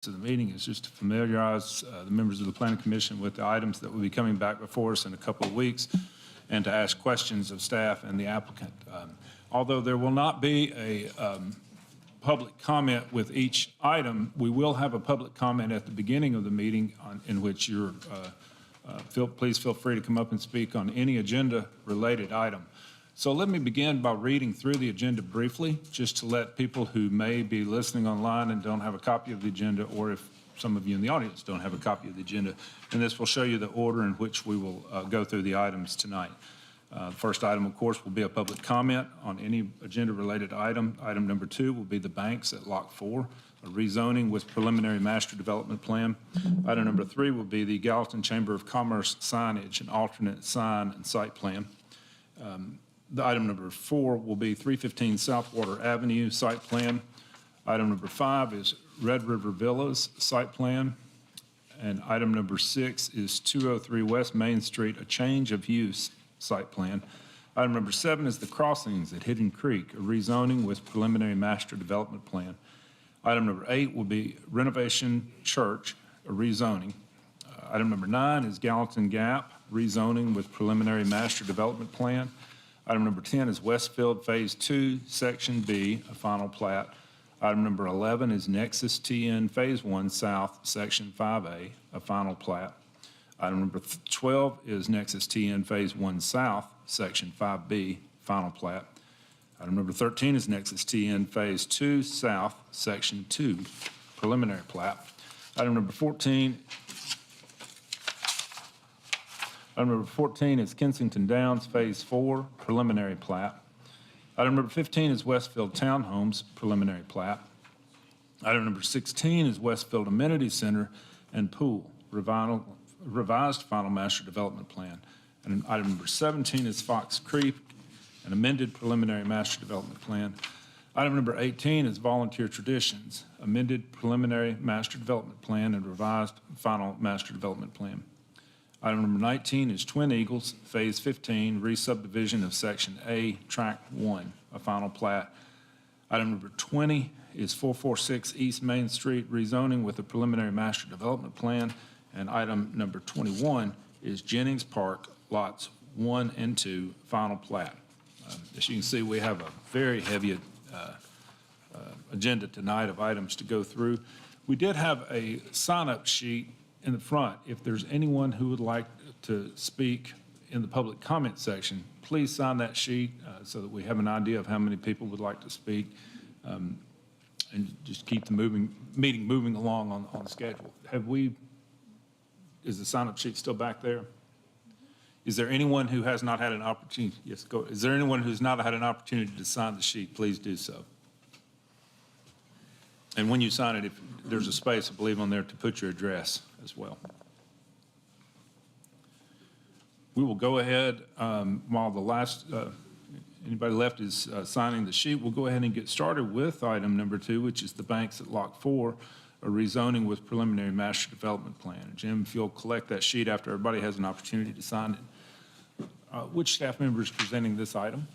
to the meeting is just to familiarize the members of the Planning Commission with the items that will be coming back before us in a couple of weeks and to ask questions of staff and the applicant. Although there will not be a public comment with each item, we will have a public comment at the beginning of the meeting in which you're, please feel free to come up and speak on any agenda-related item. So let me begin by reading through the agenda briefly, just to let people who may be listening online and don't have a copy of the agenda, or if some of you in the audience don't have a copy of the agenda, and this will show you the order in which we will go through the items tonight. The first item, of course, will be a public comment on any agenda-related item. Item number 2 will be the banks at Lot 4, a rezoning with preliminary master development plan. Item number 3 will be the Gallatin Chamber of Commerce signage and alternate sign and site plan. The item number 4 will be 315 Southwater Avenue site plan. Item number 5 is Red River Villas site plan. And item number 6 is 203 West Main Street, a change of use site plan. Item number 7 is the crossings at Hidden Creek, a rezoning with preliminary master development plan. Item number 8 will be Renovation Church, a rezoning. Item number 9 is Gallatin Gap, rezoning with preliminary master development plan. Item number 10 is Westfield Phase 2, Section B, a final plat. Item number 11 is Nexus TN Phase 1 South, Section 5A, a final plat. Item number 12 is Nexus TN Phase 1 South, Section 5B, final plat. Item number 13 is Nexus TN Phase 2 South, Section 2, preliminary plat. Item number 14 is Kensington Downs Phase 4, preliminary plat. Item number 15 is Westfield Townhomes, preliminary plat. Item number 16 is Westfield Amenity Center and Pool, revised final master development plan. And item number 17 is Fox Creek, an amended preliminary master development plan. Item number 18 is Volunteer Traditions, amended preliminary master development plan and revised final master development plan. Item number 19 is Twin Eagles, Phase 15, re-subdivision of Section A, Track 1, a final plat. Item number 20 is 446 East Main Street, rezoning with a preliminary master development plan. And item number 21 is Jennings Park, Lots 1 and 2, final plat. As you can see, we have a very heavy agenda tonight of items to go through. We did have a sign-up sheet in the front. If there's anyone who would like to speak in the public comment section, please sign that sheet so that we have an idea of how many people would like to speak, and just keep the meeting moving along on the schedule. Is the sign-up sheet still back there? Is there anyone who has not had an opportunity? Yes, go. Is there anyone who's not had an opportunity to sign the sheet? Please do so. And when you sign it, if there's a space, I believe, on there to put your address as well. We will go ahead while the last anybody left is signing the sheet. We'll go ahead and get started with item number 2, which is the banks at Lot 4, a rezoning with preliminary master development plan. Jim, if you'll collect that sheet after everybody has an opportunity to sign it. Which staff member is presenting this item?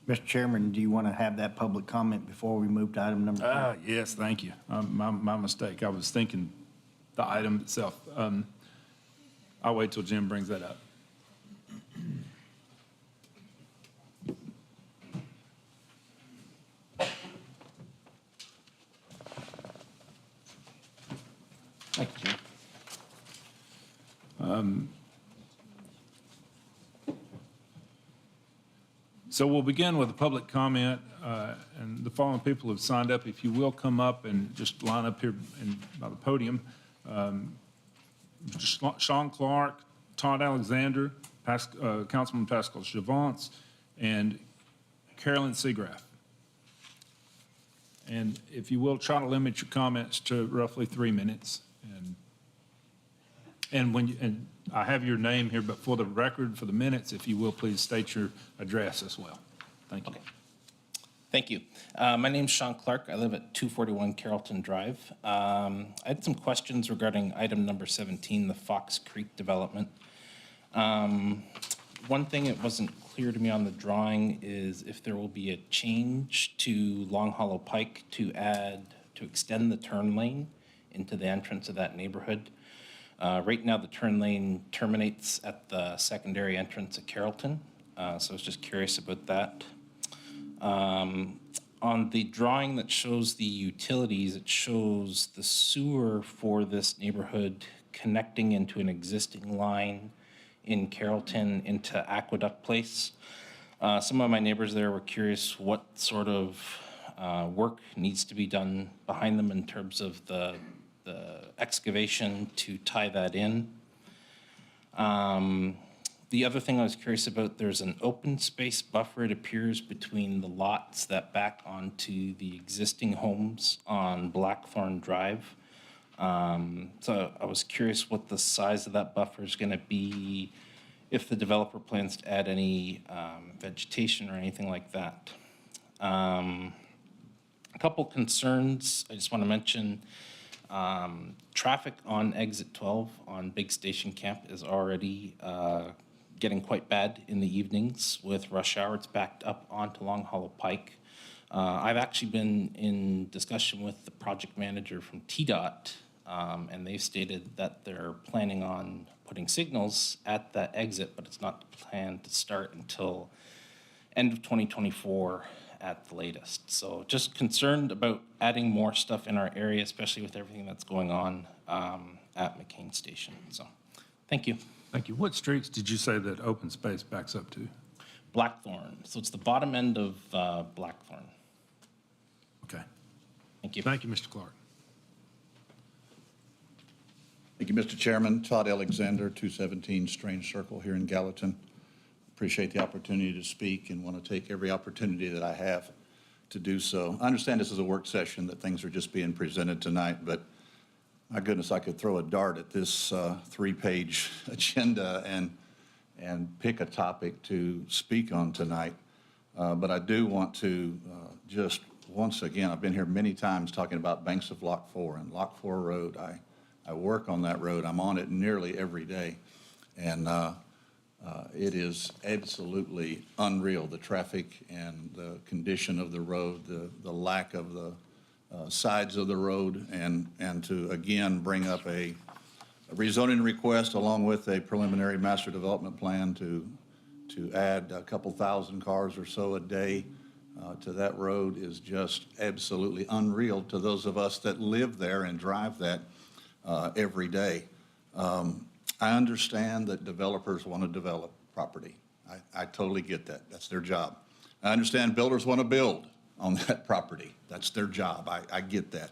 Mr. Chairman, do you want to have that public comment before we move to item number 2? Yes, thank you. My mistake. I was thinking the item itself. I'll wait till Jim brings that up. Thank you, Jim. So we'll begin with a public comment, and the following people have signed up. If you will come up and just line up here by the podium. Sean Clark, Todd Alexander, Councilman Pascal Chavance, and Carolyn Seagraff. And if you will, try to limit your comments to roughly 3 minutes. And I have your name here, but for the record, for the minutes, if you will, please state your address as well. Thank you. Okay. Thank you. My name's Sean Clark. I live at 241 Carrollton Drive. I had some questions regarding item number 17, the Fox Creek development. One thing that wasn't clear to me on the drawing is if there will be a change to Long Hollow Pike to extend the turn lane into the entrance of that neighborhood. Right now, the turn lane terminates at the secondary entrance at Carrollton, so I was just curious about that. On the drawing that shows the utilities, it shows the sewer for this neighborhood connecting into an existing line in Carrollton into Aqueduct Place. Some of my neighbors there were curious what sort of work needs to be done behind them in terms of the excavation to tie that in. The other thing I was curious about, there's an open space buffer, it appears, between the lots that back onto the existing homes on Blackthorn Drive. So I was curious what the size of that buffer is going to be, if the developer plans to add any vegetation or anything like that. A couple concerns I just want to mention. Traffic on exit 12 on Big Station Camp is already getting quite bad in the evenings with rush hour. It's backed up onto Long Hollow Pike. I've actually been in discussion with the project manager from TDOT, and they've stated that they're planning on putting signals at that exit, but it's not planned to start until end of 2024 at the latest. So just concerned about adding more stuff in our area, especially with everything that's going on at McCain Station. So thank you. Thank you. What streets did you say that open space backs up to? Blackthorn. So it's the bottom end of Blackthorn. Okay. Thank you. Thank you, Mr. Clark. Thank you, Mr. Chairman. Todd Alexander, 217 Strange Circle here in Gallatin. Appreciate the opportunity to speak and want to take every opportunity that I have to do so. I understand this is a work session, that things are just being presented tonight, but my goodness, I could throw a dart at this three-page agenda and pick a topic to speak on tonight. But I do want to just once again, I've been here many times talking about banks of Lock 4 and Lock 4 Road. I work on that road. I'm on it nearly every day. And it is absolutely unreal, the traffic and the condition of the road, the lack of the sides of the road, and to again bring up a rezoning request along with a preliminary master development plan to add a couple thousand cars or so a day to that road is just absolutely unreal to those of us that live there and drive that every day. I understand that developers want to develop property. I totally get that. That's their job. I understand builders want to build on that property. That's their job. I get that.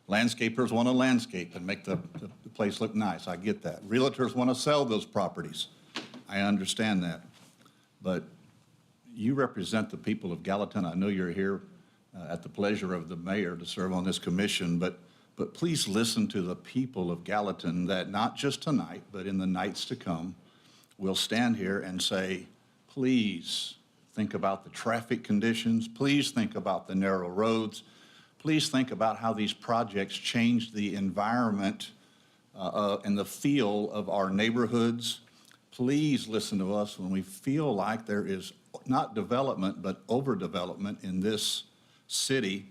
Landscapers want to landscape and make the place look nice. I get that. Realtors want to sell those properties. I understand that. But you represent the people of Gallatin. I know you're here at the pleasure of the mayor to serve on this commission, but please listen to the people of Gallatin that not just tonight, but in the nights to come, will stand here and say, please think about the traffic conditions. Please think about the narrow roads. Please think about how these projects change the environment and the feel of our neighborhoods. Please listen to us when we feel like there is not development, but overdevelopment in this city.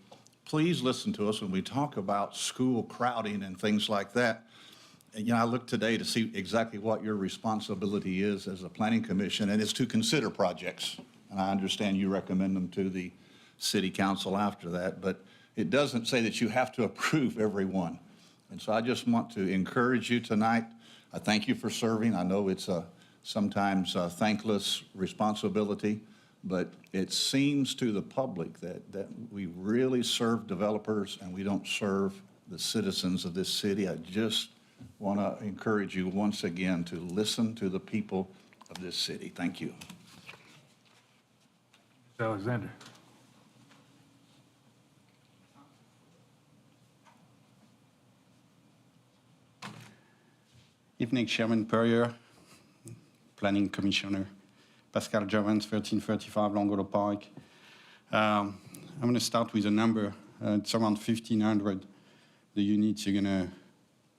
Please listen to us when we talk about school crowding and things like that. And, I look today to see exactly what your responsibility is as a planning commission, and it's to consider projects. And I understand you recommend them to the city council after that, but it doesn't say that you have to approve every one. And so I just want to encourage you tonight. I thank you for serving. I know it's sometimes a thankless responsibility, but it seems to the public that we really serve developers and we don't serve the citizens of this city. I just want to encourage you once again to listen to the people of this city. Thank you. Mr. Alexander. Evening, Chairman Perrier, Planning Commissioner, Pascal Jovens, 1335 Longolo Park. I'm going to start with a number. It's around 1,500, the units you're going to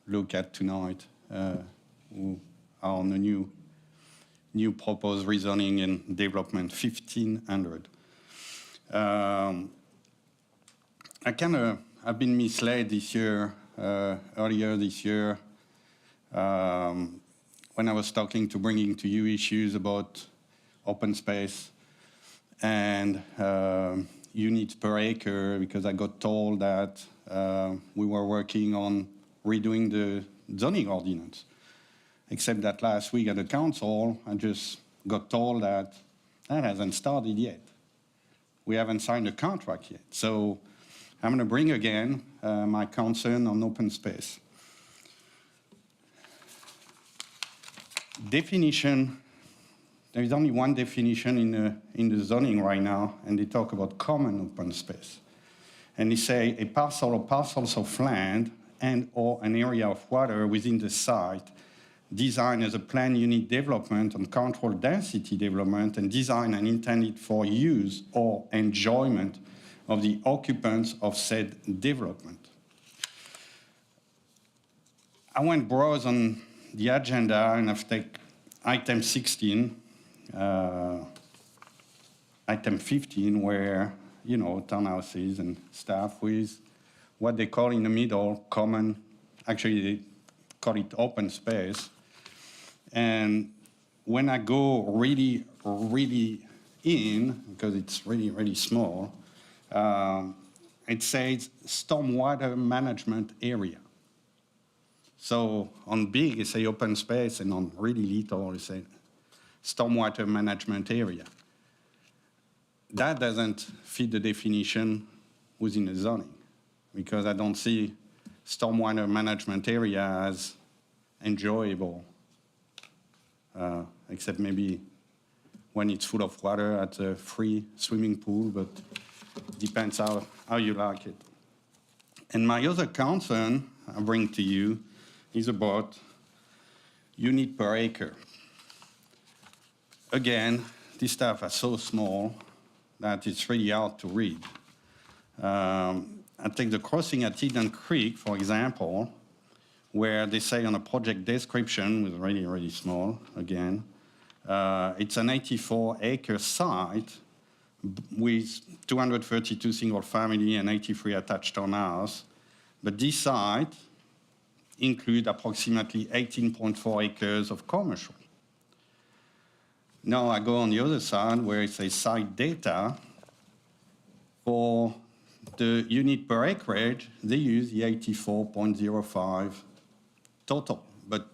look at tonight who are on the new proposed rezoning and development, 1,500. I've been misled this year earlier this year when I was talking to bringing to you issues about open space and units per acre, because I got told that we were working on redoing the zoning ordinance. Except that last week at the council, I just got told that that hasn't started yet. We haven't signed a contract yet. So I'm going to bring again my concern on open space. Definition, there is only one definition in the zoning right now, and they talk about common open space. And they say a parcel or parcels of land and or an area of water within the site designed as a planned unit development and controlled density development and designed and intended for use or enjoyment of the occupants of said development. I went browse on the agenda and I've taken item 16, item 15, where, you know, townhouses and stuff with what they call in the middle common, actually they call it open space. And when I go really, really in, because it's really, really small, it says stormwater management area. So on big, it say open space, and on really little, it say stormwater management area. That doesn't fit the definition within the zoning, because I don't see stormwater management area as enjoyable, except maybe when it's full of water at a free swimming pool, but it depends how you like it. And my other concern I bring to you is about unit per acre. Again, these stuff are so small that it's really hard to read. I take the crossing at Eden Creek, for example, where they say on a project description, with really, really small, again, it's an 84-acre site with 232 single-family and 83 attached townhouses. But this site includes approximately 18.4 acres of commercial. Now I go on the other side where it says site data. For the unit per acreage, they use the 84.05 total. But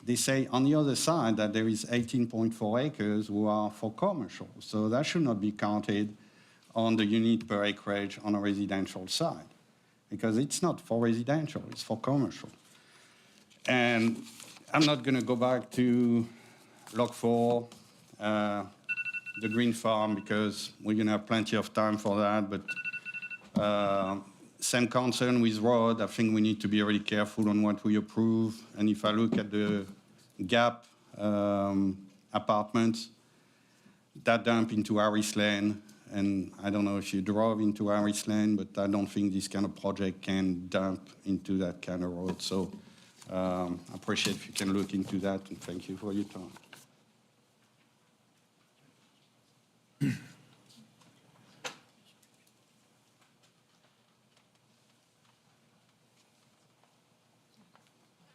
they say on the other side that there is 18.4 acres who are for commercial. So that should not be counted on the unit per acreage on a residential side, because it's not for residential, it's for commercial. And I'm not going to go back to Log 4, the green farm, because we're going to have plenty of time for that. But same concern with road. I think we need to be really careful on what we approve. And if I look at the Gap apartments, that dump into Harris Lane, and I don't know if you drove into Harris Lane, but I don't think this kind of project can dump into that kind of road. So I appreciate if you can look into that, and thank you for your time.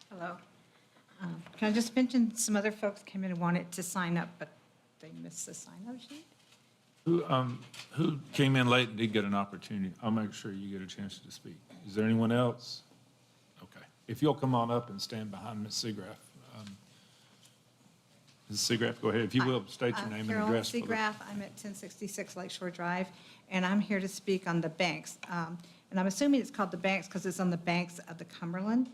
Hello. Can I just mention some other folks came in and wanted to sign up, but they missed the sign-up sheet? Who came in late and did get an opportunity? I'll make sure you get a chance to speak. Is there anyone else? Okay. If you'll come on up and stand behind Ms. Seagraff. Ms. Seagraff, go ahead. If you will, state your name and address. Carolyn Seagraff, I'm at 1066 Lakeshore Drive, and I'm here to speak on the banks. And I'm assuming it's called the banks because it's on the banks of the Cumberland.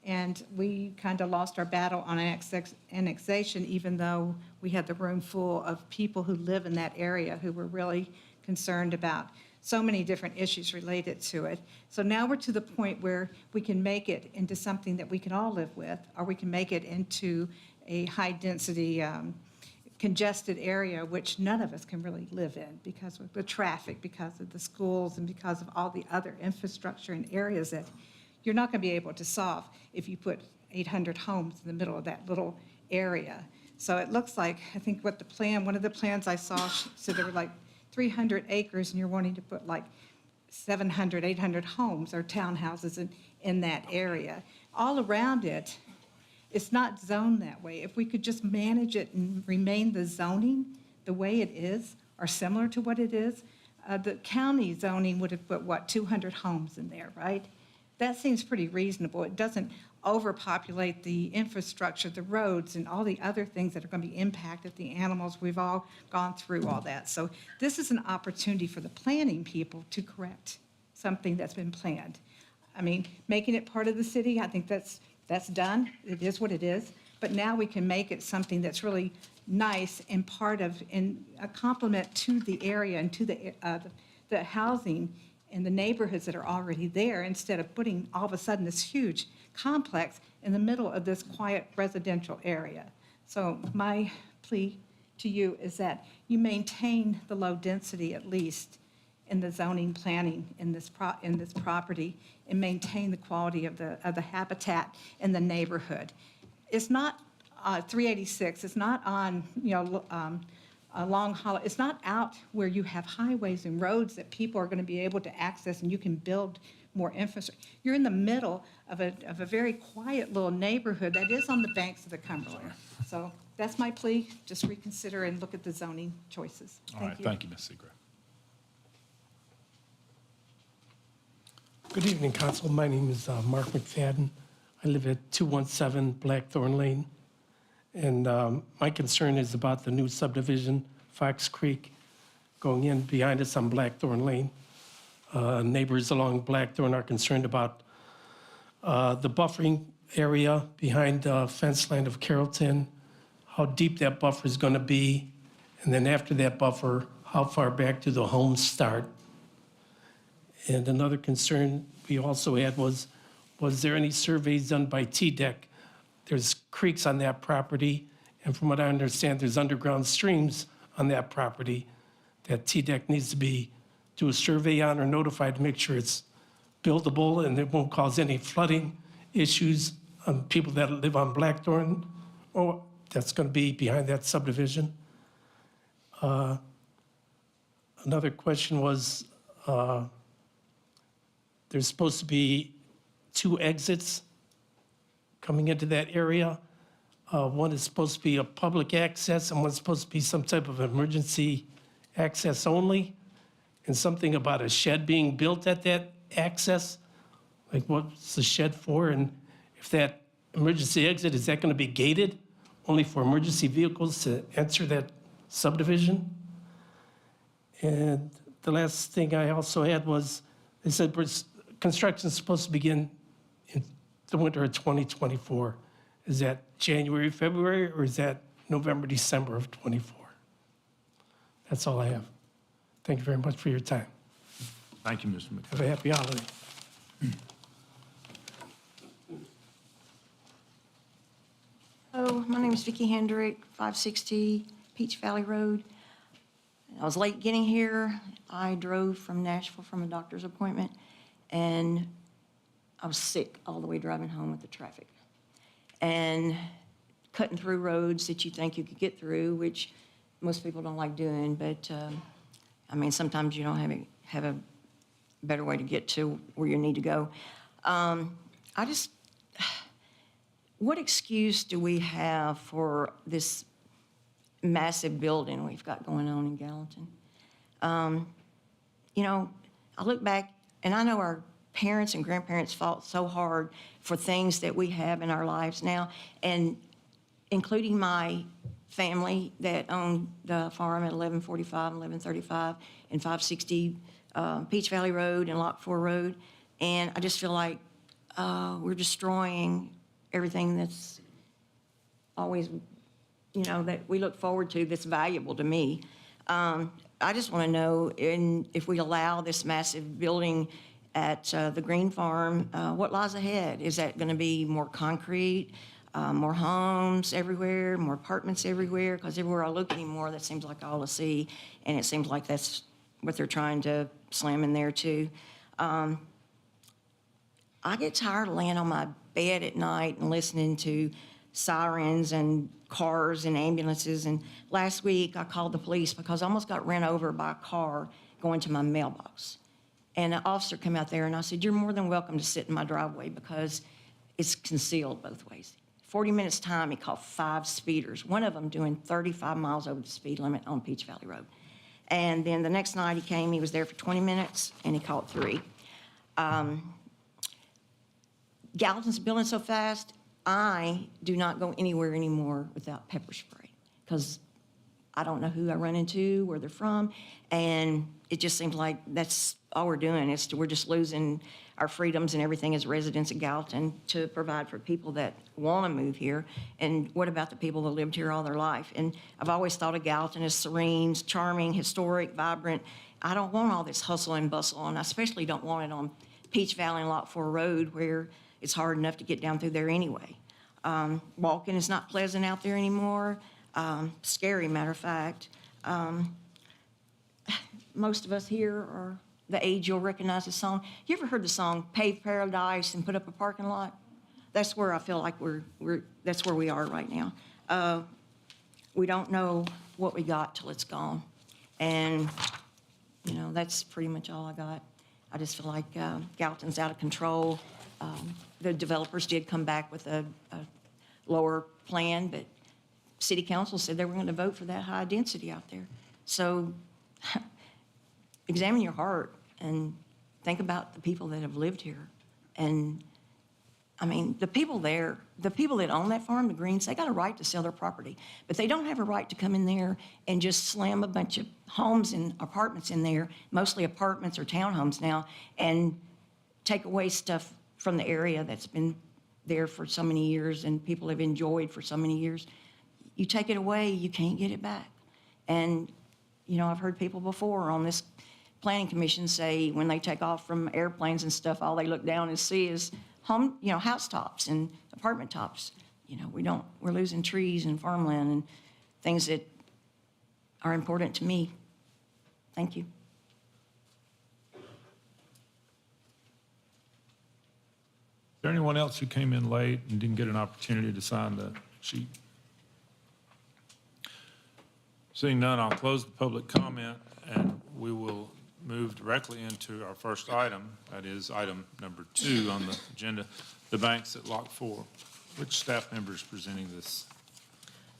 And we kind of lost our battle on annexation, even though we had the room full of people who live in that area who were really concerned about so many different issues related to it. So now we're to the point where we can make it into something that we can all live with, or we can make it into a high-density, congested area, which none of us can really live in because of the traffic, because of the schools, and because of all the other infrastructure and areas that you're not going to be able to solve if you put 800 homes in the middle of that little area. So it looks like, I think what the plan, one of the plans I saw said there were like 300 acres, and you're wanting to put like 700, 800 homes or townhouses in that area. All around it, it's not zoned that way. If we could just manage it and remain the zoning the way it is, or similar to what it is, the county zoning would have put, what, 200 homes in there, right? That seems pretty reasonable. It doesn't overpopulate the infrastructure, the roads, and all the other things that are going to be impacted, the animals. We've all gone through all that. So this is an opportunity for the planning people to correct something that's been planned. I mean, making it part of the city, I think that's done. It is what it is. But now we can make it something that's really nice and part of, and a complement to the area and to the housing and the neighborhoods that are already there, instead of putting all of a sudden this huge complex in the middle of this quiet residential area. So my plea to you is that you maintain the low density, at least in the zoning planning in this property, and maintain the quality of the habitat in the neighborhood. It's not 386. It's not on a long haul. It's not out where you have highways and roads that people are going to be able to access, and you can build more infrastructure. You're in the middle of a very quiet little neighborhood that is on the banks of the Cumberland. So that's my plea. Just reconsider and look at the zoning choices. All right, thank you, Ms. Seagrave. Good evening, Council. My name is Mark McFadden. I live at 217 Blackthorn Lane. And my concern is about the new subdivision, Fox Creek, going in behind us on Blackthorn Lane. Neighbors along Blackthorn are concerned about the buffering area behind the fence line of Carrollton, how deep that buffer is going to be, and then after that buffer, how far back do the homes start? And another concern we also had was there any surveys done by TDEC? There's creeks on that property, and from what I understand, there's underground streams on that property that TDEC needs to do a survey on or notified to make sure it's buildable and it won't cause any flooding issues on people that live on Blackthorn, or that's going to be behind that subdivision. Another question was, there's supposed to be 2 exits coming into that area. One is supposed to be a public access, and one's supposed to be some type of emergency access only, and something about a shed being built at that access. Like, what's the shed for? And if that emergency exit, is that going to be gated only for emergency vehicles to enter that subdivision? And the last thing I also had was, they said construction is supposed to begin in the winter of 2024. Is that January, February, or is that November, December of 24? That's all I have. Thank you very much for your time. Thank you, Mr. McFadden. Have a happy holiday. Hello, my name is Vicki Hendrick, 560 Peach Valley Road. I was late getting here. I drove from Nashville from a doctor's appointment, and I was sick all the way driving home with the traffic. And cutting through roads that you think you could get through, which most people don't like doing, but I mean, sometimes you don't have a better way to get to where you need to go. What excuse do we have for this massive building we've got going on in Gallatin? You know, I look back, and I know our parents and grandparents fought so hard for things that we have in our lives now, and including my family that owned the farm at 1145 and 1135 and 560 Peach Valley Road and Lock 4 Road. And I just feel like we're destroying everything that's always, you know, that we look forward to that's valuable to me. I just want to know if we allow this massive building at the Green Farm, what lies ahead? Is that going to be more concrete, more homes everywhere, more apartments everywhere? Because everywhere I look anymore, that seems like all I see, and it seems like that's what they're trying to slam in there too. I get tired of laying on my bed at night and listening to sirens and cars and ambulances. And last week I called the police because I almost got ran over by a car going to my mailbox. And an officer came out there, and I said, "You're more than welcome to sit in my driveway because it's concealed both ways." 40 minutes time, he caught 5 speeders, one of them doing 35 miles over the speed limit on Peach Valley Road. And then the next night he came, he was there for 20 minutes, and he caught 3. Gallatin's building so fast, I do not go anywhere anymore without pepper spray, because I don't know who I run into, where they're from, and it just seems like that's all we're doing. We're just losing our freedoms and everything as residents of Gallatin to provide for people that want to move here. And what about the people that lived here all their life? And I've always thought of Gallatin as serene, charming, historic, vibrant. I don't want all this hustle and bustle, and I especially don't want it on Peach Valley and Lot 4 Road, where it's hard enough to get down through there anyway. Walking is not pleasant out there anymore. Scary, matter of fact. Most of us here are the age you'll recognize the song. You ever heard the song "Pave Paradise" and put up a parking lot? That's where I feel like that's where we are right now. We don't know what we got till it's gone. And, you know, that's pretty much all I got. I just feel like Gallatin's out of control. The developers did come back with a lower plan, but city council said they were going to vote for that high density out there. So examine your heart and think about the people that have lived here. And I mean, the people there, the people that own that farm, the Greens, they got a right to sell their property, but they don't have a right to come in there and just slam a bunch of homes and apartments in there, mostly apartments or townhomes now, and take away stuff from the area that's been there for so many years and people have enjoyed for so many years. You take it away, you can't get it back. And, you know, I've heard people before on this planning commission say when they take off from airplanes and stuff, all they look down and see is home, you know, house tops and apartment tops. You know, we're losing trees and farmland and things that are important to me. Thank you. Is there anyone else who came in late and didn't get an opportunity to sign the sheet? Seeing none, I'll close the public comment, and we will move directly into our first item. That is item number 2 on the agenda, the banks at Lot 4. Which staff member is presenting this?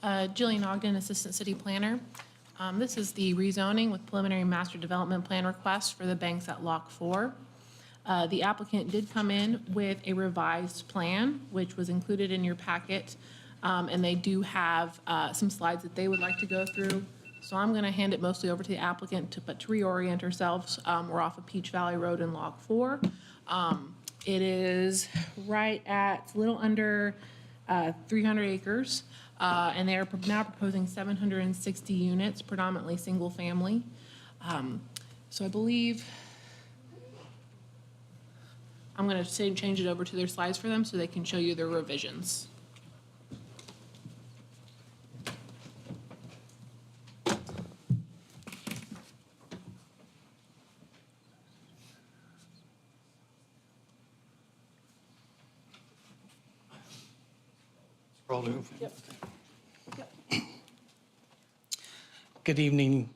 Jillian Ogden, Assistant City Planner. This is the rezoning with preliminary master development plan request for the banks at Lot 4. The applicant did come in with a revised plan, which was included in your packet, and they do have some slides that they would like to go through. So I'm going to hand it mostly over to the applicant, but to reorient ourselves, we're off of Peach Valley Road in Lot 4. It is right at a little under 300 acres, and they are now proposing 760 units, predominantly single family. So I believe I'm going to change it over to their slides for them so they can show you their revisions. Good evening,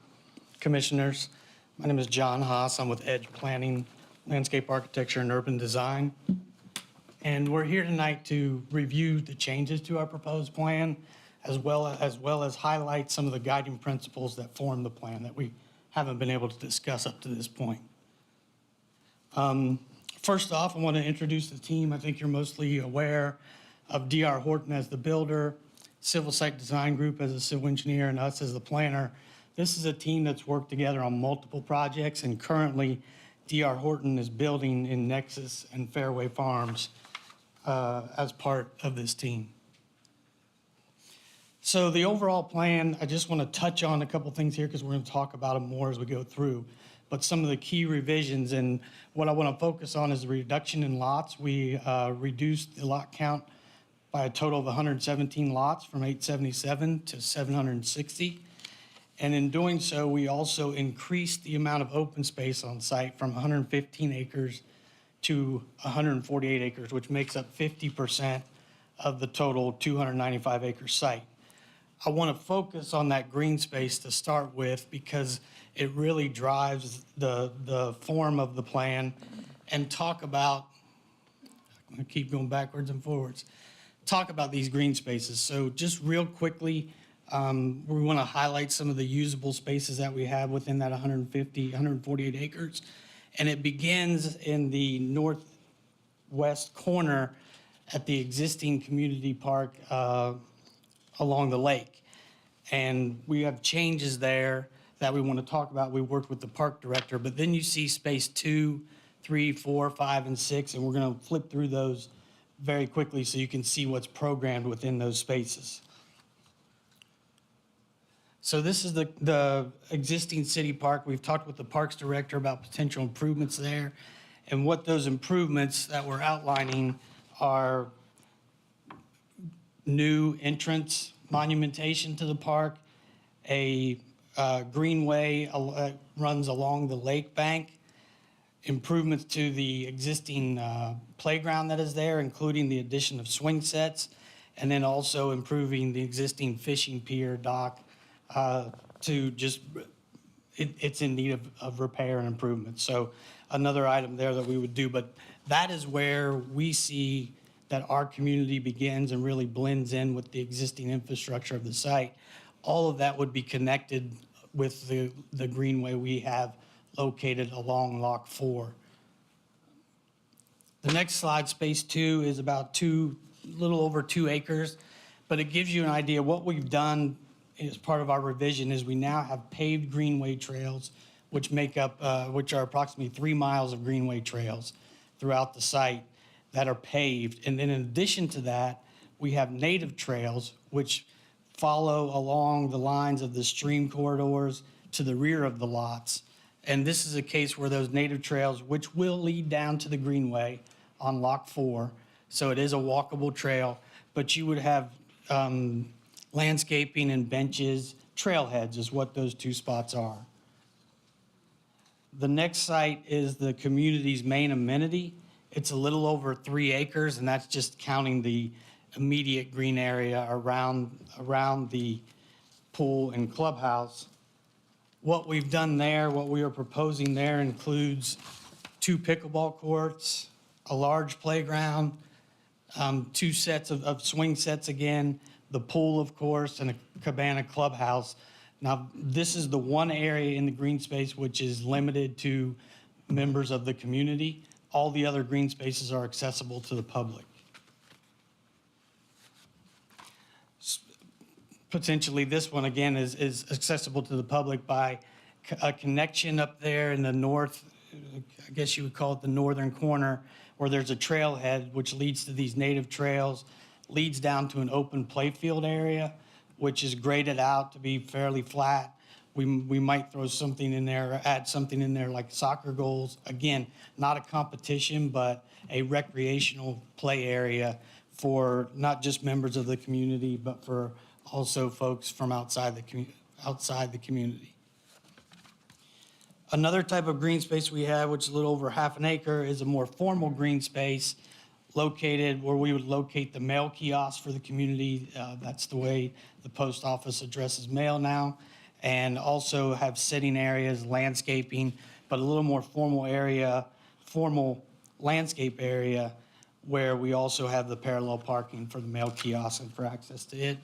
Commissioners. My name is John Haas. I'm with Edge Planning, Landscape Architecture, and Urban Design. And we're here tonight to review the changes to our proposed plan, as well as highlight some of the guiding principles that form the plan that we haven't been able to discuss up to this point. First off, I want to introduce the team. I think you're mostly aware of D.R. Horton as the builder, Civil Site Design Group as a civil engineer, and us as the planner. This is a team that's worked together on multiple projects, and currently D.R. Horton is building in Nexus and Fairway Farms as part of this team. So the overall plan, I just want to touch on a couple things here because we're going to talk about them more as we go through. But some of the key revisions, and what I want to focus on is the reduction in lots. We reduced the lot count by a total of 117 lots from 877 to 760. And in doing so, we also increased the amount of open space on site from 115 acres to 148 acres, which makes up 50% of the total 295 acre site. I want to focus on that green space to start with because it really drives the form of the plan and talk about, I'm going to keep going backwards and forwards, talk about these green spaces. So just real quickly, we want to highlight some of the usable spaces that we have within that 148 acres. And it begins in the northwest corner at the existing community park along the lake. And we have changes there that we want to talk about. We worked with the park director, but then you see space 2, 3, 4, 5, and 6, and we're going to flip through those very quickly so you can see what's programmed within those spaces. So this is the existing city park. We've talked with the parks director about potential improvements there. And what those improvements that we're outlining are new entrance monumentation to the park, a greenway runs along the lake bank, improvements to the existing playground that is there, including the addition of swing sets, and then also improving the existing fishing pier dock to just, it's in need of repair and improvement. So another item there that we would do, but that is where we see that our community begins and really blends in with the existing infrastructure of the site. All of that would be connected with the greenway we have located along Lock 4. The next slide, space 2, is about little over 2 acres, but it gives you an idea. What we've done as part of our revision is we now have paved greenway trails, which are approximately 3 miles of greenway trails throughout the site that are paved. And then in addition to that, we have native trails, which follow along the lines of the stream corridors to the rear of the lots. And this is a case where those native trails, which will lead down to the greenway on Lock 4, so it is a walkable trail, but you would have landscaping and benches, trailheads is what those 2 spots are. The next site is the community's main amenity. It's a little over 3 acres, and that's just counting the immediate green area around the pool and clubhouse. What we've done there, what we are proposing there includes 2 pickleball courts, a large playground, 2 sets of swing sets again, the pool, of course, and a cabana clubhouse. Now, this is the one area in the green space which is limited to members of the community. All the other green spaces are accessible to the public. Potentially, this one, again, is accessible to the public by a connection up there in the north, I guess you would call it the northern corner, where there's a trailhead which leads to these native trails, leads down to an open playfield area, which is graded out to be fairly flat. We might throw something in there, or add something in there like soccer goals. Again, not a competition, but a recreational play area for not just members of the community, but for also folks from outside the community. Another type of green space we have, which is a little over half an acre, is a more formal green space located where we would locate the mail kiosk for the community. That's the way the post office addresses mail now. And also have sitting areas, landscaping, but a little more formal landscape area where we also have the parallel parking for the mail kiosk and for access to it.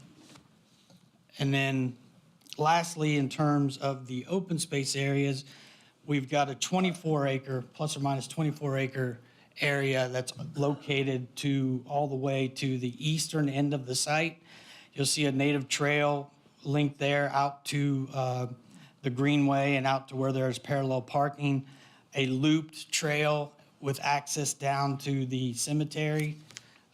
And then lastly, in terms of the open space areas, we've got a 24-acre, plus or minus 24-acre area that's located all the way to the eastern end of the site. You'll see a native trail linked there out to the greenway and out to where there's parallel parking, a looped trail with access down to the cemetery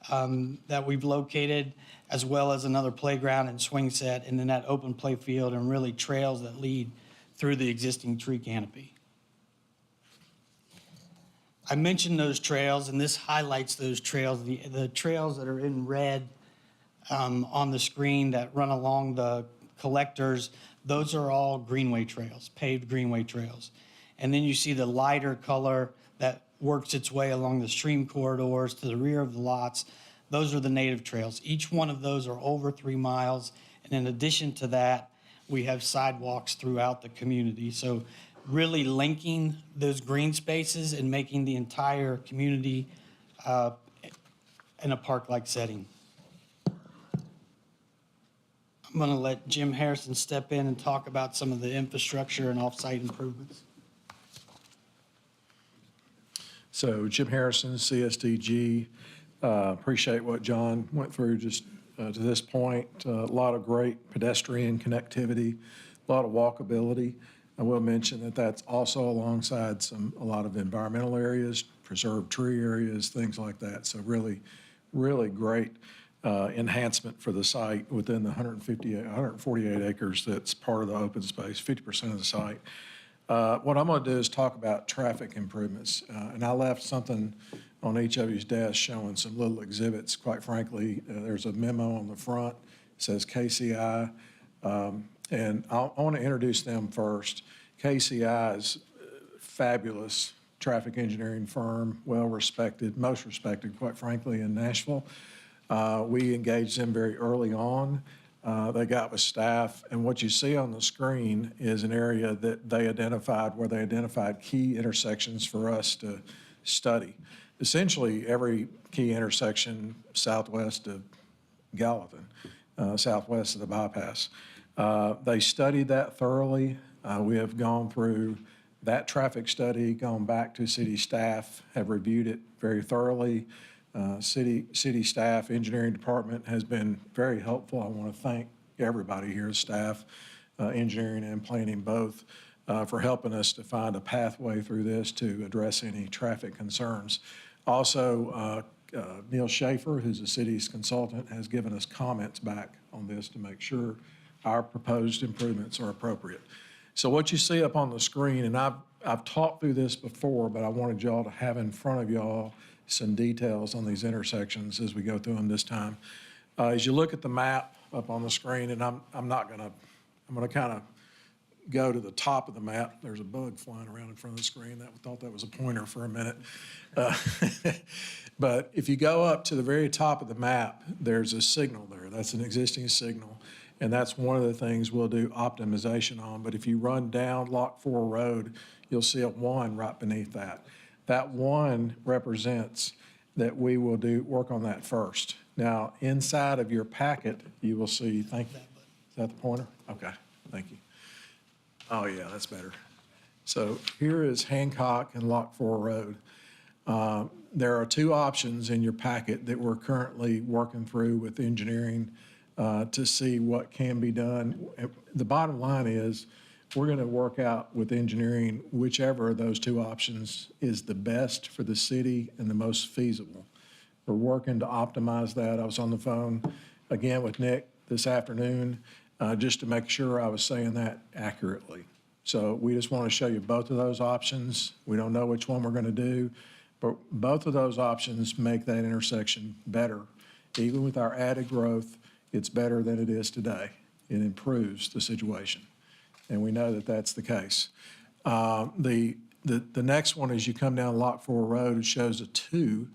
that we've located, as well as another playground and swing set, and then that open play field and really trails that lead through the existing tree canopy. I mentioned those trails, and this highlights those trails. The trails that are in red on the screen that run along the collectors, those are all greenway trails, paved greenway trails. And then you see the lighter color that works its way along the stream corridors to the rear of the lots. Those are the native trails. Each one of those are over 3 miles, And in addition to that, we have sidewalks throughout the community. So really linking those green spaces and making the entire community in a park-like setting. I'm going to let Jim Harrison step in and talk about some of the infrastructure and off-site improvements. So Jim Harrison, CSDG, appreciate what John went through just to this point. A lot of great pedestrian connectivity, a lot of walkability. I will mention that that's also alongside a lot of environmental areas, preserved tree areas, things like that. So really, really great enhancement for the site within the 148 acres that's part of the open space, 50% of the site. What I'm going to do is talk about traffic improvements. And I left something on each of you's desks showing some little exhibits. Quite frankly, there's a memo on the front. It says KCI. And I want to introduce them first. KCI is a fabulous traffic engineering firm, well-respected, most respected, quite frankly, in Nashville. We engaged them very early on. They got with staff, and what you see on the screen is an area that they identified where they identified key intersections for us to study. Essentially, every key intersection southwest of Gallatin, southwest of the bypass. They studied that thoroughly. We have gone through that traffic study, gone back to city staff, have reviewed it very thoroughly. City staff, engineering department has been very helpful. I want to thank everybody here, staff, engineering and planning both, for helping us to find a pathway through this to address any traffic concerns. Also, Neil Schaefer, who's the city's consultant, has given us comments back on this to make sure our proposed improvements are appropriate. So what you see up on the screen, and I've talked through this before, but I wanted y'all to have in front of y'all some details on these intersections as we go through them this time. As you look at the map up on the screen, and I'm gonna kind of go to the top of the map. There's a bug flying around in front of the screen. Thought that was a pointer for a minute. But if you go up to the very top of the map, there's a signal there. That's an existing signal. And that's one of the things we'll do optimization on. But if you run down Lock 4 Road, you'll see a 1 right beneath that. That 1 represents that we will work on that first. Now, inside of your packet, you will see, thank you. Is that the pointer? Okay, thank you. Oh yeah, that's better. So here is Hancock and Lock 4 Road. There are 2 options in your packet that we're currently working through with engineering to see what can be done. The bottom line is we're going to work out with engineering whichever of those 2 options is the best for the city and the most feasible. We're working to optimize that. I was on the phone again with Nick this afternoon just to make sure I was saying that accurately. So we just want to show you both of those options. We don't know which one we're going to do, but both of those options make that intersection better. Even with our added growth, it's better than it is today. It improves the situation, and we know that that's the case. The next one, as you come down Lock 4 Road, it shows a 2,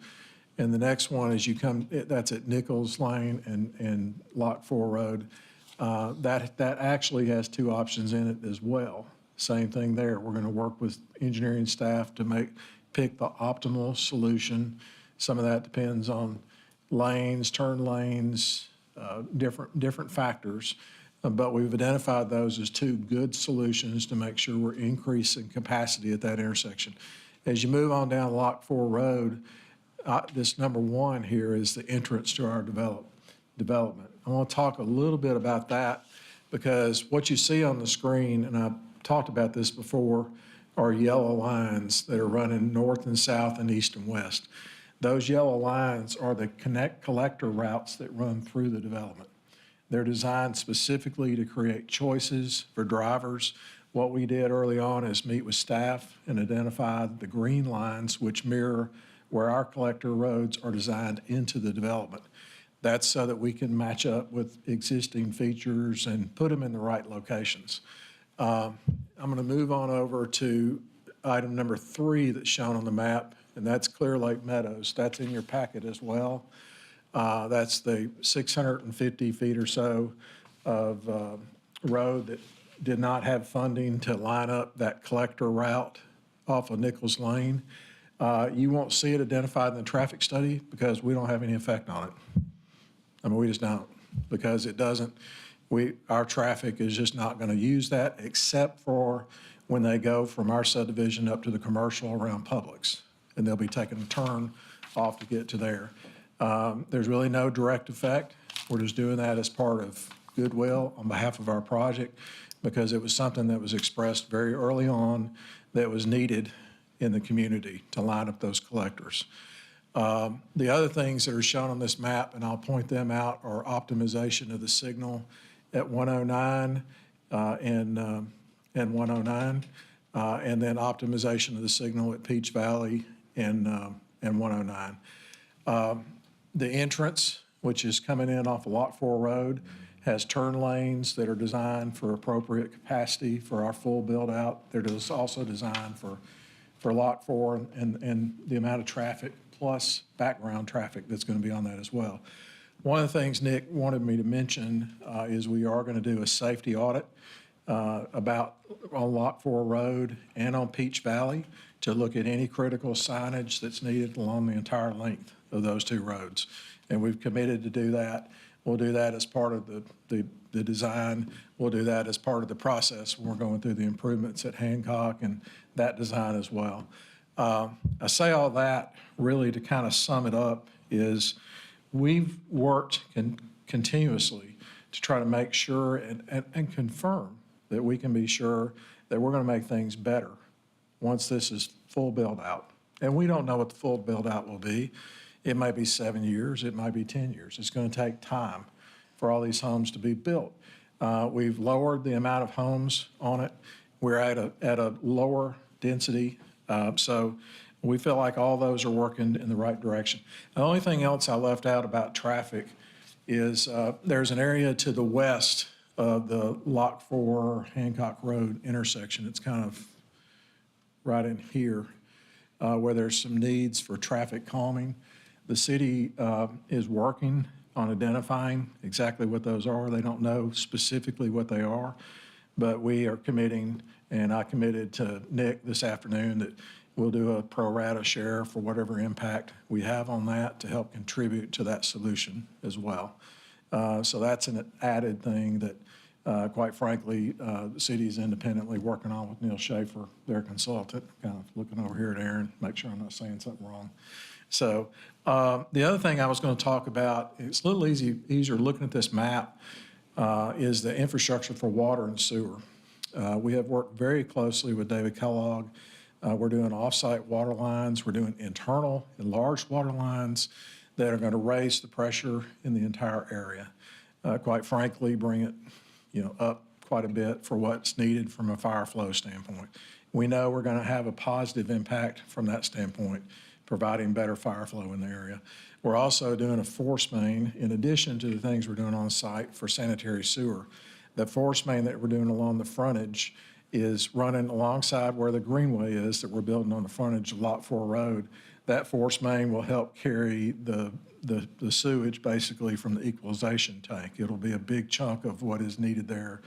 and the next one, as you come, that's at Nichols Lane and Lock 4 Road. That actually has 2 options in it as well. Same thing there. We're going to work with engineering staff to pick the optimal solution. Some of that depends on lanes, turn lanes, different factors, but we've identified those as 2 good solutions to make sure we're increasing capacity at that intersection. As you move on down Lock 4 Road, this number 1 here is the entrance to our development. I want to talk a little bit about that because what you see on the screen, and I've talked about this before, are yellow lines that are running north and south and east and west. Those yellow lines are the collector routes that run through the development. They're designed specifically to create choices for drivers. What we did early on is meet with staff and identify the green lines which mirror where our collector roads are designed into the development. That's so that we can match up with existing features and put them in the right locations. I'm going to move on over to item number 3 that's shown on the map, and that's Clear Lake Meadows. That's in your packet as well. That's the 650 feet or so road that did not have funding to line up that collector route off of Nichols Lane. You won't see it identified in the traffic study because we don't have any effect on it. I mean, we just don't, because it doesn't, our traffic is just not going to use that except for when they go from our subdivision up to the commercial around Publix, and they'll be taking a turn off to get to there. There's really no direct effect. We're just doing that as part of goodwill on behalf of our project because it was something that was expressed very early on that was needed in the community to line up those collectors. The other things that are shown on this map, and I'll point them out, are optimization of the signal at 109 and 109, and then optimization of the signal at Peach Valley and 109. The entrance, which is coming in off of Lot 4 Road, has turn lanes that are designed for appropriate capacity for our full build-out. They're also designed for Lot 4 and the amount of traffic plus background traffic that's going to be on that as well. One of the things Nick wanted me to mention is we are going to do a safety audit about on Lot 4 Road and on Peach Valley to look at any critical signage that's needed along the entire length of those two roads. And we've committed to do that. We'll do that as part of the design. We'll do that as part of the process when we're going through the improvements at Hancock and that design as well. I say all that really to kind of sum it up is we've worked continuously to try to make sure and confirm that we can be sure that we're going to make things better once this is full build out. And we don't know what the full build out will be. It might be 7 years, it might be 10 years. It's going to take time for all these homes to be built. We've lowered the amount of homes on it. We're at a lower density. So we feel like all those are working in the right direction. The only thing else I left out about traffic is there's an area to the west of the Lot 4 Hancock Road intersection. It's kind of right in here where there's some needs for traffic calming. The city is working on identifying exactly what those are. They don't know specifically what they are, but we are committing, and I committed to Nick this afternoon that we'll do a pro rata share for whatever impact we have on that to help contribute to that solution as well. So that's an added thing that, quite frankly, the city is independently working on with Neil Schaefer, their consultant, kind of looking over here at Aaron, make sure I'm not saying something wrong. So the other thing I was going to talk about, it's a little easier looking at this map, is the infrastructure for water and sewer. We have worked very closely with David Kellogg. We're doing off-site water lines. We're doing internal enlarged water lines that are going to raise the pressure in the entire area. Quite frankly, bring it, up quite a bit for what's needed from a fire flow standpoint. We know we're going to have a positive impact from that standpoint, providing better fire flow in the area. We're also doing a force main in addition to the things we're doing on site for sanitary sewer. The force main that we're doing along the frontage is running alongside where the greenway is that we're building on the frontage of Lot 4 Road. That force main will help carry the sewage basically from the equalization tank. It'll be a big chunk of what is needed there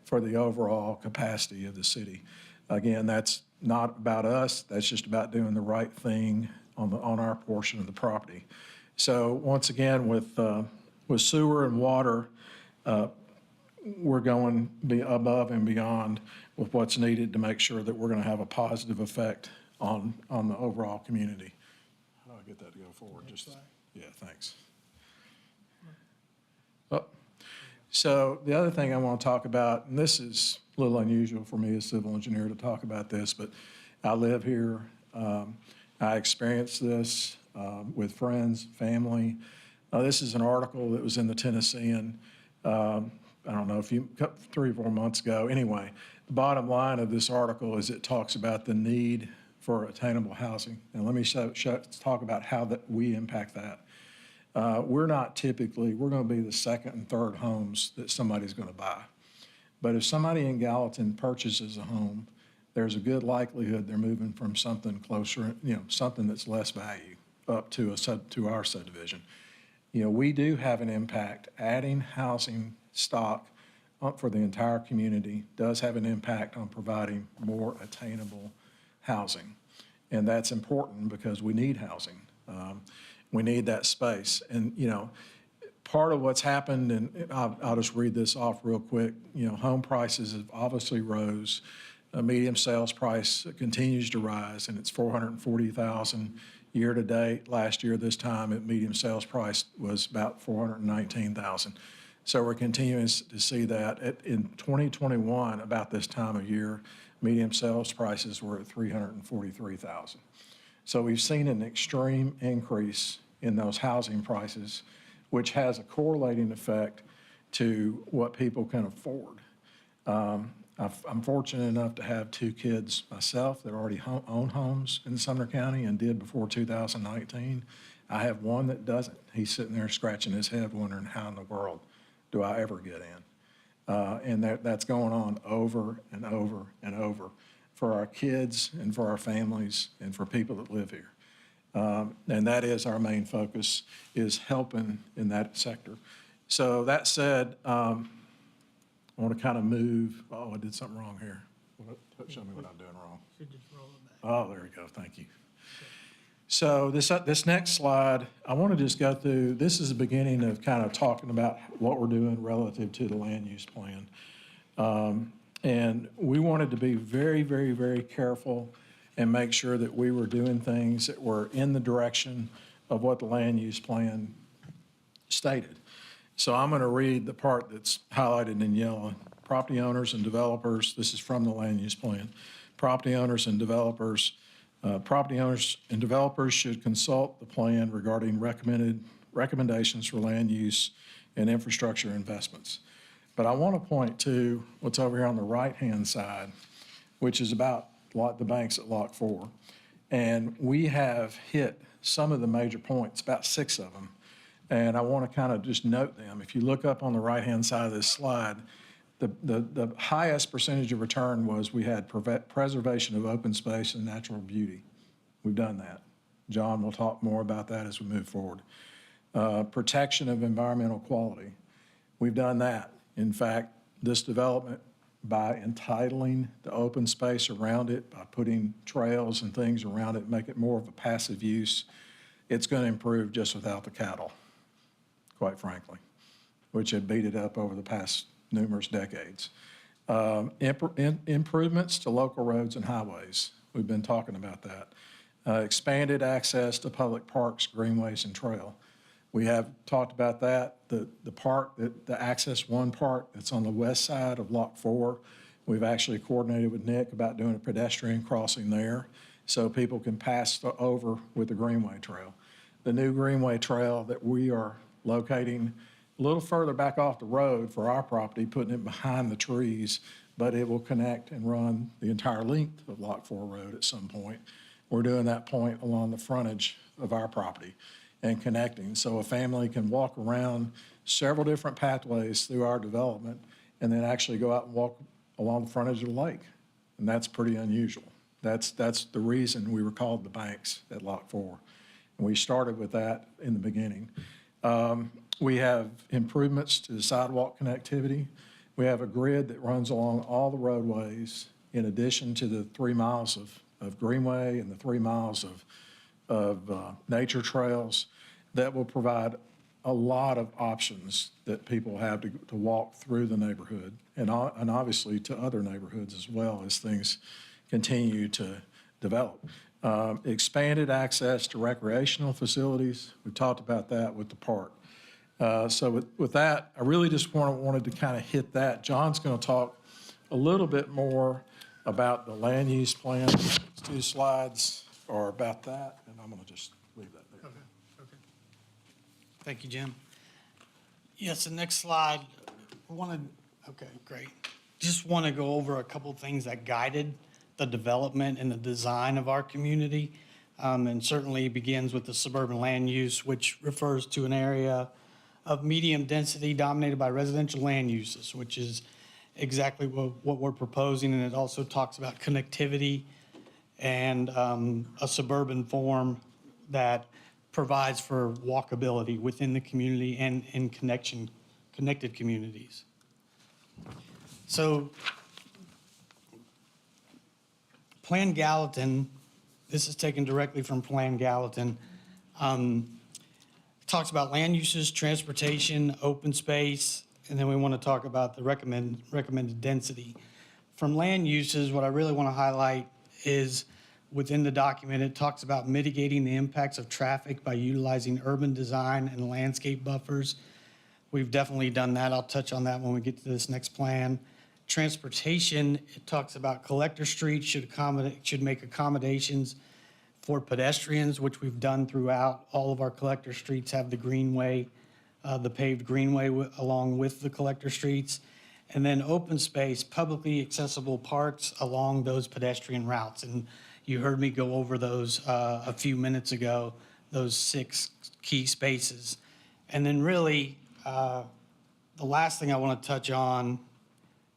for the overall capacity of the city. Again, that's not about us. That's just about doing the right thing on our portion of the property. So once again, with sewer and water, we're going above and beyond with what's needed to make sure that we're going to have a positive effect on the overall community. How do I get that to go forward? Yeah, thanks. Oh. So the other thing I want to talk about, and this is a little unusual for me as civil engineer to talk about this, but I live here. I experienced this with friends, family. This is an article that was in the Tennessean, I don't know, 3 or 4 months ago. Anyway, the bottom line of this article is it talks about the need for attainable housing. And let me talk about how we impact that. We're not typically, we're going to be the second and third homes that somebody's going to buy. But if somebody in Gallatin purchases a home, there's a good likelihood they're moving from something closer, something that's less value up to our subdivision. We do have an impact adding housing stock for the entire community does have an impact on providing more attainable housing. And that's important because we need housing. We need that space. And, you know, part of what's happened, and I'll just read this off real quick, you know, home prices have obviously rose. A medium sales price continues to rise, and it's $440,000 year to date. Last year, this time, at medium sales price was about $419,000. So we're continuing to see that. In 2021, about this time of year, medium sales prices were at $343,000. So we've seen an extreme increase in those housing prices, which has a correlating effect to what people can afford. I'm fortunate enough to have 2 kids myself that already own homes in Sumner County and did before 2019. I have one that doesn't. He's sitting there scratching his head wondering how in the world do I ever get in? And that's going on over and over and over for our kids and for our families and for people that live here. And that is our main focus, is helping in that sector. So that said, I want to kind of move, I did something wrong here. Show me what I'm doing wrong. Oh, there we go, thank you. So this next slide, I want to just go through, this is the beginning of kind of talking about what we're doing relative to the land use plan. And we wanted to be very, very, very careful and make sure that we were doing things that were in the direction of what the land use plan stated. So I'm going to read the part that's highlighted in yellow. Property owners and developers, this is from the land use plan. Property owners and developers should consult the plan regarding recommendations for land use and infrastructure investments. But I want to point to what's over here on the right-hand side, which is about the banks at Lock 4. And we have hit some of the major points, about 6 of them. And I want to kind of just note them. If you look up on the right-hand side of this slide, the highest percentage of return was we had preservation of open space and natural beauty. We've done that. John will talk more about that as we move forward. Protection of environmental quality. We've done that. In fact, this development, by entitling the open space around it, by putting trails and things around it, make it more of a passive use, it's going to improve just without the cattle, quite frankly, which have beat it up over the past numerous decades. Improvements to local roads and highways. We've been talking about that. Expanded access to public parks, greenways, and trail. We have talked about that. The park, the Access 1 park that's on the west side of Lock 4, we've actually coordinated with Nick about doing a pedestrian crossing there so people can pass over with the Greenway Trail. The new Greenway Trail that we are locating a little further back off the road for our property, putting it behind the trees, but it will connect and run the entire length of Lock 4 Road at some point. We're doing that point along the frontage of our property and connecting. So a family can walk around several different pathways through our development and then actually go out and walk along the frontage of the lake. And that's pretty unusual. That's the reason we were called the banks at Lock 4. And we started with that in the beginning. We have improvements to the sidewalk connectivity. We have a grid that runs along all the roadways in addition to the 3 miles of greenway and the 3 miles of nature trails that will provide a lot of options that people have to walk through the neighborhood and obviously to other neighborhoods as well as things continue to develop. Expanded access to recreational facilities. We talked about that with the park. So with that, I really just wanted to kind of hit that. John's going to talk a little bit more about the land use plan. These 2 slides are about that, and I'm going to just leave that there. Okay. Thank you, Jim. Yes, the next slide, okay, great. Just want to go over a couple things that guided the development and the design of our community. And certainly begins with the suburban land use, which refers to an area of medium density dominated by residential land uses, which is exactly what we're proposing. And it also talks about connectivity and a suburban form that provides for walkability within the community and in connected communities. So Plan Gallatin, this is taken directly from Plan Gallatin. Talks about land uses, transportation, open space, and then we want to talk about the recommended density. From land uses, what I really want to highlight is within the document, it talks about mitigating the impacts of traffic by utilizing urban design and landscape buffers. We've definitely done that. I'll touch on that when we get to this next plan. Transportation, it talks about collector streets should make accommodations for pedestrians, which we've done throughout. All of our collector streets have the greenway, the paved greenway along with the collector streets. And then open space, publicly accessible parks along those pedestrian routes. And you heard me go over those a few minutes ago, those 6 key spaces. And then really, the last thing I want to touch on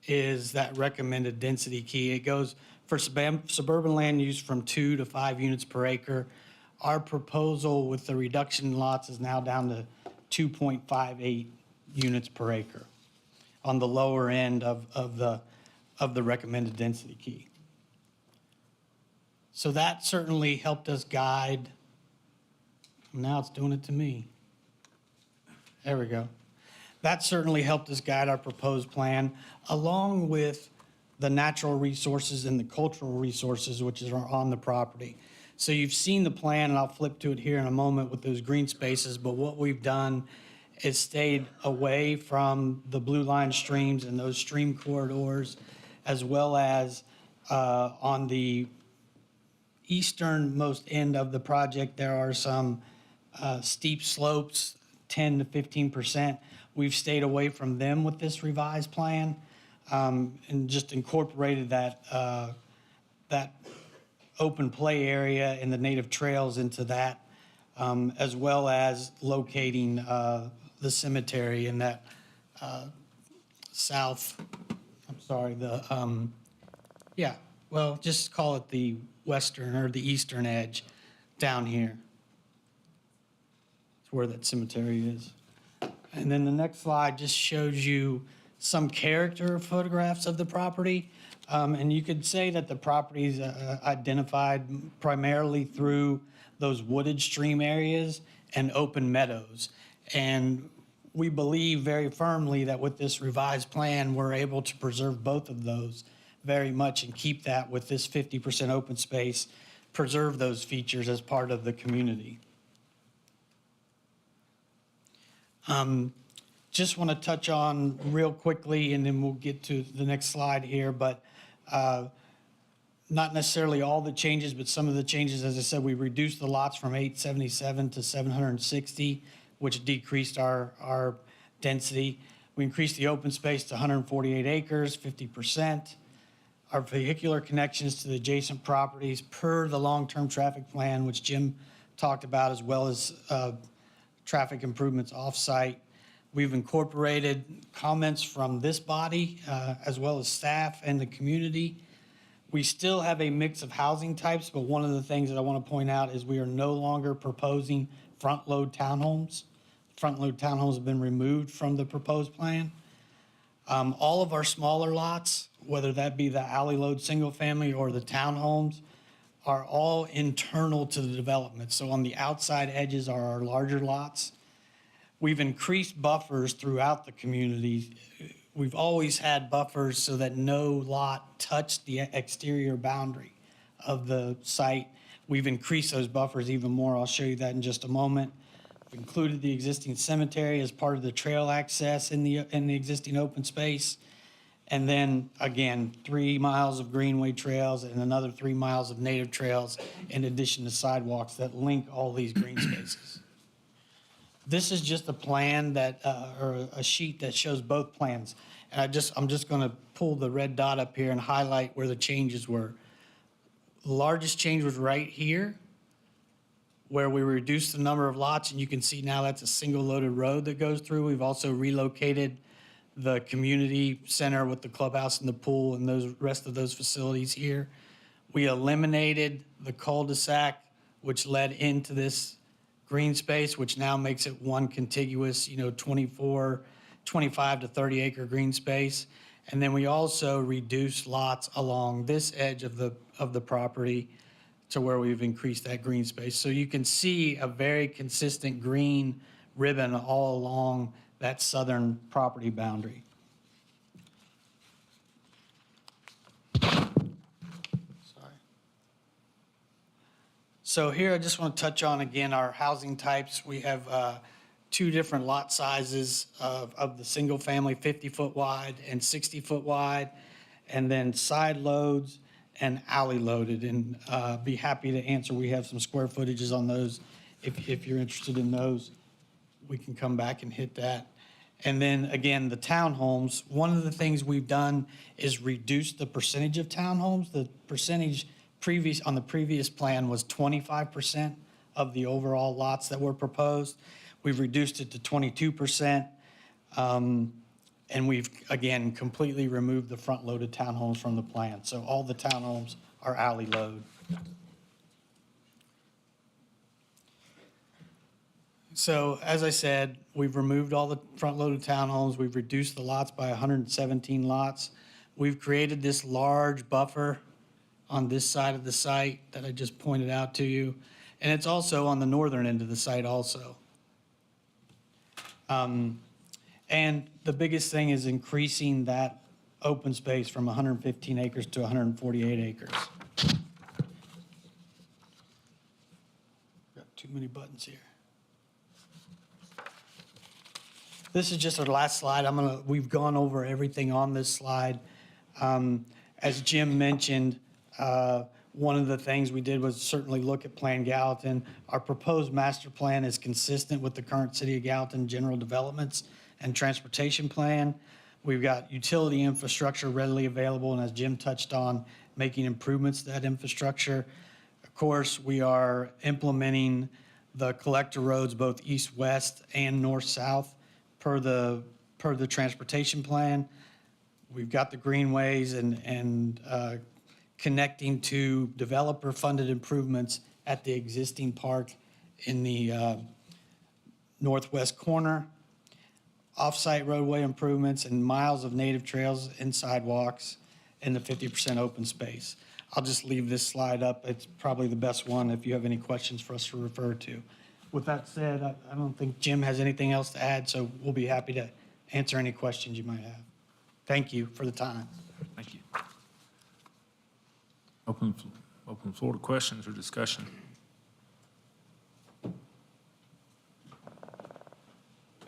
is that recommended density key. It goes for suburban land use from 2 to 5 units per acre. Our proposal with the reduction in lots is now down to 2.58 units per acre on the lower end of the recommended density key. So that certainly helped us guide. Now it's doing it to me. There we go. That certainly helped us guide our proposed plan, along with the natural resources and the cultural resources which are on the property. So you've seen the plan, and I'll flip to it here in a moment with those green spaces, but what we've done is stayed away from the blue line streams and those stream corridors, as well as on the easternmost end of the project, there are some steep slopes, 10 to 15%. We've stayed away from them with this revised plan and just incorporated that open play area and the native trails into that, as well as locating the cemetery in that just call it the western or the eastern edge down here. It's where that cemetery is. And then the next slide just shows you some character photographs of the property. And you could say that the property is identified primarily through those wooded stream areas and open meadows. And we believe very firmly that with this revised plan, we're able to preserve both of those very much and keep that with this 50% open space, preserve those features as part of the community. Just want to touch on real quickly, and then we'll get to the next slide here, but not necessarily all the changes, but some of the changes, as I said, we reduced the lots from 877 to 760, which decreased our density. We increased the open space to 148 acres, 50%. Our vehicular connections to the adjacent properties per the long-term traffic plan, which Jim talked about, as well as traffic improvements off-site. We've incorporated comments from this body, as well as staff and the community. We still have a mix of housing types, but one of the things that I want to point out is we are no longer proposing front-load townhomes. Front-load townhomes have been removed from the proposed plan. All of our smaller lots, whether that be the alley-load single-family or the townhomes, are all internal to the development. So on the outside edges are our larger lots. We've increased buffers throughout the community. We've always had buffers so that no lot touched the exterior boundary of the site. We've increased those buffers even more. I'll show you that in just a moment. We've included the existing cemetery as part of the trail access in the existing open space. And then, again, 3 miles of greenway trails and another 3 miles of native trails in addition to sidewalks that link all these green spaces. This is just a plan that, or a sheet that shows both plans. And I'm just going to pull the red dot up here and highlight where the changes were. The largest change was right here, where we reduced the number of lots, and you can see now that's a single loaded road that goes through. We've also relocated the community center with the clubhouse and the pool and those rest of those facilities here. We eliminated the cul-de-sac, which led into this green space, which now makes it one contiguous, 24 25 to 30 acre green space. And then we also reduced lots along this edge of the property to where we've increased that green space. So you can see a very consistent green ribbon all along that southern property boundary. Sorry. So here I just want to touch on again our housing types. We have two different lot sizes of the single family, 50-foot wide and 60-foot wide, and then side loads and alley loaded. And be happy to answer. We have some square footages on those. If you're interested in those, we can come back and hit that. And then again, the townhomes, one of the things we've done is reduce the percentage of townhomes. The percentage on the previous plan was 25% of the overall lots that were proposed. We've reduced it to 22%. And we've, again, completely removed the front-loaded townhomes from the plan. So all the townhomes are alley load. So as I said, we've removed all the front-loaded townhomes. We've reduced the lots by 117 lots. We've created this large buffer on this side of the site that I just pointed out to you. And it's also on the northern end of the site also. And the biggest thing is increasing that open space from 115 acres to 148 acres. Got too many buttons here. This is just our last slide. We've gone over everything on this slide. As Jim mentioned, one of the things we did was certainly look at Plan Gallatin. Our proposed master plan is consistent with the current City of Gallatin general developments and transportation plan. We've got utility infrastructure readily available, and as Jim touched on, making improvements to that infrastructure. Of course, we are implementing the collector roads, both east-west and north-south, per the transportation plan. We've got the greenways and connecting to developer-funded improvements at the existing park in the northwest corner, off-site roadway improvements, and miles of native trails and sidewalks, and the 50% open space. I'll just leave this slide up. It's probably the best one if you have any questions for us to refer to. With that said, I don't think Jim has anything else to add, so we'll be happy to answer any questions you might have. Thank you for the time. Thank you. Open floor to questions or discussion.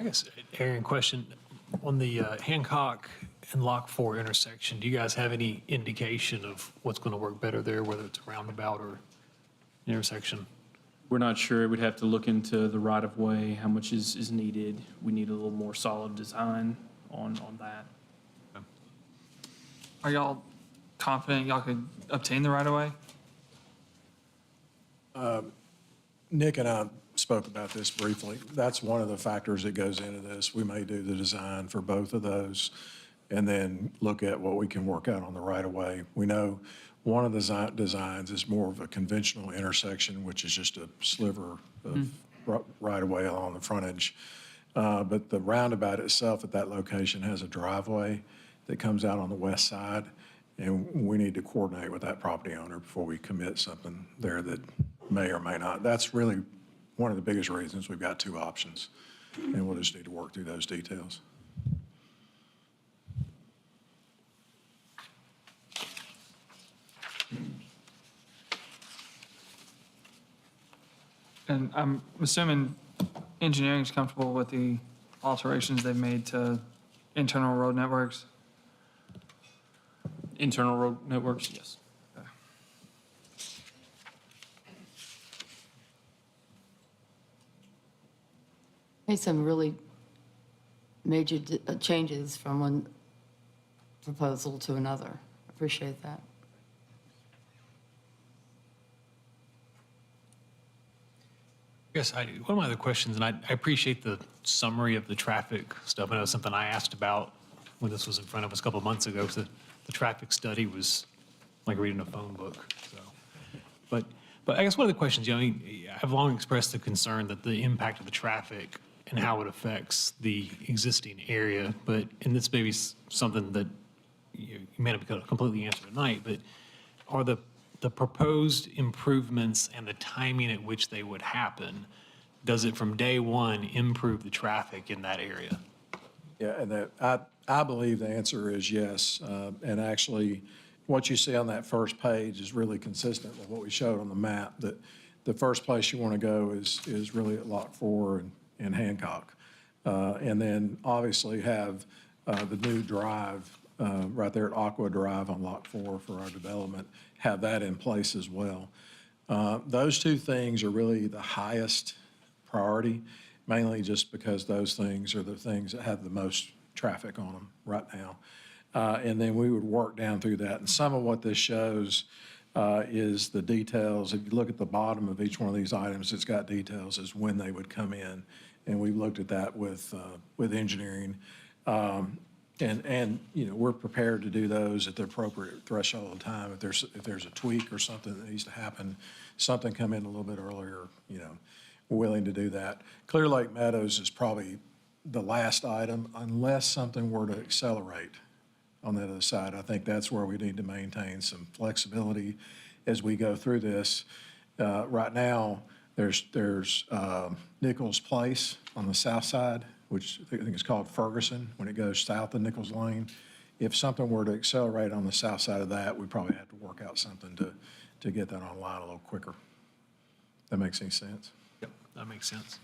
I guess, Aaron, question on the Hancock and Lock 4 intersection. Do you guys have any indication of what's going to work better there, whether it's a roundabout or an intersection? We're not sure. We'd have to look into the right-of-way, how much is needed. We need a little more solid design on that. Are y'all confident y'all could obtain the right-of-way? Nick and I spoke about this briefly. That's one of the factors that goes into this. We may do the design for both of those and then look at what we can work out on the right-of-way. We know one of the designs is more of a conventional intersection, which is just a sliver of right-of-way along the frontage. But the roundabout itself at that location has a driveway that comes out on the west side, and we need to coordinate with that property owner before we commit something there that may or may not. That's really one of the biggest reasons we've got two options, and we'll just need to work through those details. And I'm assuming engineering is comfortable with the alterations they've made to internal road networks? Internal road networks, yes. Made some really major changes from one proposal to another. Appreciate that. Yes, one of my other questions, and I appreciate the summary of the traffic stuff. I know it's something I asked about when this was in front of us a couple of months ago. So the traffic study was like reading a phone book. So, but I guess one of the questions, I've long expressed the concern that the impact of the traffic and how it affects the existing area. And this may be something that you may not be able to completely answer tonight, but are the proposed improvements and the timing at which they would happen, does it from day one improve the traffic in that area? Yeah, and I believe the answer is yes. And actually, what you see on that first page is really consistent with what we showed on the map, that the first place you want to go is really at Lot 4 and Hancock. And then obviously have the new drive right there at Aqua Drive on Lot 4 for our development, have that in place as well. Those two things are really the highest priority, mainly just because those things are the things that have the most traffic on them right now. And then we would work down through that. And some of what this shows is the details. If you look at the bottom of each one of these items, it's got details as when they would come in. And we looked at that with engineering. And you know, we're prepared to do those at the appropriate threshold of time. If there's a tweak or something that needs to happen, something come in a little bit earlier, you know, we're willing to do that. Clear Lake Meadows is probably the last item, unless something were to accelerate on the other side. I think that's where we need to maintain some flexibility as we go through this. Right now, there's Nichols Place on the south side, which I think is called Ferguson, when it goes south of Nichols Lane. If something were to accelerate on the south side of that, we'd probably have to work out something to get that online a little quicker. That makes any sense? Yep, that makes sense.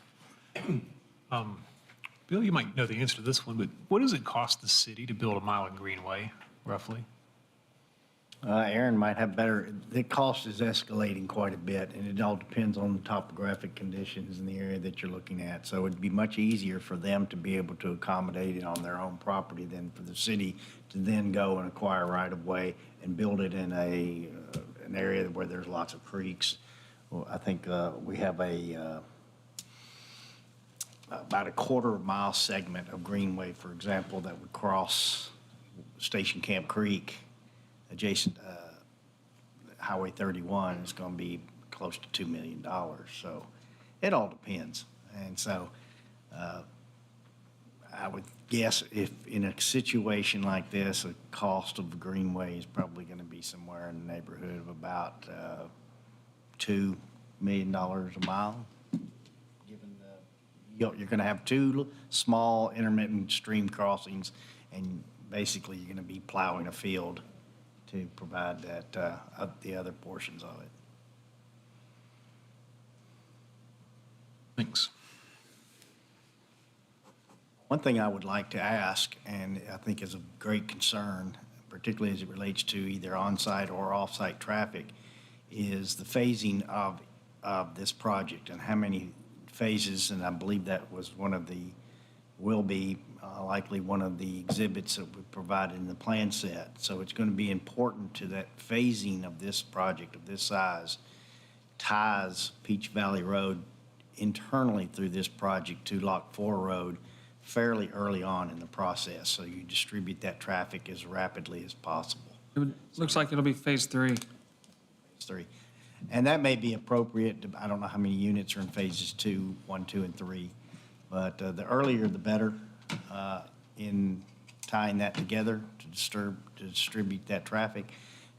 Bill, you might know the answer to this one, but what does it cost the city to build a mile of greenway, roughly? Aaron might have better, the cost is escalating quite a bit, and it all depends on the topographic conditions in the area that you're looking at. So it'd be much easier for them to be able to accommodate it on their own property than for the city to then go and acquire right-of-way and build it in an area where there's lots of creeks. Well, I think we have about a quarter-mile segment of greenway, for example, that would cross Station Camp Creek, adjacent Highway 31. Is going to be close to $2 million. So it all depends. And so I would guess if in a situation like this, the cost of the greenway is probably going to be somewhere in the neighborhood of about $2 million a mile. You're going to have two small intermittent stream crossings, and basically you're going to be plowing a field to provide that the other portions of it. Thanks. One thing I would like to ask, and I think is a great concern, particularly as it relates to either on-site or off-site traffic, is the phasing of this project and how many phases, and I believe that was will be likely one of the exhibits that we provided in the plan set. So it's going to be important to that phasing of this project of this size, ties Peach Valley Road internally through this project to Lock 4 Road fairly early on in the process, so you distribute that traffic as rapidly as possible. Looks like it'll be phase 3. Phase 3. And that may be appropriate. I don't know how many units are in phases 1, 2, and 3. But the earlier the better in tying that together to distribute that traffic.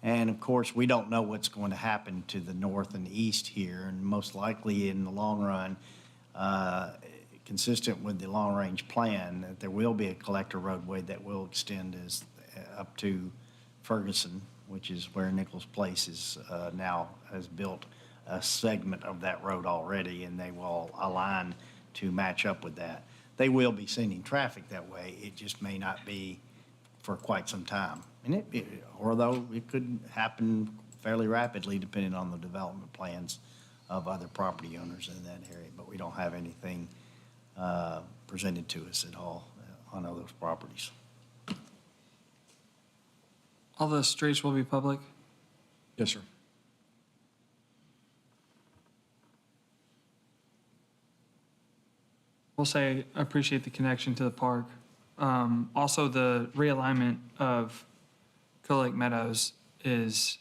And of course, we don't know what's going to happen to the north and east here. And most likely in the long run, consistent with the long-range plan, that there will be a collector roadway that will extend up to Ferguson, which is where Nichols Place is now has built a segment of that road already, and they will align to match up with that. They will be sending traffic that way. It just may not be for quite some time. And although it could happen fairly rapidly depending on the development plans of other property owners in that area, but we don't have anything presented to us at all on all those properties. All the streets will be public? Yes, sir. We'll say, I appreciate the connection to the park. Also, the realignment of Clear Lake Meadows is,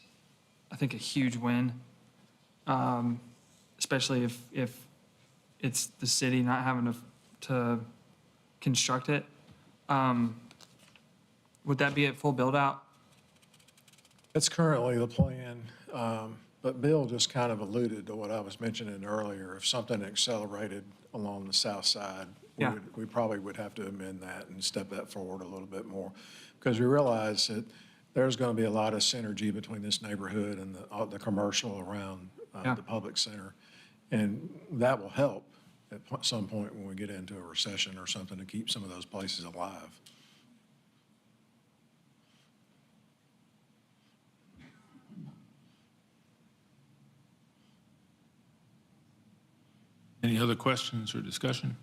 I think, a huge win, especially if it's the city not having to construct it. Would that be at full build out? That's currently the plan, but Bill just kind of alluded to what I was mentioning earlier. If something accelerated along the south side, Yeah. we probably would have to amend that and step that forward a little bit more. Because we realize that there's going to be a lot of synergy between this neighborhood and the commercial around Yeah. the public center. And that will help at some point when we get into a recession or something to keep some of those places alive. Any other questions or discussion?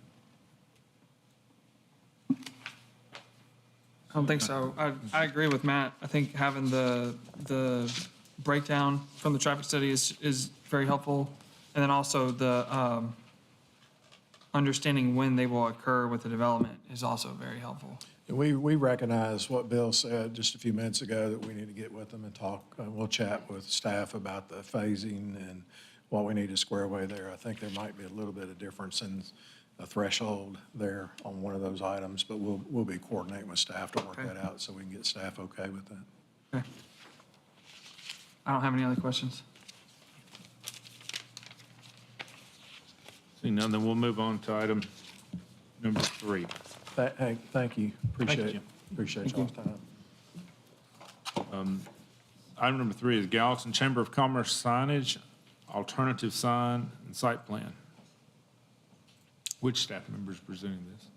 I don't think so. I agree with Matt. I think having the breakdown from the traffic study is very helpful. And then also the understanding when they will occur with the development is also very helpful. And we recognize what Bill said just a few minutes ago, that we need to get with them and talk. We'll chat with staff about the phasing and what we need to square away there. I think there might be a little bit of difference in a threshold there on one of those items, but we'll be coordinating with staff to work Okay. that out so we can get staff okay with that. Okay. I don't have any other questions. Seeing none, then we'll move on to item number 3. Hank, thank you. Appreciate you. Appreciate y'all's time. Item number 3 is Gallatin Chamber of Commerce signage, alternative sign, and site plan. Which staff member is presenting this?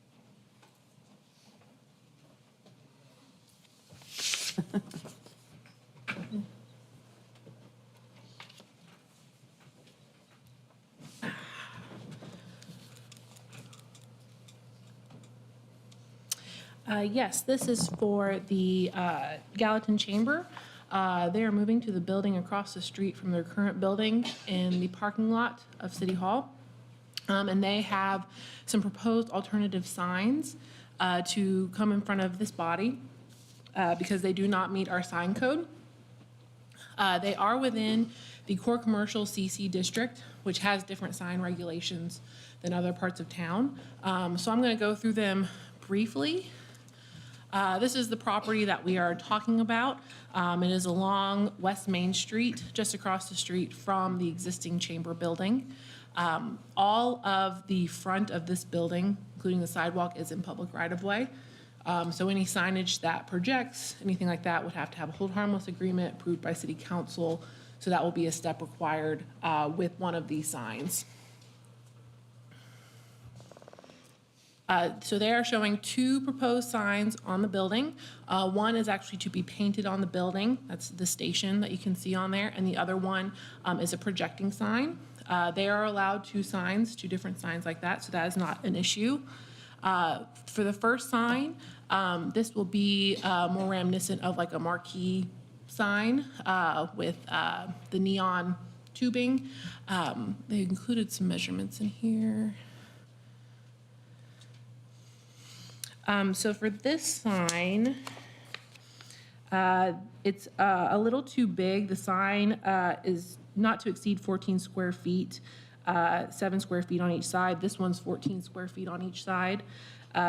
Yes, this is for the Gallatin Chamber. They are moving to the building across the street from their current building in the parking lot of City Hall. And they have some proposed alternative signs to come in front of this body because they do not meet our sign code. They are within the core commercial CC district, which has different sign regulations than other parts of town. So I'm going to go through them briefly. This is the property that we are talking about. It is along West Main Street, just across the street from the existing chamber building. All of the front of this building, including the sidewalk, is in public right-of-way. So any signage that projects, anything like that, would have to have a hold harmless agreement approved by city council. So that will be a step required with one of these signs. So they are showing 2 proposed signs on the building. One is actually to be painted on the building. That's the station that you can see on there. And the other one is a projecting sign. They are allowed 2 signs, 2 different signs like that, so that is not an issue. For the first sign, this will be more reminiscent of like a marquee sign with the neon tubing. They included some measurements in here. So for this sign, it's a little too big. The sign is not to exceed 14 square feet, 7 square feet on each side. This one's 14 square feet on each side.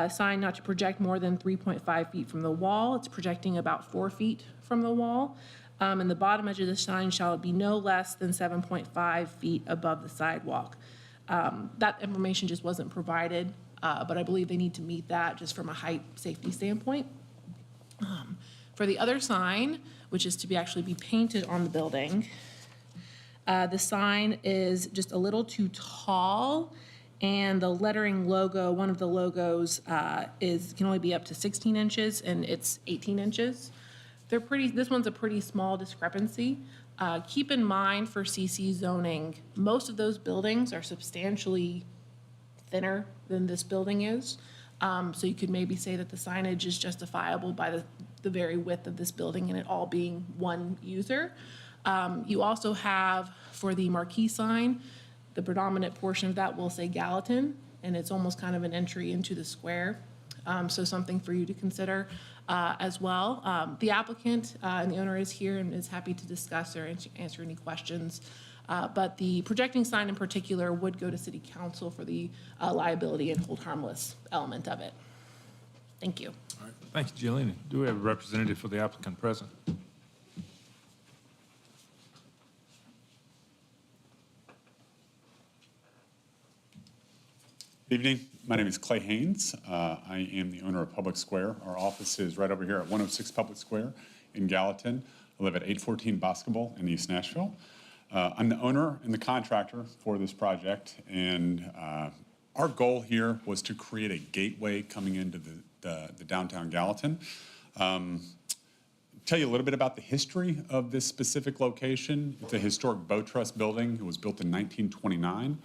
Sign not to project more than 3.5 feet from the wall. It's projecting about 4 feet from the wall. And the bottom edge of the sign shall be no less than 7.5 feet above the sidewalk. That information just wasn't provided. But I believe they need to meet that just from a height safety standpoint. For the other sign, which is to actually be painted on the building, the sign is just a little too tall, and the lettering logo, one of the logos, can only be up to 16 inches, and it's 18 inches. This one's a pretty small discrepancy. Keep in mind for CC zoning, most of those buildings are substantially thinner than this building is. So you could maybe say that the signage is justifiable by the very width of this building and it all being one user. You also have, for the marquee sign, the predominant portion of that will say Gallatin, and it's almost kind of an entry into the square. So something for you to consider as well. The applicant and the owner is here and is happy to discuss or answer any questions But the projecting sign in particular would go to city council for the liability and hold harmless element of it. Thank you. All right, thank you, Jillian. Do we have a representative for the applicant present? Evening. My name is Clay Haynes. I am the owner of Public Square. Our office is right over here at 106 Public Square in Gallatin. I live at 814 Basketball in East Nashville. I'm the owner and the contractor for this project, and our goal here was to create a gateway coming into the downtown Gallatin. Tell you a little bit about the history of this specific location. It's a historic boat trust building. It was built in 1929.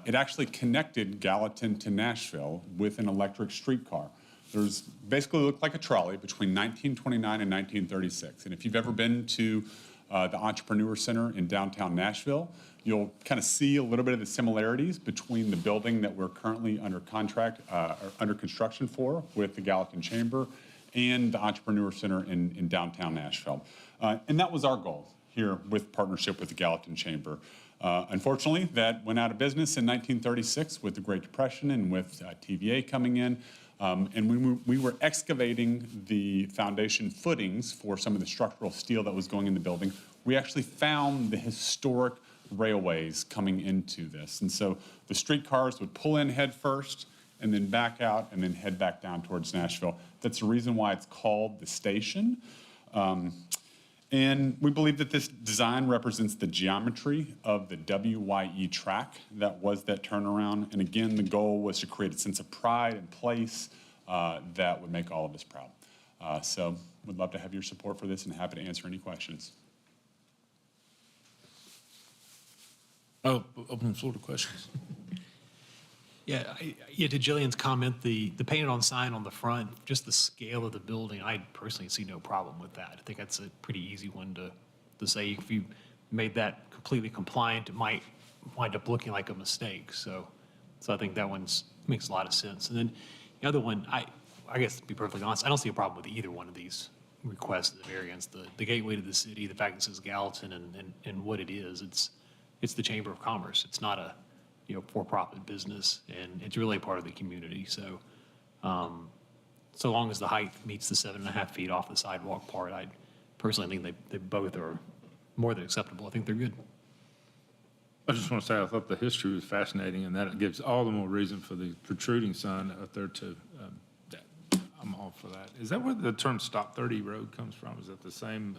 It actually connected Gallatin to Nashville with an electric streetcar. There's basically looked like a trolley between 1929 and 1936. And if you've ever been to the Entrepreneur Center in downtown Nashville, you'll kind of see a little bit of the similarities between the building that we're currently under contract, or under construction for with the Gallatin Chamber and the Entrepreneur Center in downtown Nashville. And that was our goal here with partnership with the Gallatin Chamber. Unfortunately, that went out of business in 1936 with the Great Depression and with TVA coming in. And we were excavating the foundation footings for some of the structural steel that was going in the building. We actually found the historic railways coming into this. And so the streetcars would pull in head first and then back out and then head back down towards Nashville. That's the reason why it's called the station. And we believe that this design represents the geometry of the WYE track that was that turnaround. And again, the goal was to create a sense of pride and place that would make all of us proud. So we'd love to have your support for this and happy to answer any questions. Oh, open the floor to questions. Yeah, to Jillian's comment, the painted on sign on the front, just the scale of the building, I personally see no problem with that. I think that's a pretty easy one to say. If you made that completely compliant, it might wind up looking like a mistake. So I think that one makes a lot of sense. And then the other one, I guess to be perfectly honest, I don't see a problem with either one of these requests of the variance. The gateway to the city, the fact that it says Gallatin and what it is, it's the Chamber of Commerce. It's not a for-profit business, and it's really a part of the community. So, so long as the height meets the 7.5 feet off the sidewalk part, I personally think they both are more than acceptable. I think they're good. I just want to say I thought the history was fascinating, and that it gives all the more reason for the protruding sign up there to, I'm all for that. Is that where the term Stop 30 Road comes from? Is that the same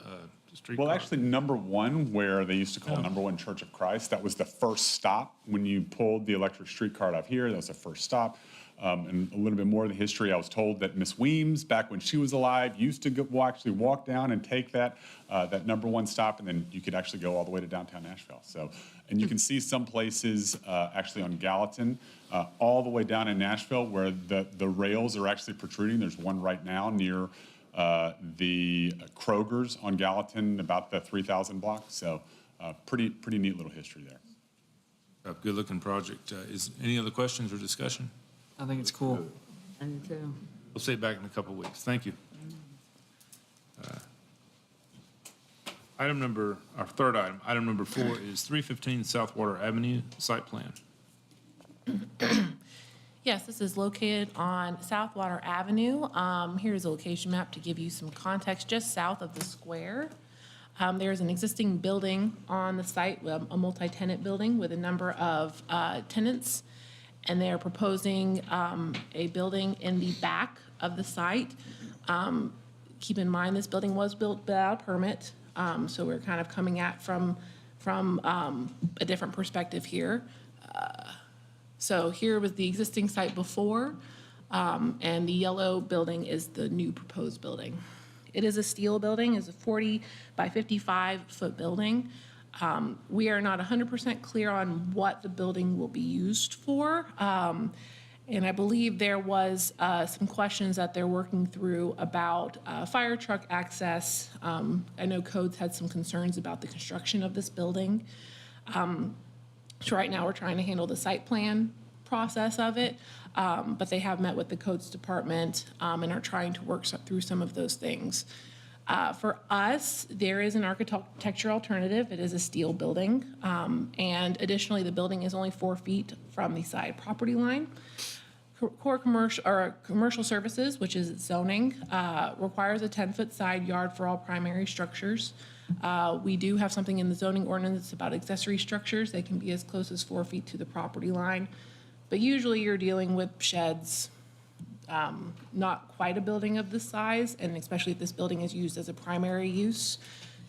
street? Well, actually, number one, where they used to call number one Church of Christ, that was the first stop. When you pulled the electric streetcar out here, that was the first stop. And a little bit more of the history, I was told that Miss Weems, back when she was alive, used to actually walk down and take that number one stop, and then you could actually go all the way to downtown Nashville. So, and you can see some places actually on Gallatin, all the way down in Nashville where the rails are actually protruding. There's one right now near the Kroger's on Gallatin, about the 3000 block. So pretty neat little history there. Good looking project. Is any other questions or discussion? I think it's cool. I do too. We'll see you back in a couple of weeks. Thank you. Our third item, item number 4 is 315 Southwater Avenue site plan. Yes, this is located on Southwater Avenue. Here's a location map to give you some context, just south of the square. There's an existing building on the site, a multi-tenant building with a number of tenants, and they're proposing a building in the back of the site. Keep in mind, this building was built without a permit, so we're kind of coming at from a different perspective here. So here was the existing site before, and the yellow building is the new proposed building. It is a steel building, it's a 40 by 55 foot building. We are not 100% clear on what the building will be used for. And I believe there was some questions that they're working through about fire truck access. I know codes had some concerns about the construction of this building. So right now we're trying to handle the site plan process of it, but they have met with the codes department and are trying to work through some of those things. For us, there is an architecture alternative. It is a steel building. And additionally, the building is only 4 feet from the side property line. Core commercial, or commercial services, which is zoning, requires a 10-foot side yard for all primary structures. We do have something in the zoning ordinance about accessory structures. They can be as close as 4 feet to the property line. But usually you're dealing with sheds, not quite a building of this size, and especially if this building is used as a primary use.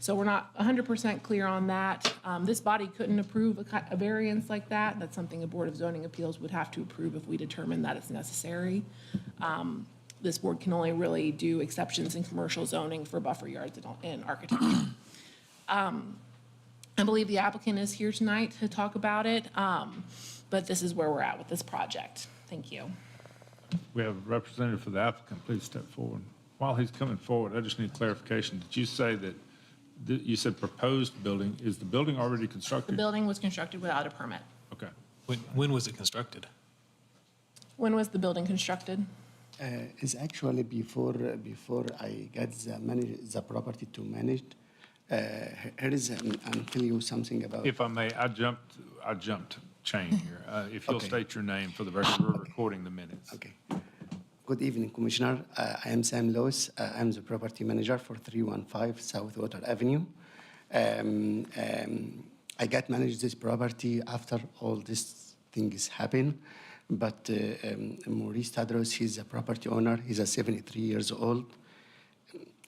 So we're not 100% clear on that. This body couldn't approve a variance like that. That's something a Board of Zoning Appeals would have to approve if we determine that it's necessary. This board can only really do exceptions in commercial zoning for buffer yards and architecture. I believe the applicant is here tonight to talk about it, but this is where we're at with this project. Thank you. We have a representative for the applicant. Please step forward. While he's coming forward, I just need clarification. Did you say that, you said proposed building, is the building already The constructed? building was constructed without a permit. Okay. When was it constructed? When was the building constructed? Is actually before I got the property to manage. Here is, I'll tell you something about. If I may, I jumped chain here. If you'll Okay. state your name for the record, we're recording the minutes. Okay. Good evening, Commissioner. I am Sam Lewis. I'm the property manager for 315 South Water Avenue. I got managed this property after all these things happened. But Maurice Tadros, he's a property owner. He's a 73 years old.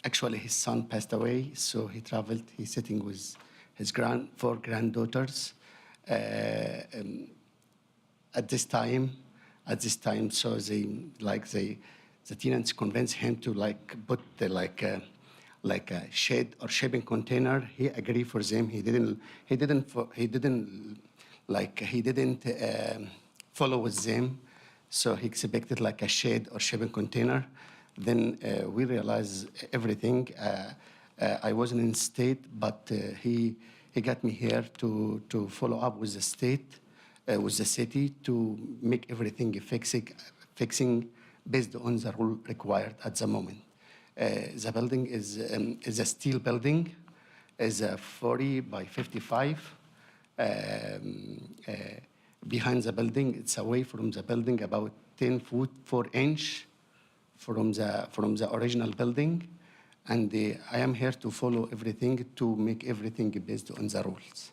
Actually, his son passed away, so he traveled. He's sitting with his four granddaughters. At this time, so the tenants convinced him to put a shed or shipping container. He agreed for them. He didn't follow with them. So he expected a shed or shipping container. Then we realized everything. I wasn't in state, but he got me here to follow up with the state, with the city, to make everything fixing based on the rule required at the moment. The building is a steel building, is a 40 by 55. Behind the building, it's away from the building about 10 foot 4 inch from the original building. And I am here to follow everything, to make everything based on the rules.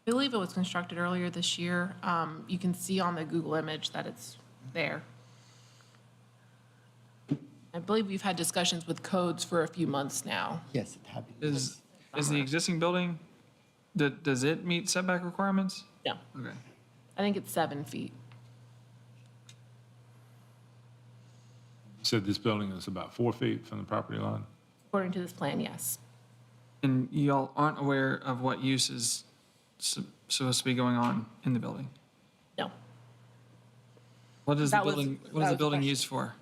I believe it was constructed earlier this year. You can see on the Google image that it's there. I believe we've had discussions with codes for a few months now. Yes, it happened. Is the existing building, does it meet setback requirements? No, Okay. I think it's 7 feet. You said this building is about 4 feet from the property line? According to this plan, yes. And y'all aren't aware of what use is supposed to be going on in the building? No. What is the That was- building, that what is the was the building question. used for?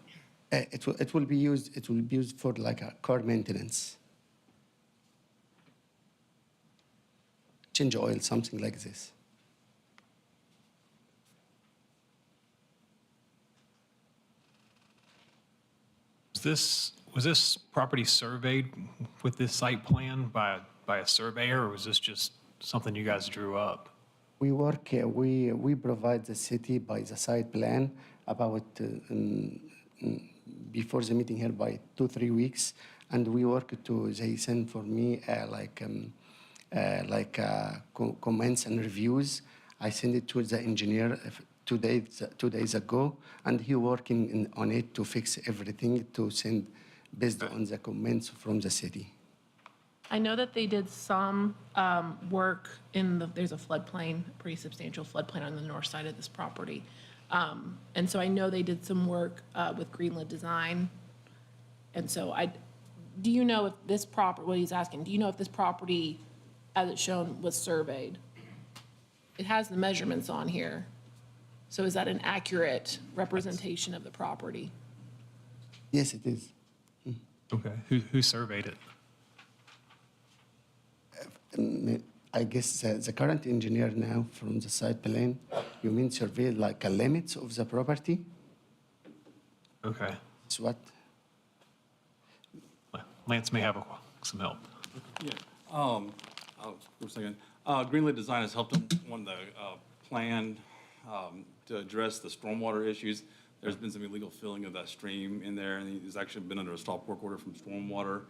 It will be used for a car maintenance. Change oil, something like this. Was this property surveyed with this site plan by a surveyor, or was this just something you guys drew up? We provide the city by the site plan about before the meeting here by 2-3 weeks, and we they send for me comments and reviews. I send it to the engineer 2 days ago, and he working on it to fix everything to send based on the comments from the city. I know that they did some work there's a floodplain, a pretty substantial floodplain on the north side of this property. And so I know they did some work with Greenland Design. And so do you know if this property, what he's asking, do you know if this property, as it's shown, was surveyed? It has the measurements on here. So is that an accurate representation of the property? Yes, it is. Okay. Who surveyed it? I guess the current engineer now from the site plan, you mean survey a limits of the property? Okay. It's what? Lance may have some help. Yeah, for a second. Greenlit Design has helped him on the plan to address the stormwater issues. There's been some illegal filling of that stream in there, and he's actually been under a stop work order from stormwater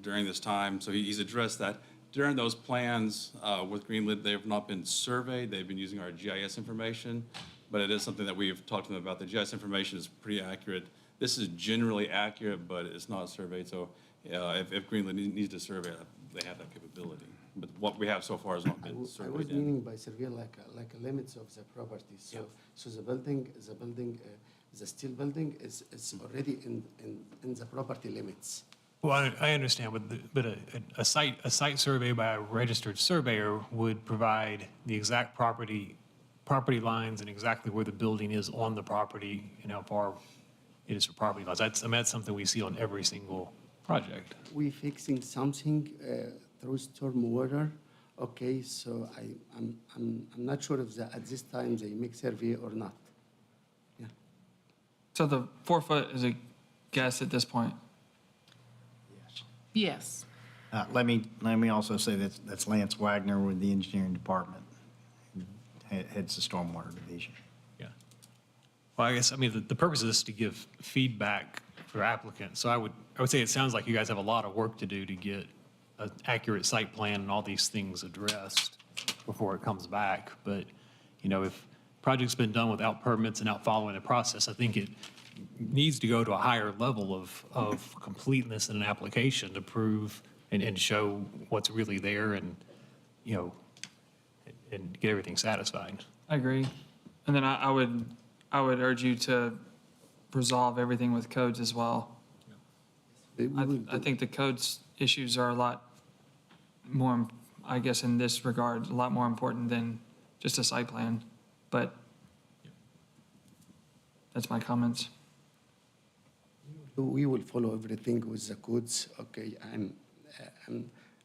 during this time. So he's addressed that. During those plans with Greenlit, they have not been surveyed. They've been using our GIS information, but it is something that we've talked to them about. The GIS information is pretty accurate. This is generally accurate, but it's not surveyed. So if Greenlit needs to survey it, they have that capability. But what we have so far has not been I was surveyed in. meaning by survey like a limits of the property. So the building, the steel building is already in the property limits. Well, I understand, but a site survey by a registered surveyor would provide the exact property lines and exactly where the building is on the property and how far it is from property lines. That's something we see on every single project. We fixing something through stormwater. Okay, so I'm not sure if at this time they make survey or not. Yeah. So the 4 foot is a guess at this point. Yes. Let me also say that's Lance Wagner with the engineering department, who heads the stormwater division. Yeah. Well, I guess, I mean, the purpose of this is to give feedback for applicants. So I would say it sounds like you guys have a lot of work to do to get an accurate site plan and all these things addressed before it comes back. But, you know, if project's been done without permits and not following the process, I think it needs to go to a higher level of completeness in an application to prove and show what's really there and, you know, and get everything satisfied. I agree. And then I would urge you to resolve everything with codes as well. I think the codes issues are a lot more, I guess in this regard, a lot more important than just a site plan. But that's my comments. We will follow everything with the codes. Okay, I'm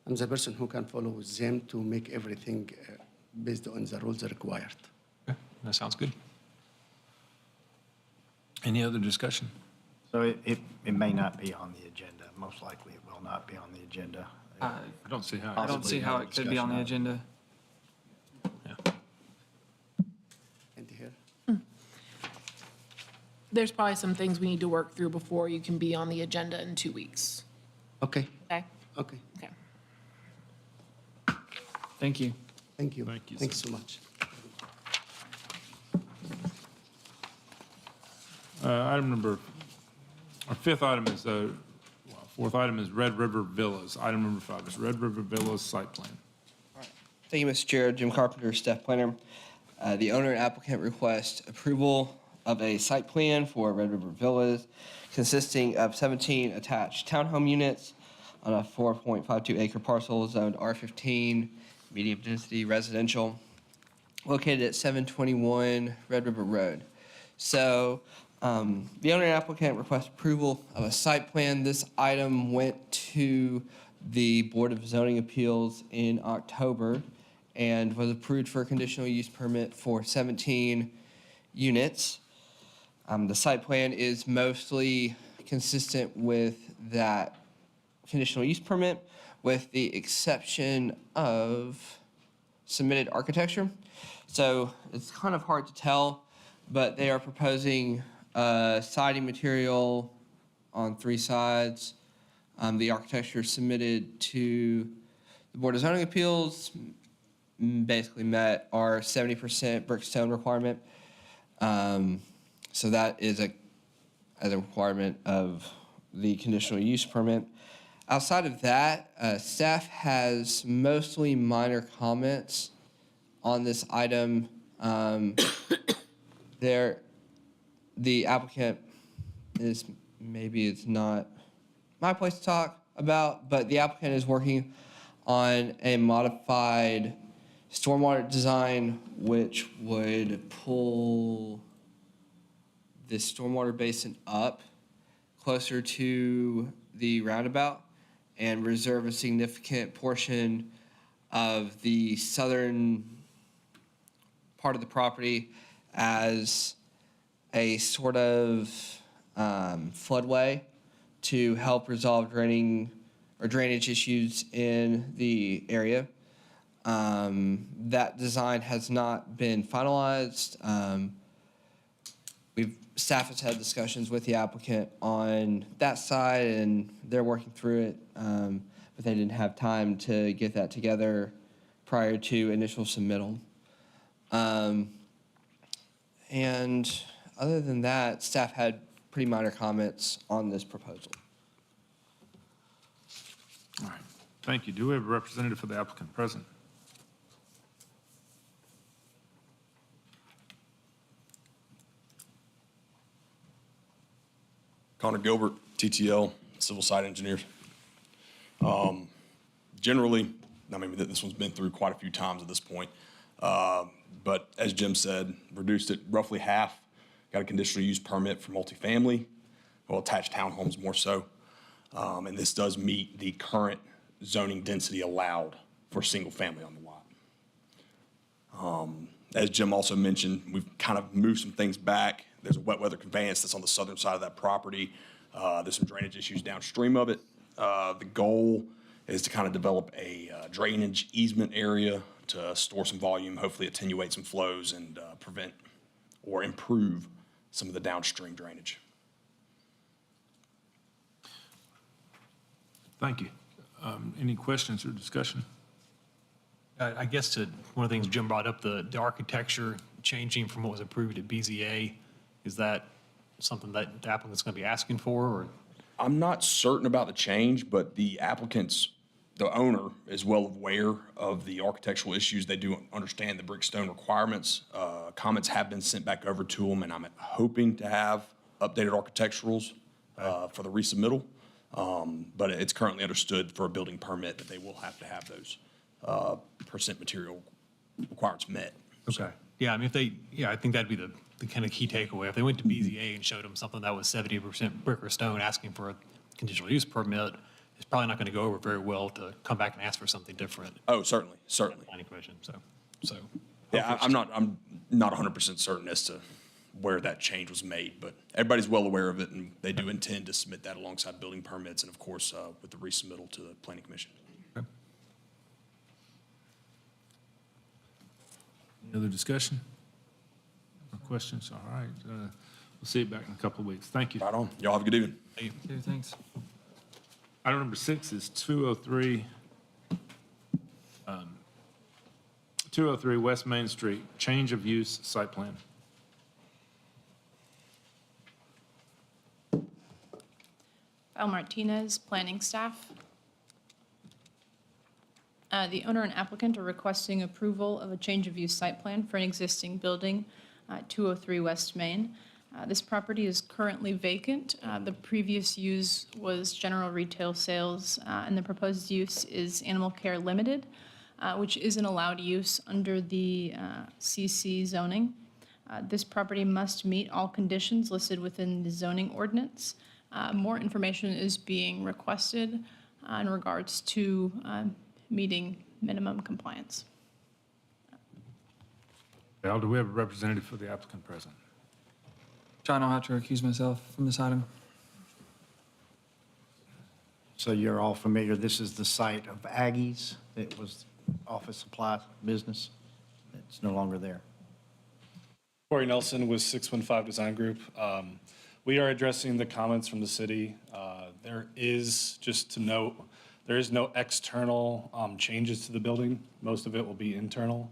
the person who can follow with them to make everything based on the rules required. Okay, that sounds good. Any other discussion? So it may not be on the agenda. Most likely it will not be on the agenda. I don't see how. I don't see how it could be on the agenda. And here. There's probably some things we need to work through before you can be on the agenda in 2 weeks. Okay, Okay? okay. Okay. Thank you. Thank you. Thank you, Thanks so much. Our fourth item is Red River Villas. Item number 5 is Red River Villas site plan. Thank you, Mr. Chair. Jim Carpenter, staff planner. The owner and applicant request approval of a site plan for Red River Villas consisting of 17 attached townhome units on a 4.52 acre parcel zoned R15, medium density residential, located at 721 Red River Road. So the owner and applicant request approval of a site plan. This item went to the Board of Zoning Appeals in October and was approved for a conditional use permit for 17 units. The site plan is mostly consistent with that conditional use permit, with the exception of submitted architecture. So it's kind of hard to tell, but they are proposing siding material on 3 sides. The architecture submitted to the Board of Zoning Appeals basically met our 70% brick stone requirement. So that is a requirement of the conditional use permit. Outside of that, staff has mostly minor comments on this item. The applicant maybe it's not my place to talk about, but the applicant is working on a modified stormwater design which would pull the stormwater basin up closer to the roundabout and reserve a significant portion of the southern part of the property as a sort of floodway to help resolve drainage issues in the area. That design has not been finalized. Staff has had discussions with the applicant on that side, and they're working through it, but they didn't have time to get that together prior to initial submittal. And other than that, staff had pretty minor comments on this proposal. All right, thank you. Do we have a representative for the applicant present? Connor Gilbert, TTL, Civil Site Engineers. Generally, I mean, this one's been through quite a few times at this point. But as Jim said, reduced it roughly half. Got a conditional use permit for multifamily, well, attached townhomes more so. And this does meet the current zoning density allowed for single family on the lot. As Jim also mentioned, we've kind of moved some things back. There's a wet weather conveyance that's on the southern side of that property. There's some drainage issues downstream of it. The goal is to kind of develop a drainage easement area to store some volume, hopefully attenuate some flows and prevent or improve some of the downstream drainage. Thank you. Any questions or discussion? I guess one of the things Jim brought up, the architecture changing from what was approved at BZA, is that something that the applicant's going to be asking for, or? I'm not certain about the change, but the owner is well aware of the architectural issues. They do understand the brickstone requirements. Comments have been sent back over to them, and I'm hoping to have updated architecturals for the resubmittal. But it's currently understood for a building permit that they will have to have those percent material requirements met. Okay. Yeah, I mean, I think that'd be the kind of key takeaway. If they went to BZA and showed them something that was 70% brick or stone asking for a conditional use permit, it's probably not going to go over very well to come back and ask for something different. Oh, certainly. Planning commission, so. Yeah, I'm not 100% certain as to where that change was made, but everybody's well aware of it, and they do intend to submit that alongside building permits and, of course, with the resubmittal to the planning commission. Okay. Any other discussion? No questions? All right. We'll see you back in a couple of weeks. Thank you. Right on. Y'all have a good evening. Thank you. Okay, thanks. Item number 6 is 203 West Main Street, change of use site plan. Val Martinez, planning staff. The owner and applicant are requesting approval of a change of use site plan for an existing building, 203 West Main. This property is currently vacant. The previous use was general retail sales, and the proposed use is animal care limited, which is an allowed use under the CC zoning. This property must meet all conditions listed within the zoning ordinance. More information is being requested in regards to meeting minimum compliance. Al, do we have a representative for the applicant present? John, I'll have to recuse myself from this item. So you're all familiar, this is the site of Aggie's. It was office supply business. It's no longer there. Corey Nelson with 615 Design Group. We are addressing the comments from the city. There is, just to note, there is no external changes to the building. Most of it will be internal.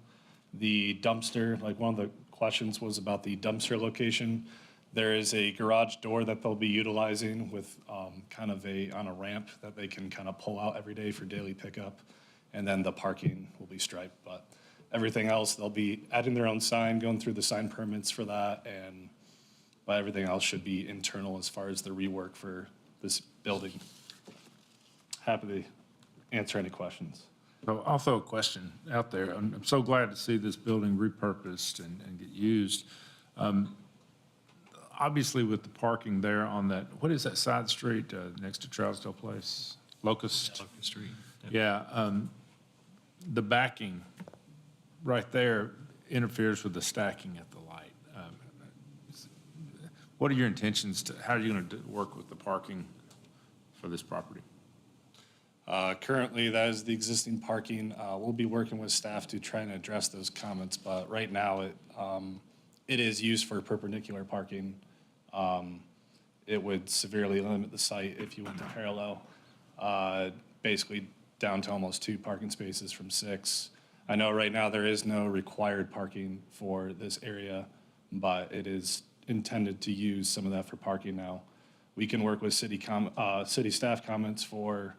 The dumpster, like one of the questions was about the dumpster location. There is a garage door that they'll be utilizing with kind of on a ramp that they can kind of pull out every day for daily pickup. And then the parking will be striped, but everything else, they'll be adding their own sign, going through the sign permits for that, but everything else should be internal as far as the rework for this building. Happy to answer any questions. So I'll throw a question out there. I'm so glad to see this building repurposed and get used. Obviously, with the parking there on that, what is that side street next to Trousdale Place? Locust? Yeah, Locust Street. Yeah. The backing right there interferes with the stacking at the light. What are your intentions how are you going to work with the parking for this property? Currently, that is the existing parking. We'll be working with staff to try and address those comments, but right now, it is used for perpendicular parking. It would severely limit the site if you went to parallel, basically down to almost 2 parking spaces from 6. I know right now there is no required parking for this area, but it is intended to use some of that for parking now. We can work with city staff comments for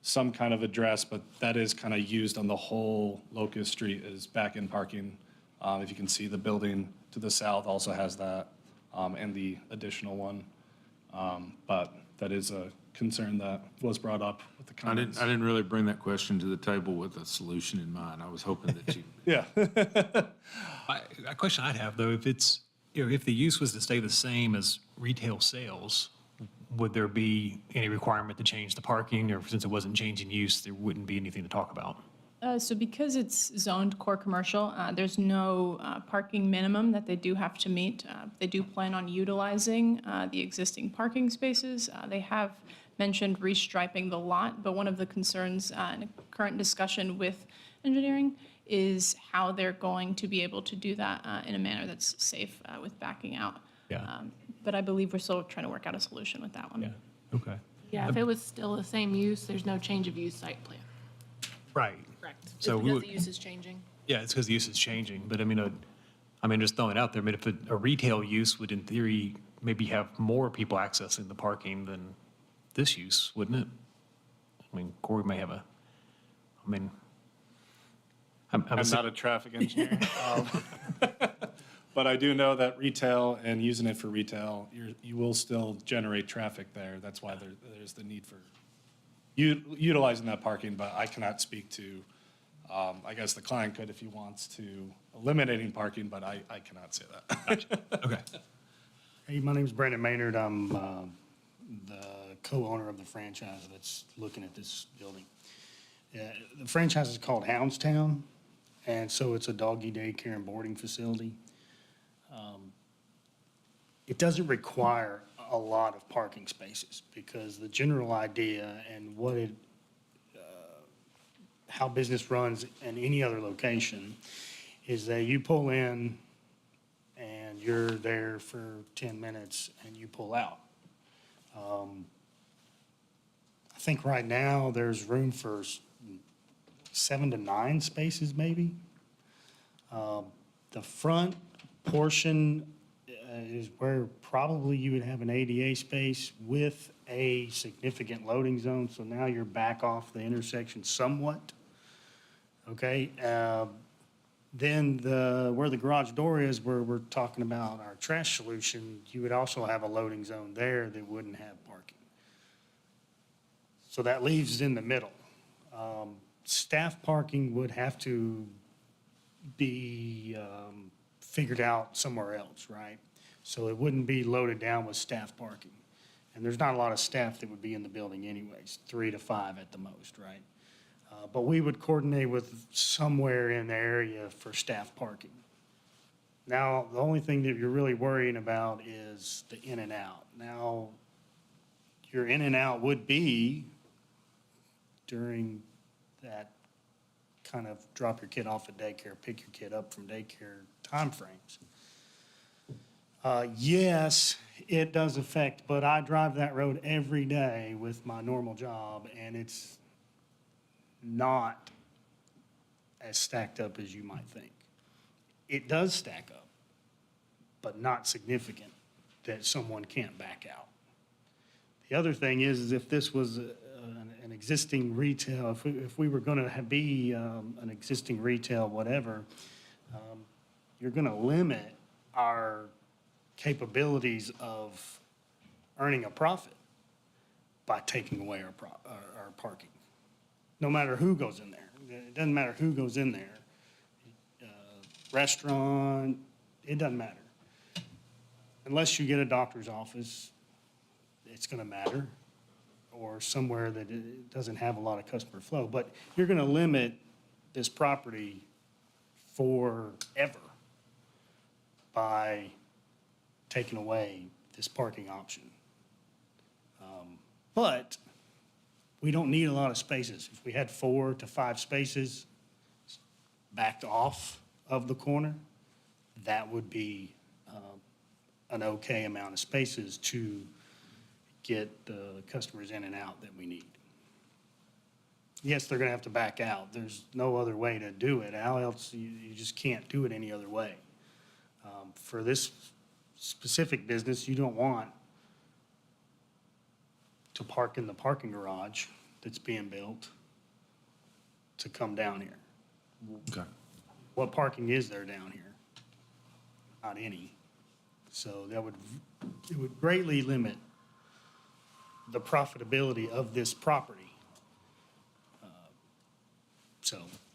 some kind of address, but that is kind of used on the whole Locust Street as back-end parking. If you can see, the building to the south also has that, and the additional one. But that is a concern that was brought up with the comments. I didn't really bring that question to the table with a solution in mind. I was hoping that you. Yeah. A question I'd have, though, if it's, if the use was to stay the same as retail sales, would there be any requirement to change the parking, or since it wasn't changing use, there wouldn't be anything to talk about? So because it's zoned core commercial, there's no parking minimum that they do have to meet. They do plan on utilizing the existing parking spaces. They have mentioned restriping the lot, but one of the concerns in a current discussion with engineering is how they're going to be able to do that in a manner that's safe with backing out. Yeah. But I believe we're still trying to work out a solution with that one. Yeah, okay. Yeah, if it was still the same use, there's no change of use site plan. Right. Correct. Just So we because would- the use is changing. Yeah, it's because the use is changing, but I mean, just throwing it out there, I mean, if a retail use would in theory maybe have more people accessing the parking than this use, wouldn't it? I mean, Corey may have I'm not a traffic engineer. But I do know that retail and using it for retail, you will still generate traffic there. That's why there's the need for utilizing that parking, but I cannot speak to, I guess the client could if he wants to, eliminating parking, but I cannot say that. Okay. Hey, my name's Brandon Maynard. I'm the co-owner of the franchise that's looking at this building. The franchise is called Houndstown, and so it's a doggy daycare and boarding facility. It doesn't require a lot of parking spaces because the general idea and how business runs in any other location is that you pull in and you're there for 10 minutes and you pull out. I think right now there's room for 7 to 9 spaces maybe. The front portion is where probably you would have an ADA space with a significant loading zone. So now you're back off the intersection somewhat. Okay. Then where the garage door is, where we're talking about our trash solution, you would also have a loading zone there that wouldn't have parking. So that leaves in the middle. Staff parking would have to be figured out somewhere else, right? So it wouldn't be loaded down with staff parking. And there's not a lot of staff that would be in the building anyways, 3 to 5 at the most, right? But we would coordinate with somewhere in the area for staff parking. Now, the only thing that you're really worrying about is the in and out. Now, your in and out would be during that kind of drop your kid off at daycare, pick your kid up from daycare timeframes. Yes, it does affect, but I drive that road every day with my normal job, and it's not as stacked up as you might think. It does stack up, but not significant that someone can't back out. The other thing is if this was an existing retail, if we were going to be an existing retail, whatever, you're going to limit our capabilities of earning a profit by taking away our parking. No matter who goes in there. It doesn't matter who goes in there. Restaurant, it doesn't matter. Unless you get a doctor's office, it's going to matter, or somewhere that it doesn't have a lot of customer flow. But you're going to limit this property forever by taking away this parking option. But we don't need a lot of spaces. If we had 4 to 5 spaces backed off of the corner, that would be an okay amount of spaces to get the customers in and out that we need. Yes, they're gonna have to back out. There's no other way to do it. How else, you just can't do it any other way. For this specific business, you don't want to park in the parking garage that's being built to come down here. Okay. What parking is there down here? Not any. So it would greatly limit the profitability of this property.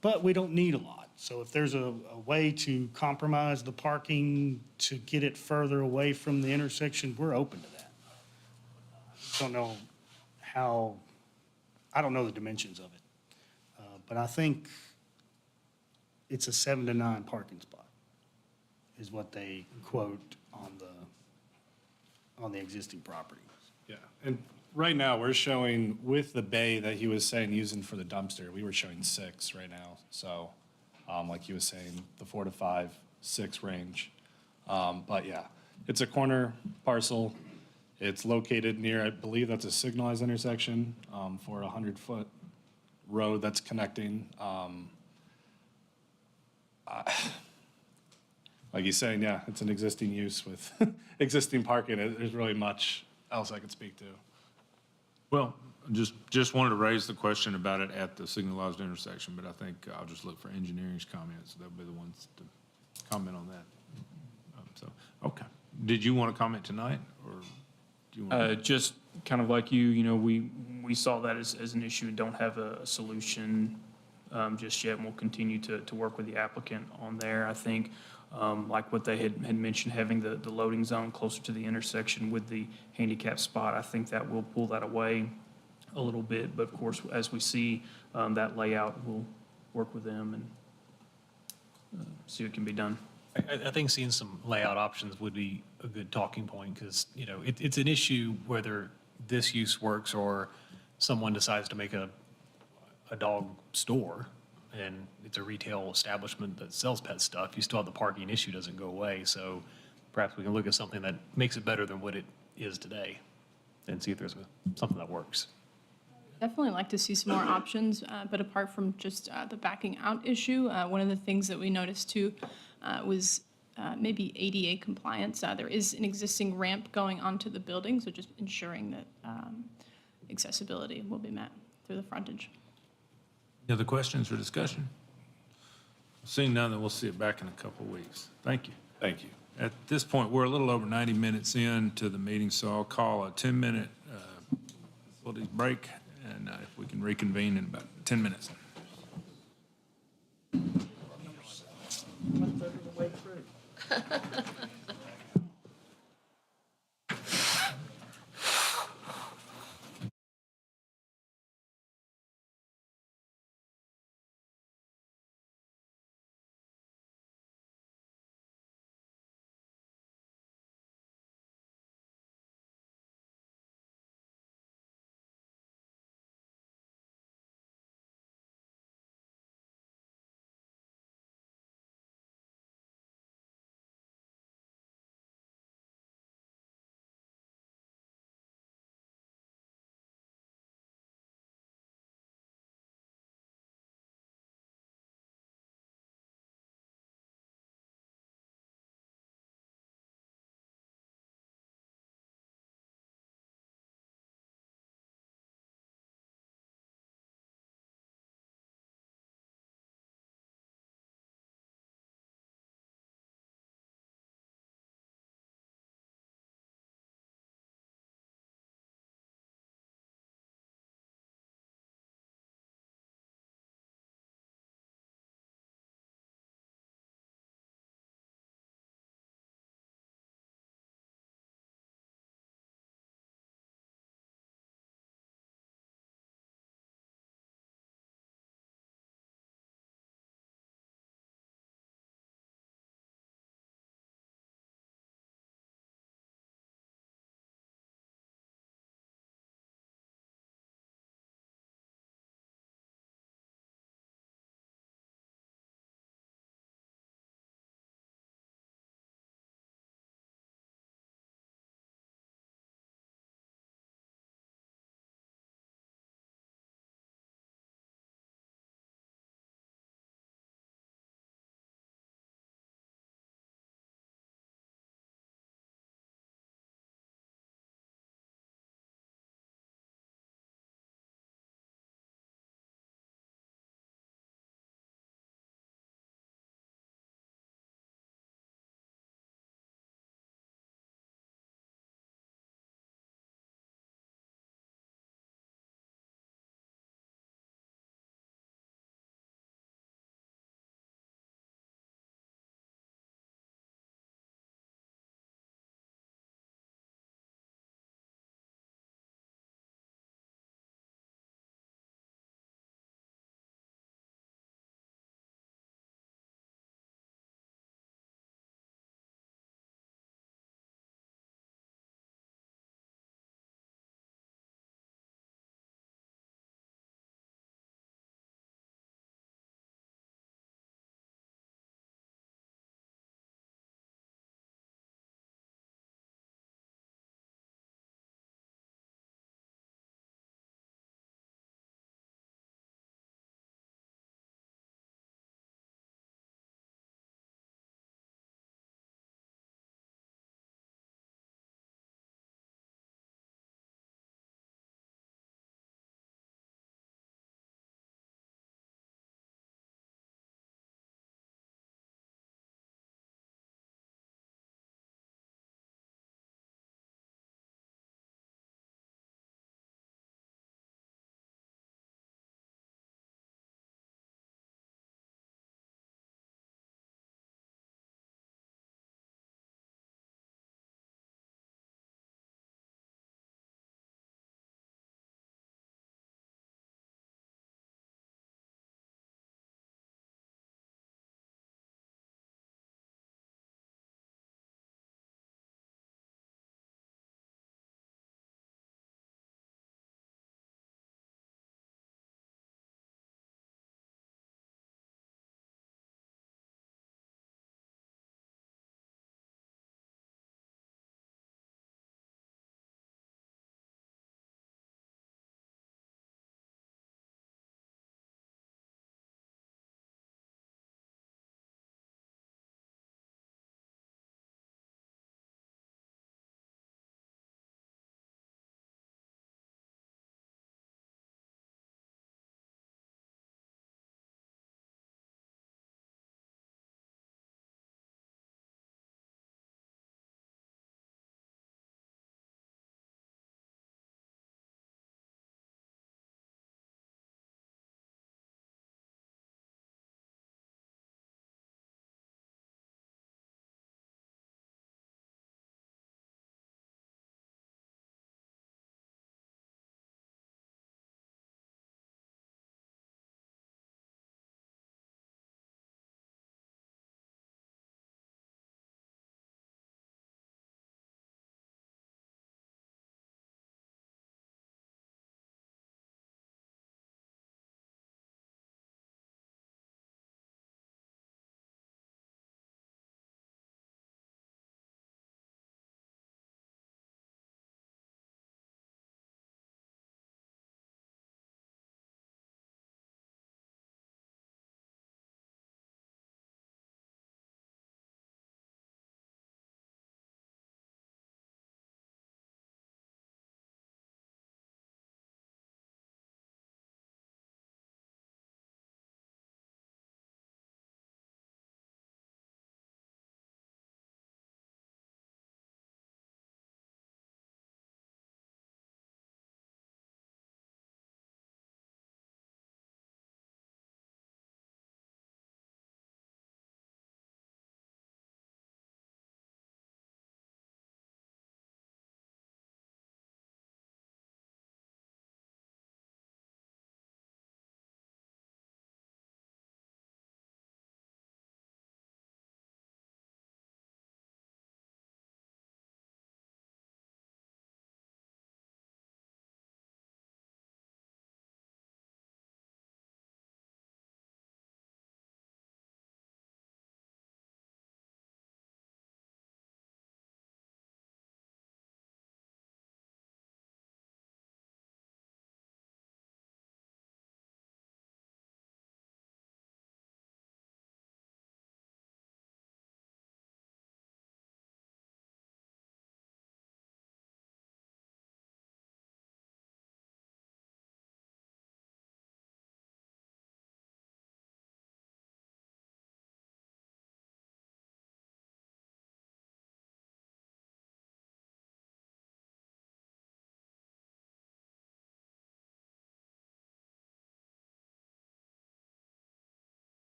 But we don't need a lot. So if there's a way to compromise the parking to get it further away from the intersection, we're open to that. Don't know I don't know the dimensions of it. But I think it's a 7 to 9 parking spot is what they quote on the existing property. Yeah, and right now, we're showing, with the bay that he was saying using for the dumpster, we were showing 6 right now. So, like he was saying, the 4 to 5, 6 range. But yeah, it's a corner parcel. It's located near, I believe that's a signalized intersection for a 100-foot road that's connecting. Like he's saying, yeah, it's an existing use with existing parking. There's really much else I could speak to. Well, just wanted to raise the question about it at the signalized intersection, but I think I'll just look for engineering's comments. They'll be the ones to comment on that. Okay. Did you want to comment tonight, or do you want to? Just kind of like you, we saw that as an issue and don't have a solution just yet, and we'll continue to work with the applicant on there. I think, like what they had mentioned, having the loading zone closer to the intersection with the handicap spot, I think that will pull that away a little bit. But of course, as we see that layout, we'll work with them and see what can be done. I think seeing some layout options would be a good talking point because, it's an issue whether this use works or someone decides to make a dog store and it's a retail establishment that sells pet stuff. You still have the parking issue doesn't go away. So perhaps we can look at something that makes it better than what it is today and see if there's something that works. Definitely like to see some more options, but apart from just the backing out issue, one of the things that we noticed too was maybe ADA compliance. There is an existing ramp going onto the building, so just ensuring that accessibility will be met through the frontage. Any other questions or discussion? Seeing none, then we'll see it back in a couple of weeks. Thank you. Thank you. At this point, we're a little over 90 minutes into the meeting, so I'll call a 10-minute facilities break, and if we can reconvene in about 10 minutes.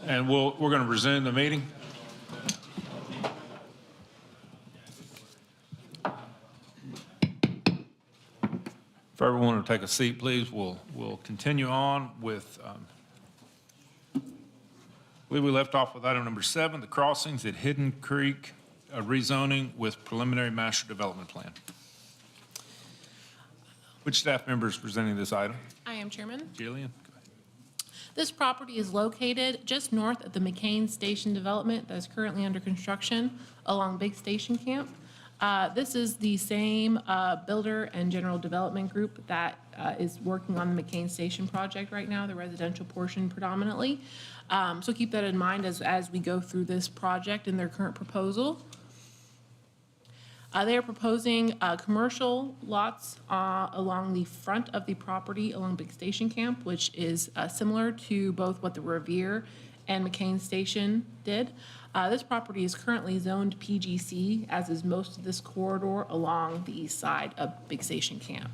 And we're going to resume the meeting. If everyone will take a seat, please, we'll continue on with, I believe we left off with item number 7, the crossings at Hidden Creek, rezoning with preliminary master development plan. Which staff member is presenting this item? I am Chairman. Jillian? This property is located just north of the McCain Station development that is currently under construction along Big Station Camp. This is the same builder and general development group that is working on the McCain Station project right now, the residential portion predominantly. So keep that in mind as we go through this project and their current proposal. They are proposing commercial lots along the front of the property along Big Station Camp, which is similar to both what the Revere and McCain Station did. This property is currently zoned PGC, as is most of this corridor along the east side of Big Station Camp.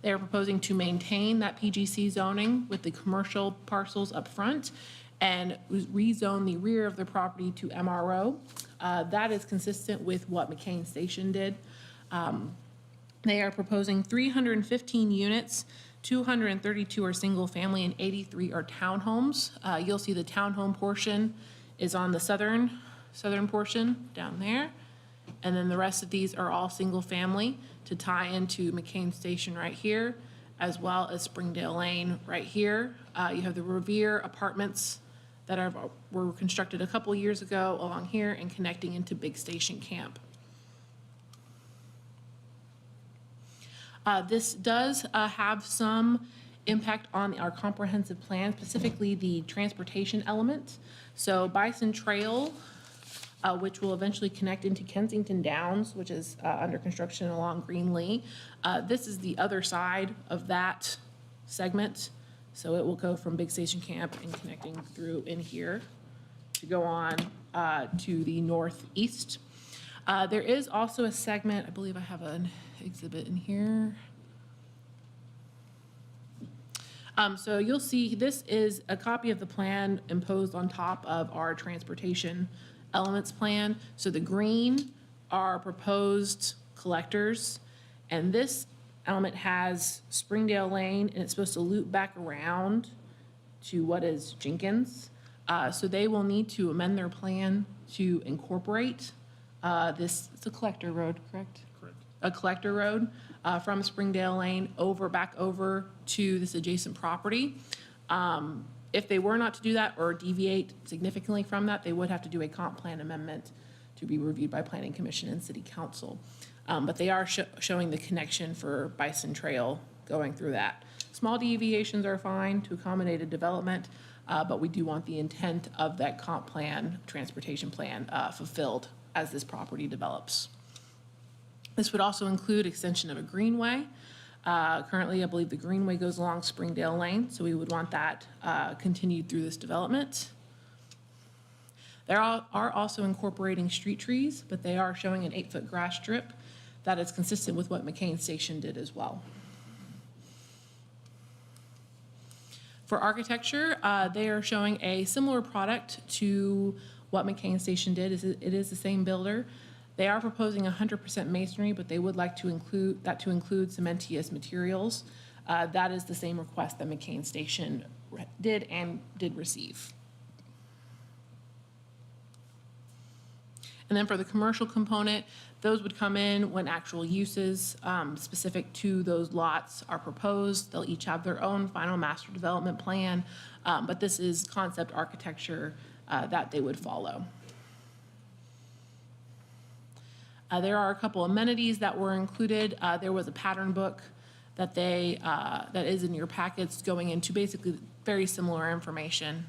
They are proposing to maintain that PGC zoning with the commercial parcels up front and rezone the rear of the property to MRO. That is consistent with what McCain Station did. They are proposing 315 units, 232 are single family and 83 are townhomes. You'll see the townhome portion is on the southern portion down there. And then the rest of these are all single family to tie into McCain Station right here, as well as Springdale Lane right here. You have the Revere apartments that were constructed a couple years ago along here and connecting into Big Station Camp. This does have some impact on our comprehensive plan, specifically the transportation element. So Bison Trail, which will eventually connect into Kensington Downs, which is under construction along Greenlee. This is the other side of that segment. So it will go from Big Station Camp and connecting through in here to go on to the northeast. There is also a segment, I believe I have an exhibit in here. So you'll see this is a copy of the plan imposed on top of our transportation elements plan. So the green are proposed collectors, and this element has Springdale Lane, and it's supposed to loop back around to what is Jenkins. So they will need to amend their plan to incorporate this. It's a collector road, correct? Correct. A collector road from Springdale Lane back over to this adjacent property. If they were not to do that or deviate significantly from that, they would have to do a comp plan amendment to be reviewed by Planning Commission and City Council. But they are showing the connection for Bison Trail going through that. Small deviations are fine to accommodate a development, but we do want the intent of that comp plan, transportation plan fulfilled as this property develops. This would also include extension of a greenway. Currently, I believe the greenway goes along Springdale Lane, so we would want that continued through this development. They are also incorporating street trees, but they are showing an 8-foot grass strip that is consistent with what McCain Station did as well. For architecture, they are showing a similar product to what McCain Station did. It is the same builder. They are proposing 100% masonry, but they would like to include cementitious materials. That is the same request that McCain Station did receive. And then for the commercial component, those would come in when actual uses specific to those lots are proposed. They'll each have their own final master development plan, but this is concept architecture that they would follow. There are a couple amenities that were included. There was a pattern book that that is in your packets going into basically very similar information.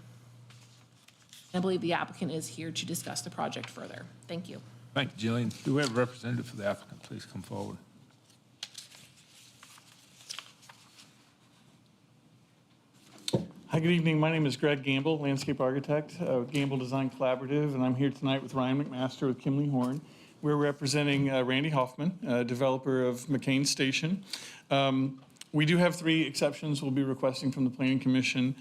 I believe the applicant is here to discuss the project further. Thank you. Thank you, Jillian. Do we have a representative for the applicant? Please come forward. Hi, good evening. My name is Greg Gamble, landscape architect of Gamble Design Collaborative, and I'm here tonight with Ryan McMaster with Kimley Horn. We're representing Randy Hoffman, developer of McCain Station. We do have 3 exceptions we'll be requesting from the Planning Commission.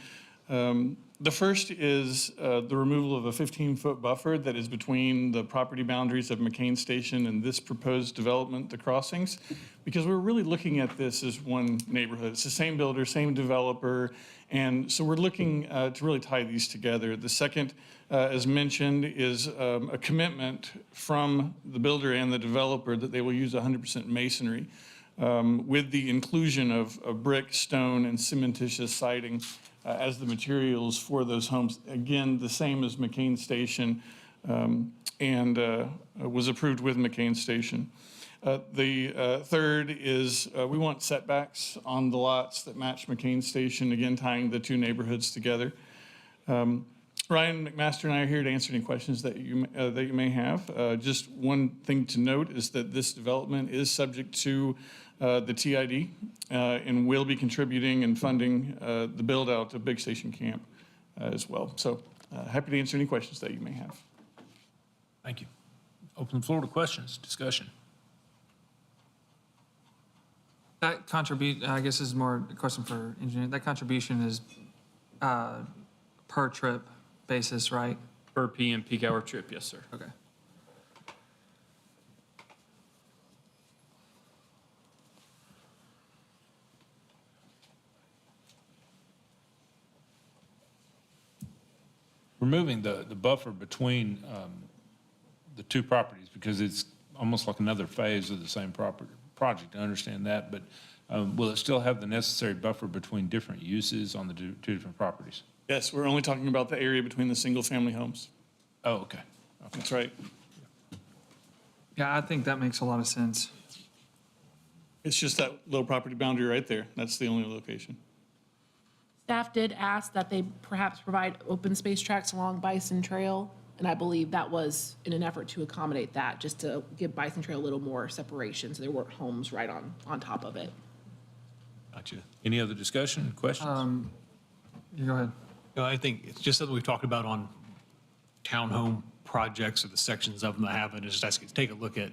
The first is the removal of a 15-foot buffer that is between the property boundaries of McCain Station and this proposed development, the crossings, because we're really looking at this as one neighborhood. It's the same builder, same developer, and so we're looking to really tie these together. The second, as mentioned, is a commitment from the builder and the developer that they will use 100% masonry with the inclusion of brick, stone, and cementitious siding as the materials for those homes. Again, the same as McCain Station and was approved with McCain Station. The third is we want setbacks on the lots that match McCain Station, again, tying the two neighborhoods together. Ryan McMaster and I are here to answer any questions that you may have. Just one thing to note is that this development is subject to the TID and will be contributing and funding the build out of Big Station Camp as well. So happy to answer any questions that you may have. Thank you. Open the floor to questions, discussion. That I guess this is more a question for engineering. That contribution is per trip basis, right? Per PM peak hour trip, yes, sir. Okay. Removing the buffer between the two properties, because it's almost like another phase of the same project, I understand that, but will it still have the necessary buffer between different uses on the two different properties? Yes, we're only talking about the area between the single-family homes. Oh, okay. That's right. Yeah, I think that makes a lot of sense. It's just that little property boundary right there. That's the only location. Staff did ask that they perhaps provide open space tracks along Bison Trail, and I believe that was in an effort to accommodate that, just to give Bison Trail a little more separation, so there weren't homes right on top of it. Gotcha. Any other discussion, questions? You go ahead. No, I think it's just something we've talked about on townhome projects or the sections of them that have it. Is just asking to take a look at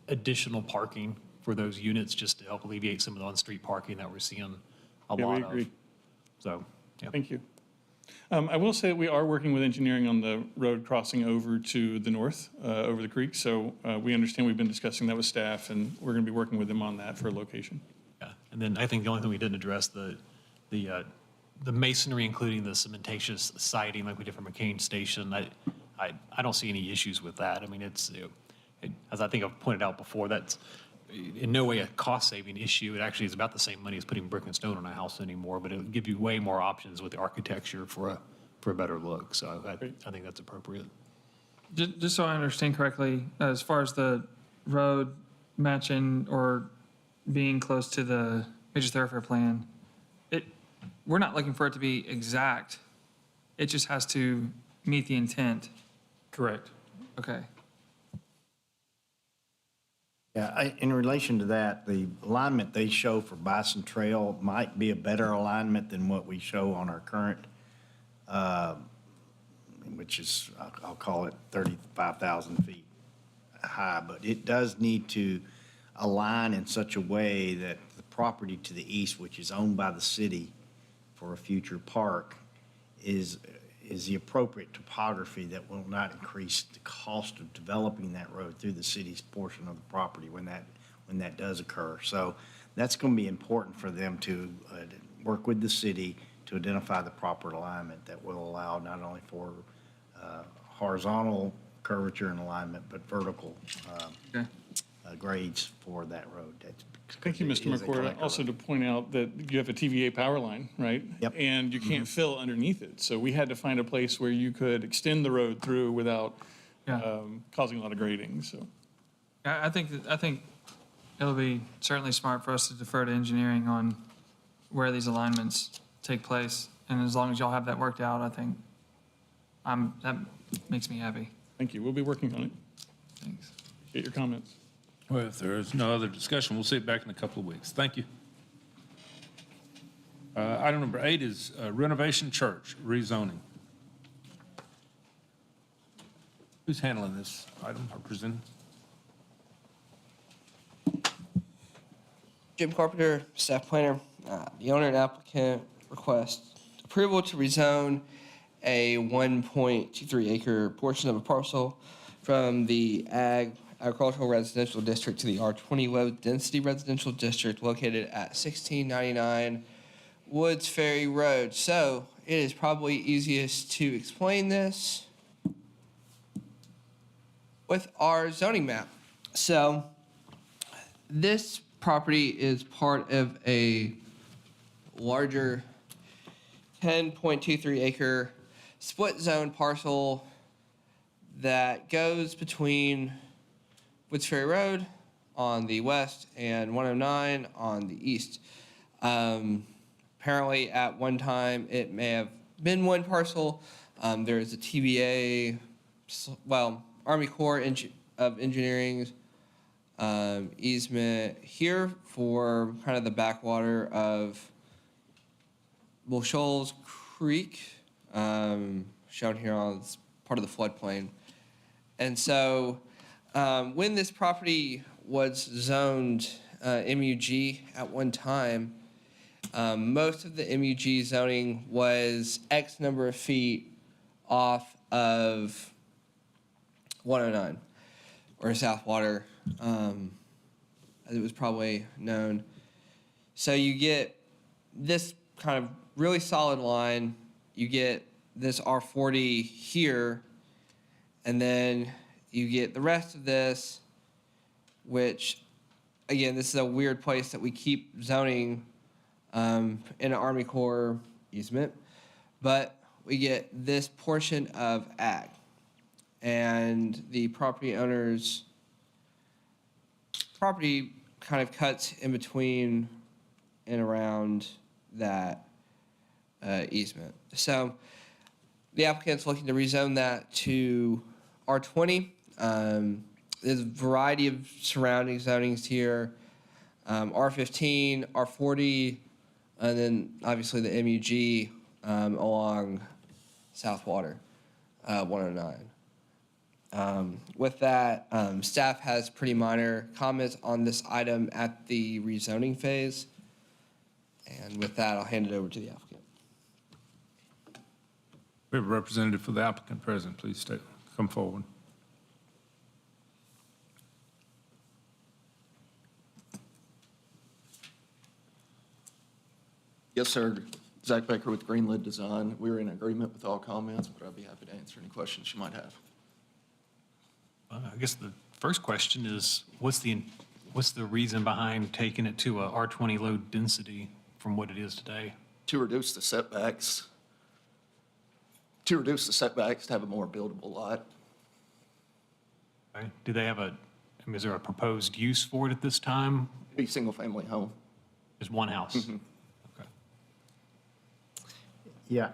additional parking for those units just to help alleviate some of the on-street parking that we're seeing a Yeah, lot we of. agree. So, yeah. Thank you. I will say we are working with engineering on the road crossing over to the north, over the creek. So we understand we've been discussing that with staff, and we're going to be working with them on that for a location. Yeah, and then I think the only thing we didn't address, the masonry, including the cementatious siding like we did for McCain Station, I don't see any issues with that. I mean, as I think I've pointed out before, that's in no way a cost-saving issue. It actually is about the same money as putting brick and stone on a house anymore, but it would give you way more options with the architecture for a better look. So I think that's appropriate. Just so I understand correctly, as far as the road matching or being close to the major thoroughfare plan, we're not looking for it to be exact. It just has to meet the intent. Correct. Okay. Yeah, in relation to that, the alignment they show for Bison Trail might be a better alignment than what we show on our current, which is, I'll call it 35,000 feet high, but it does need to align in such a way that the property to the east, which is owned by the city for a future park, is the appropriate topography that will not increase the cost of developing that road through the city's portion of the property when that does occur. So that's going to be important for them to work with the city to identify the proper alignment that will allow not only for horizontal curvature and alignment, but vertical grades for that road. Thank you, Mr. McCord. Also to point out that you have a TVA power line, right? Yep. And you can't fill underneath it. So we had to find a place where you could extend the road through without causing a lot of grading, so. I think it'll be certainly smart for us to defer to engineering on where these alignments take place. And as long as y'all have that worked out, I think that makes me happy. Thank you. We'll be working on it. Thanks. Get your comments. Well, if there is no other discussion, we'll see it back in a couple of weeks. Thank you. Item number 8 is renovation church rezoning. Who's handling this item or presenting? Jim Carpenter, staff planner. The owner and applicant request approval to rezone a 1.23 acre portion of a parcel from the agricultural residential district to the R20 low density residential district located at 1699 Woods Ferry Road. So it is probably easiest to explain this with our zoning map. So this property is part of a larger 10.23 acre split zone parcel that goes between Woods Ferry Road on the west and 109 on the east. Apparently, at one time, it may have been one parcel. There is a TVA, Army Corps of Engineering easement here for kind of the backwater of Shoals Creek, shown here on this part of the floodplain. And so when this property was zoned MUG at one time, most of the MUG zoning was X number of feet off of 109, or South Water, as it was probably known. So you get this kind of really solid line, you get this R40 here, and then you get the rest of this, which, again, this is a weird place that we keep zoning in an Army Corps easement, but we get this portion of ag. And the property owner's property kind of cuts in between and around that easement. So the applicant's looking to rezone that to R20. There's a variety of surrounding zonings here. R15, R40, and then obviously the MUG along South Water, 109. With that, staff has pretty minor comments on this item at the rezoning phase. And with that, I'll hand it over to the applicant. We have a representative for the applicant present. Please come forward. Yes, sir. Zach Becker with Greenlit Design. We're in agreement with all comments, but I'd be happy to answer any questions you might have. I guess the first question is, what's the reason behind taking it to a R20 low density from what it is today? To reduce the setbacks. To have a more buildable lot. Okay. Do they have is there a proposed use for it at this time? Be single-family home. Just one house? Mm-hmm. Yeah,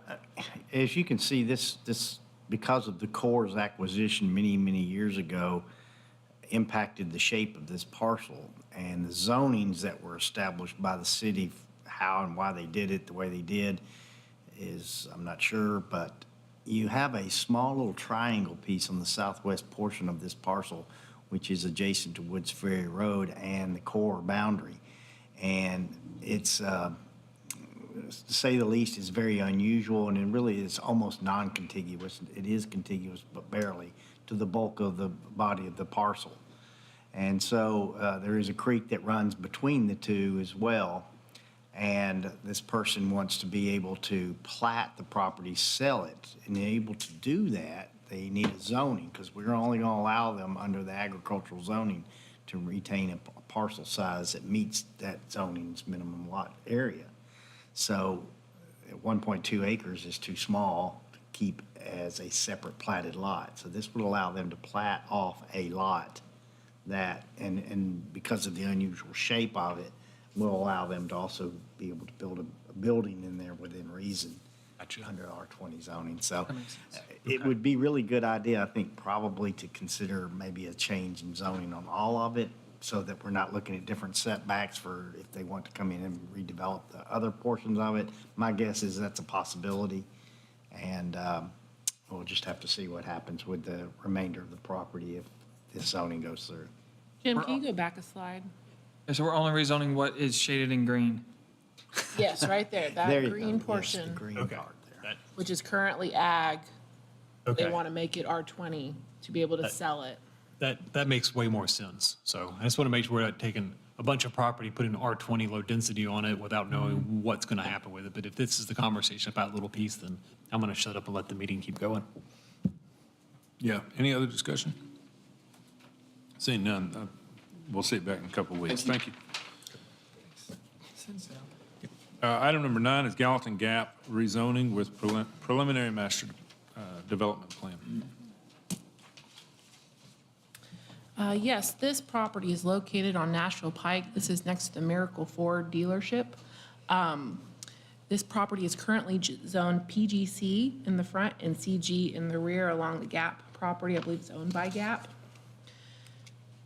as you can see, this because of the Corps' acquisition many years ago, impacted the shape of this parcel, and the zonings that were established by the city, how and why they did it the way they did is, I'm not sure, but you have a small little triangle piece on the southwest portion of this parcel, which is adjacent to Woods Ferry Road and the Corps boundary. And it's, to say the least, is very unusual, and it really is almost non-contiguous. It is contiguous, but barely, to the bulk of the body of the parcel. And so there is a creek that runs between the two as well, and this person wants to be able to plat the property, sell it, and able to do that, they need a zoning, because we're only going to allow them under the agricultural zoning to retain a parcel size that meets that zoning's minimum lot area. So 1.2 acres is too small to keep as a separate platted lot. So this would allow them to plat off a lot that, and because of the unusual shape of it, will allow them to also be able to build a building in there within reason. Gotcha. Under R20 zoning. So it would be really good idea, I think, probably to consider maybe a change in zoning on all of it, so that we're not looking at different setbacks for if they want to come in and redevelop the other portions of it. My guess is that's a possibility, and we'll just have to see what happens with the remainder of the property if this zoning goes through. Jim, can you go back a slide? So we're only rezoning what is shaded in green. Yes, right there, There that you green go. Yes, the portion. green Okay. part there. which is currently ag. They Okay. want to make it R20 to be able to sell it. That makes way more sense. So I just want to make sure we're not taking a bunch of property, putting R20 low density on it without knowing what's going to happen with it. But if this is the conversation about little piece, then I'm going to shut up and let the meeting keep going. Yeah, any other discussion? Seeing none, we'll see it back in a couple of weeks. Thank you. Item number 9 is Gallatin Gap rezoning with preliminary master development plan. Yes, this property is located on Nashville Pike. This is next to the Miracle Ford dealership. This property is currently zoned PGC in the front and CG in the rear along the Gap property. I believe it's owned by Gap.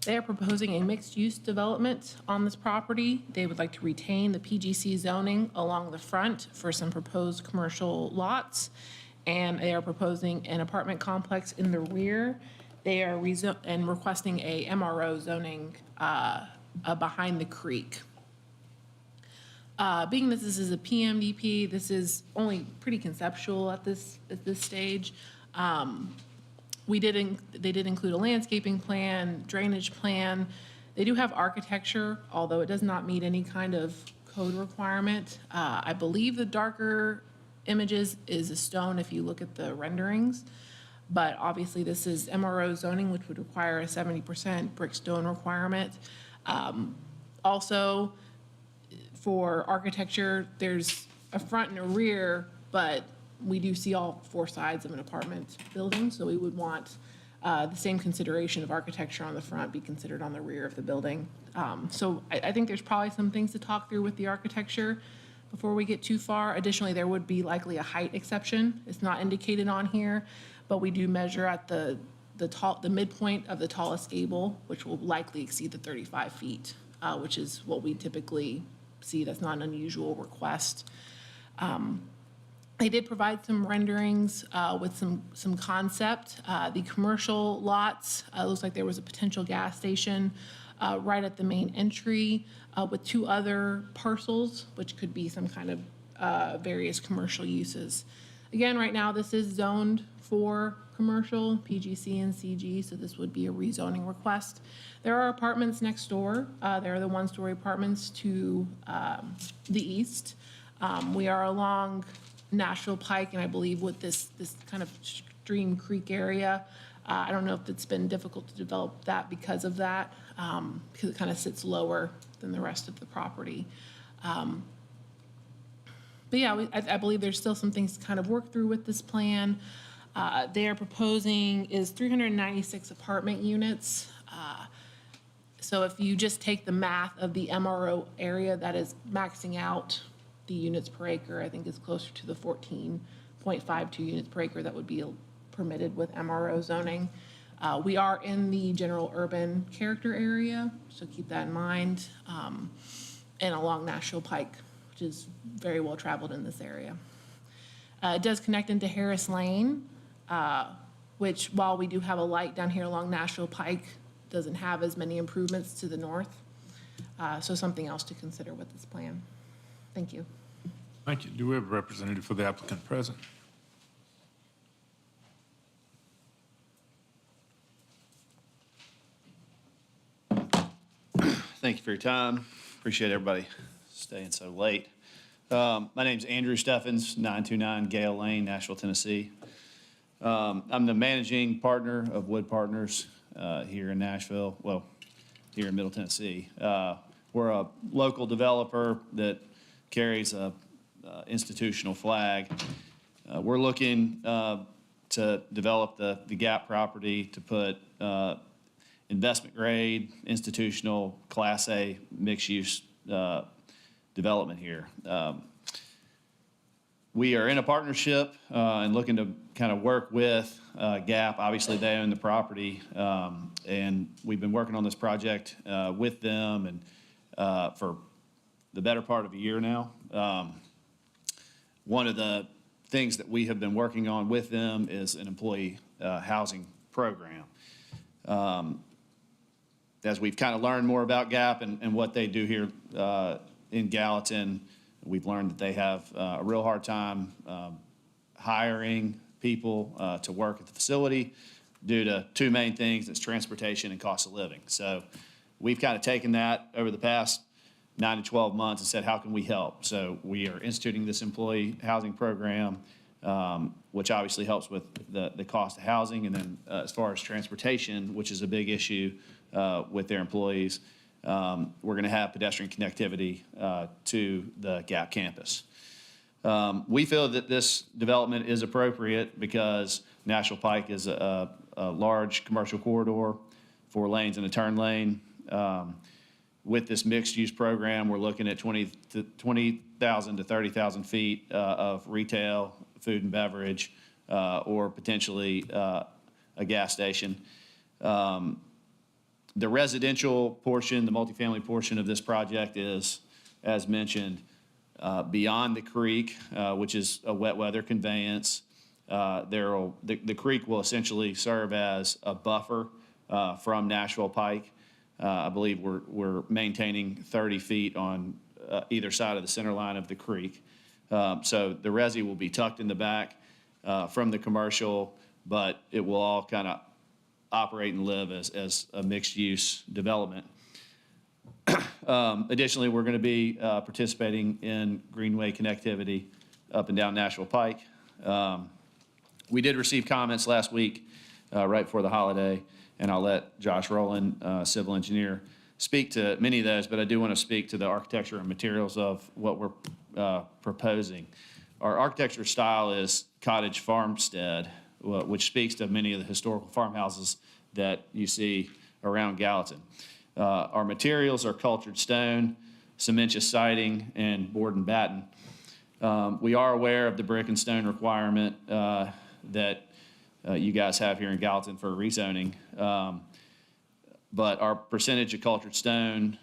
They are proposing a mixed-use development on this property. They would like to retain the PGC zoning along the front for some proposed commercial lots, and they are proposing an apartment complex in the rear. They are requesting a MRO zoning behind the creek. Being that this is a PMDP, this is only pretty conceptual at this stage. They did include a landscaping plan, drainage plan. They do have architecture, although it does not meet any kind of code requirement. I believe the darker images is a stone if you look at the renderings. But obviously this is MRO zoning, which would require a 70% brick stone requirement. Also, for architecture, there's a front and a rear, but we do see all 4 sides of an apartment building, so we would want the same consideration of architecture on the front be considered on the rear of the building. So I think there's probably some things to talk through with the architecture before we get too far. Additionally, there would be likely a height exception. It's not indicated on here, but we do measure at the midpoint of the tallest gable, which will likely exceed the 35 feet, which is what we typically see. That's not an unusual request. They did provide some renderings with some concept. The commercial lots, looks like there was a potential gas station right at the main entry with 2 other parcels, which could be some kind of various commercial uses. Again, right now, this is zoned for commercial, PGC and CG, so this would be a rezoning request. There are apartments next door. There are the 1-story apartments to the east. We are along Nashville Pike, and I believe with this kind of stream creek area, I don't know if it's been difficult to develop that because of that, because it kind of sits lower than the rest of the property. But yeah, I believe there's still some things to kind of work through with this plan. They are proposing is 396 apartment units. So if you just take the math of the MRO area that is maxing out the units per acre, I think is closer to the 14.52 units per acre that would be permitted with MRO zoning. We are in the general urban character area, so keep that in mind, and along Nashville Pike, which is very well traveled in this area. It does connect into Harris Lane, which while we do have a light down here along Nashville Pike, doesn't have as many improvements to the north. So something else to consider with this plan. Thank you. Thank you. Do we have a representative for the applicant present? Thank you for your time. Appreciate everybody staying so late. My name's Andrew Steffens, 929 Gale Lane, Nashville, Tennessee. I'm the managing partner of Wood Partners here in Nashville, well, here in Middle Tennessee. We're a local developer that carries a institutional flag. We're looking to develop the Gap property to put investment grade, institutional, Class A, mixed-use development here. We are in a partnership and looking to kind of work with Gap. Obviously, they own the property, and we've been working on this project with them and for the better part of a year now. One of the things that we have been working on with them is an employee housing program. As we've kind of learned more about Gap and what they do here in Gallatin, we've learned that they have a real hard time hiring people to work at the facility due to two main things, it's transportation and cost of living. So we've kind of taken that over the past 9 to 12 months and said, how can we help? So we are instituting this employee housing program, which obviously helps with the cost of housing. And then as far as transportation, which is a big issue with their employees, we're going to have pedestrian connectivity to the Gap campus. We feel that this development is appropriate because Nashville Pike is a large commercial corridor, 4 lanes and a turn lane. With this mixed-use program, we're looking at 20,000 to 30,000 feet of retail, food and beverage, or potentially a gas station. The residential portion, the multifamily portion of this project is, as mentioned, beyond the creek, which is a wet weather conveyance. The creek will essentially serve as a buffer from Nashville Pike. I believe we're maintaining 30 feet on either side of the center line of the creek. So the resi will be tucked in the back from the commercial, but it will all kind of operate and live as a mixed-use development. Additionally, we're going to be participating in greenway connectivity up and down Nashville Pike. We did receive comments last week right before the holiday, and I'll let Josh Rowland, civil engineer, speak to many of those, but I do want to speak to the architecture and materials of what we're proposing. Our architecture style is cottage farmstead, which speaks to many of the historical farmhouses that you see around Gallatin. Our materials are cultured stone, cementitious siding, and board and batten. We are aware of the brick and stone requirement that you guys have here in Gallatin for rezoning. But our percentage of cultured stone,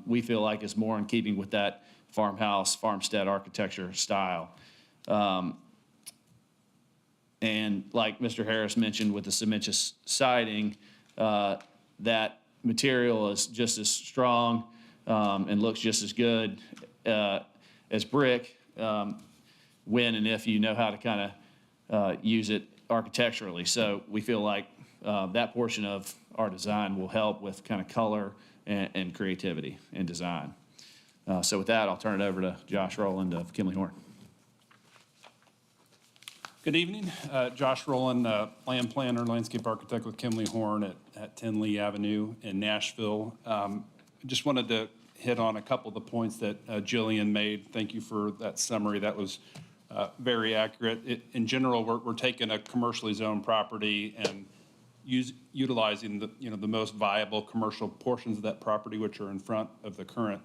we feel like is more in keeping with that farmhouse, farmstead architecture style. And like Mr. Harris mentioned with the cementitious siding, that material is just as strong and looks just as good as brick when and if you know how to kind of use it architecturally. So we feel like that portion of our design will help with kind of color and creativity in design. So with that, I'll turn it over to Josh Rowland of Kimley Horn. Good evening. Josh Rowland, land planner, landscape architect with Kimley Horn at 10 Lee Avenue in Nashville. Just wanted to hit on a couple of the points that Jillian made. Thank you for that summary. That was very accurate. In general, we're taking a commercially zoned property and utilizing the most viable commercial portions of that property, which are in front of the current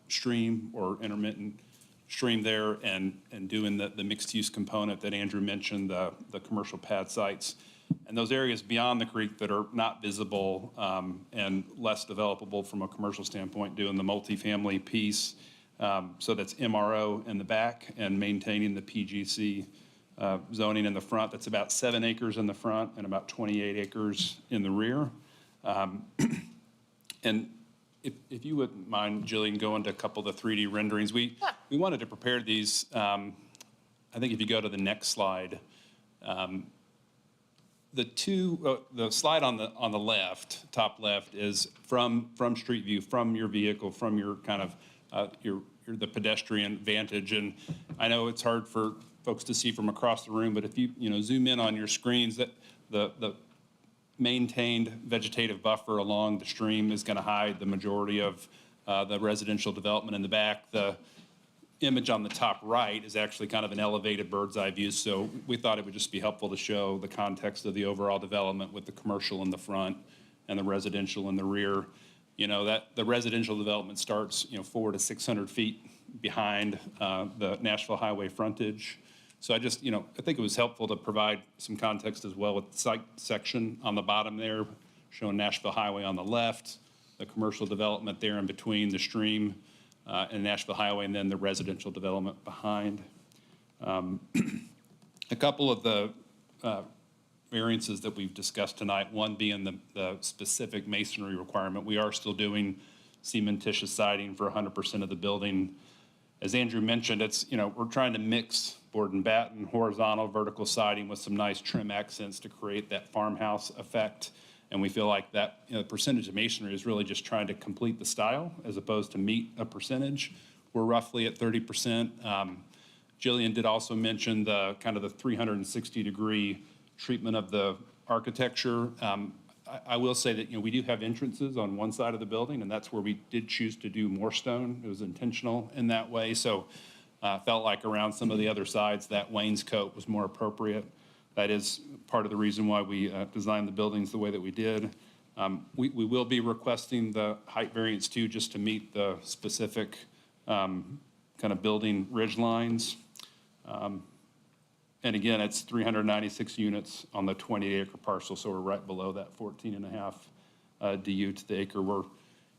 stream or intermittent stream there, and doing the mixed-use component that Andrew mentioned, the commercial pad sites. And those areas beyond the creek that are not visible and less developable from a commercial standpoint, doing the multifamily piece. So that's MRO in the back and maintaining the PGC zoning in the front. That's about 7 acres in the front and about 28 acres in the rear. And if you wouldn't mind, Jillian, going to a couple of the 3D renderings. We wanted to prepare these. I think if you go to the next slide, the slide on the left, top left, is from street view, from your vehicle, from your kind of the pedestrian vantage. And I know it's hard for folks to see from across the room, but if you zoom in on your screens, that the maintained vegetative buffer along the stream is going to hide the majority of the residential development in the back. The image on the top right is actually kind of an elevated bird's eye view, so we thought it would just be helpful to show the context of the overall development with the commercial in the front and the residential in the rear. That the residential development starts 400 to 600 feet behind the Nashville Highway frontage. So I think it was helpful to provide some context as well with the site section on the bottom there, showing Nashville Highway on the left, the commercial development there in between the stream and Nashville Highway, and then the residential development behind. A couple of the variances that we've discussed tonight, one being the specific masonry requirement. We are still doing cementitious siding for 100% of the building. as Andrew mentioned, it's, we're trying to mix board and batten, horizontal, vertical siding with some nice trim accents to create that farmhouse effect. And we feel like that, the percentage of masonry is really just trying to complete the style as opposed to meet a percentage. We're roughly at 30%. Jillian did also mention the kind of the 360-degree treatment of the architecture. I will say that, we do have entrances on one side of the building, and that's where we did choose to do more stone. It was intentional in that way. So felt like around some of the other sides, that wainscot was more appropriate. That is part of the reason why we designed the buildings the way that we did. We will be requesting the height variance too, just to meet the specific kind of building ridge lines. And again, it's 396 units on the 20-acre parcel, so we're right below that 14.5 DU to the acre. We're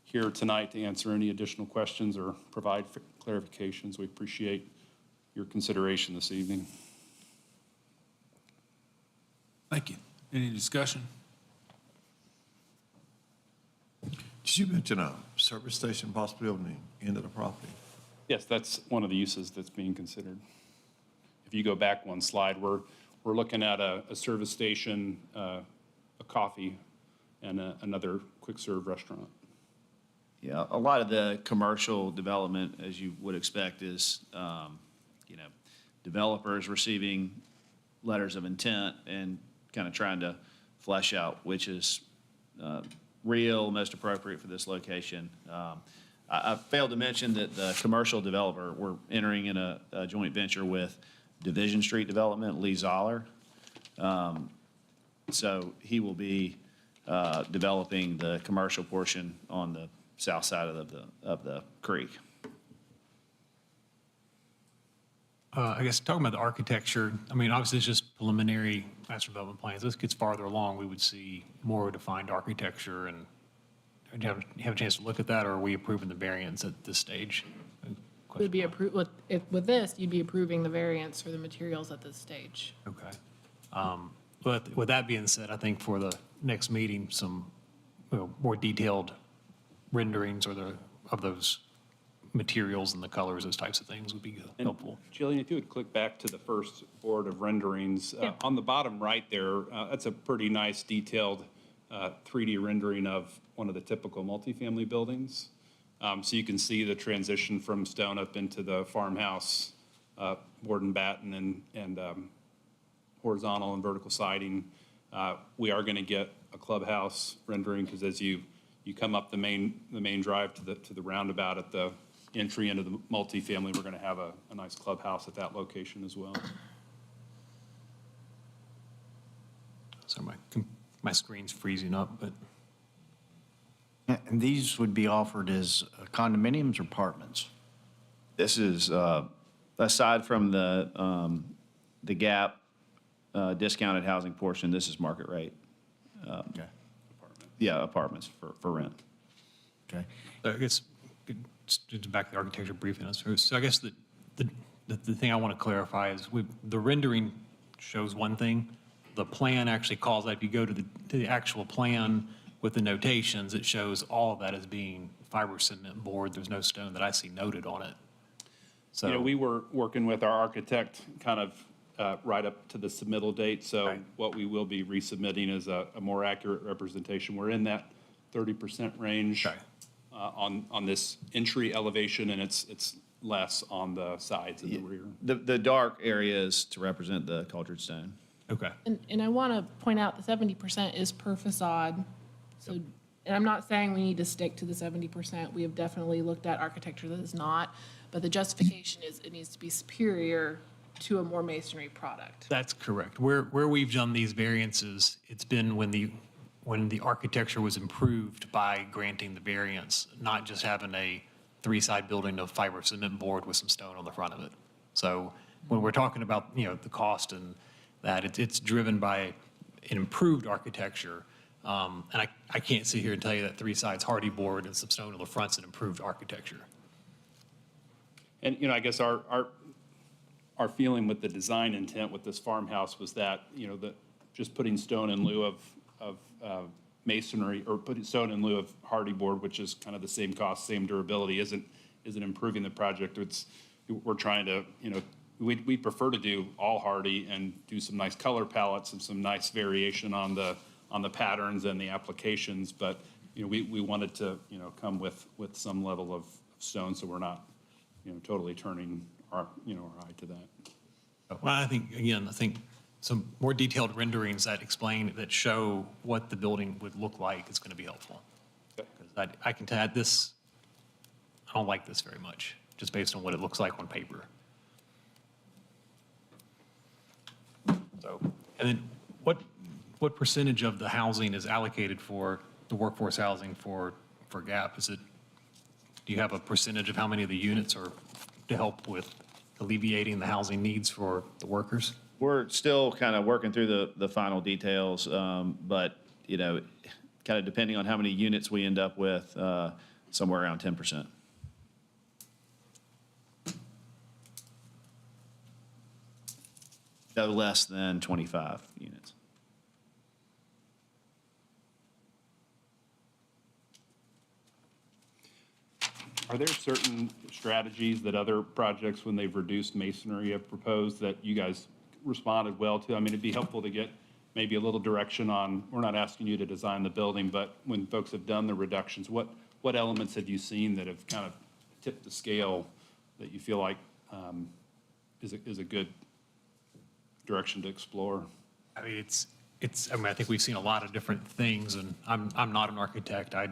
here tonight to answer any additional questions or provide clarifications. We appreciate your consideration this evening. Thank you. Any discussion? Did you mention a service station possibly on the end of the property? Yes, that's one of the uses that's being considered. If you go back one slide, we're looking at a service station, a coffee, and another quick-serve restaurant. Yeah, a lot of the commercial development, as you would expect, is, developers receiving letters of intent and kind of trying to flesh out which is real, most appropriate for this location. I failed to mention that the commercial developer, we're entering in a joint venture with Division Street Development, Lee Zoller. So he will be developing the commercial portion on the south side of the creek. I guess talking about the architecture, I mean, obviously it's just preliminary master development plans. This gets farther along, we would see more defined architecture. And do you have a chance to look at that, or are we approving the variance at this stage? Would be approved, with this, you'd be approving the variance for the materials at this stage. Okay. But with that being said, I think for the next meeting, some more detailed renderings of those materials and the colors, those types of things would be helpful. Jillian, if you would click back to the first board of renderings, on the bottom right there, that's a pretty nice detailed 3D rendering of one of the typical multifamily buildings. So you can see the transition from stone up into the farmhouse, board and batten, and horizontal and vertical siding. We are going to get a clubhouse rendering because as you come up the main drive to the roundabout at the entry into the multifamily, we're going to have a nice clubhouse at that location as well. So my screen's freezing up, but. And these would be offered as condominiums or apartments? This is, aside from the gap discounted housing portion, this is market rate. Okay. Yeah, apartments for rent. Okay. So I guess, just back to the architecture briefing. So I guess the thing I want to clarify is the rendering shows one thing. The plan actually calls out, if you go to the actual plan with the notations, it shows all of that as being fiber cement board. There's no stone that I see noted on it. So we were working with our architect kind of right up to the submittal date. So what we will be resubmitting is a more accurate representation. We're in that 30% range on this entry elevation, and it's less on the sides and the rear. The dark area is to represent the cultured stone. Okay. And I want to point out the 70% is per facade. So, and I'm not saying we need to stick to the 70%. We have definitely looked at architecture that is not, but the justification is it needs to be superior to a more masonry product. That's correct. Where we've done these variances, it's been when the architecture was improved by granting the variance, not just having a three-side building of fiber cement board with some stone on the front of it. So when we're talking about, the cost and that, it's driven by an improved architecture. And I can't sit here and tell you that three sides hardy board and some stone on the front's an improved architecture. And, I guess our feeling with the design intent with this farmhouse was that, that just putting stone in lieu of masonry, or putting stone in lieu of hardy board, which is kind of the same cost, same durability, isn't improving the project. we're trying to, we prefer to do all hardy and do some nice color palettes and some nice variation on the patterns and the applications, but, we wanted to, come with some level of stone, so we're not, totally turning our eye to that. Well, I think some more detailed renderings that explain, that show what the building would look like is going to be helpful. Because I can tell you this, I don't like this very much, just based on what it looks like on paper. So, and then what percentage of the housing is allocated for the workforce housing for GAP? Do you have a percentage of how many of the units are to help with alleviating the housing needs for the workers? We're still kind of working through the final details, but, kind of depending on how many units we end up with, somewhere around 10%. No less than 25 units. Are there certain strategies that other projects, when they've reduced masonry, have proposed that you guys responded well to? I mean, it'd be helpful to get maybe a little direction on, we're not asking you to design the building, but when folks have done the reductions, what elements have you seen that have kind of tipped the scale that you feel like is a good direction to explore? I mean, I think we've seen a lot of different things, and I'm not an architect. I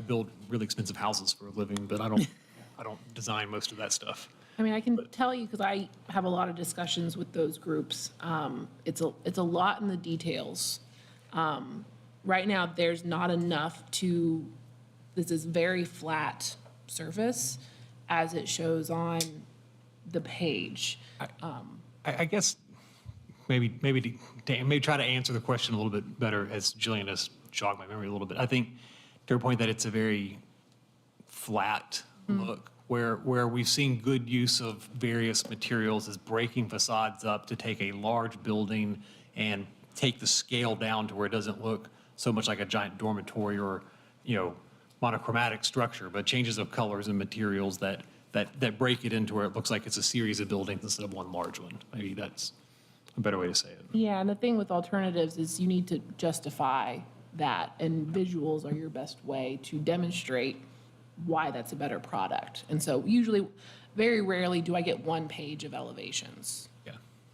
build really expensive houses for a living, but I don't design most of that stuff. I mean, I can tell you, because I have a lot of discussions with those groups, it's a lot in the details. Right now, there's not enough this is very flat surface as it shows on the page. I guess maybe try to answer the question a little bit better, as Jillian has jogged my memory a little bit. I think to your point that it's a very flat look, where we've seen good use of various materials is breaking facades up to take a large building and take the scale down to where it doesn't look so much like a giant dormitory or, monochromatic structure, but changes of colors and materials that break it into where it looks like it's a series of buildings instead of one large one. Maybe that's a better way to say it. Yeah, and the thing with alternatives is you need to justify that, and visuals are your best way to demonstrate why that's a better product. And so usually, very rarely do I get one page of elevations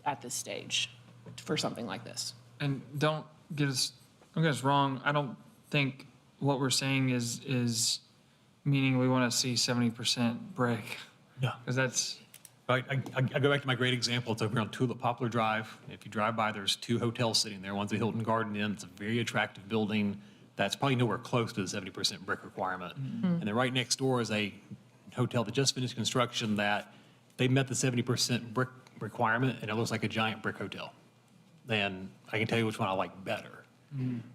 at this stage for something like this. And don't get us wrong. I don't think what we're saying is meaning we want to see 70% brick. No. Because that's... I go back to my great example. It's over on Tulip Poplar Drive. If you drive by, there's two hotels sitting there. One's the Hilton Garden Inn. It's a very attractive building that's probably nowhere close to the 70% brick requirement. And then right next door is a hotel that just finished construction that they met the 70% brick requirement, and it looks like a giant brick hotel. And I can tell you which one I like better.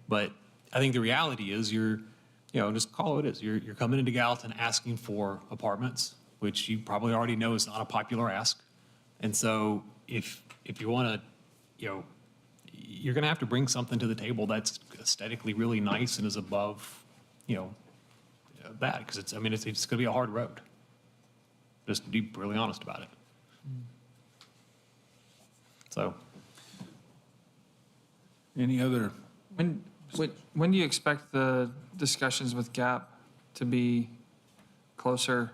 But I think the reality is just call it what it is. You're coming into Gallatin asking for apartments, which you probably already know is not a popular ask. And so if you want to, you're going to have to bring something to the table that's aesthetically really nice and is above, that, because it's going to be a hard road. Just to be really honest about it. So. Any other? When do you expect the discussions with GAP to be closer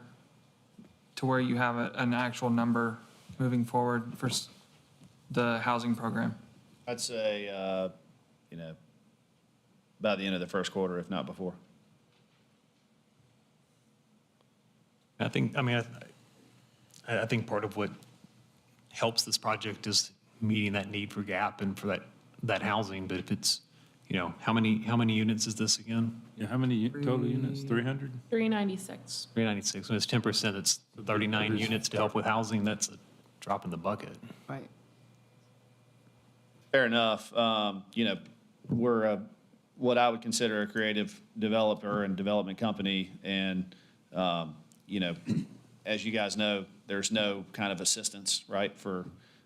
to where you have an actual number moving forward for the housing program? I'd say, by the end of the first quarter, if not before. I think part of what helps this project is meeting that need for GAP and for that housing. But if it's, how many units is this again? Yeah, how many total units? 300? 396. 396. When it's 10%, it's 39 units to help with housing. That's a drop in the bucket. Right. Fair enough. We're what I would consider a creative developer and development company. And, as you guys know, there's no kind of assistance, right?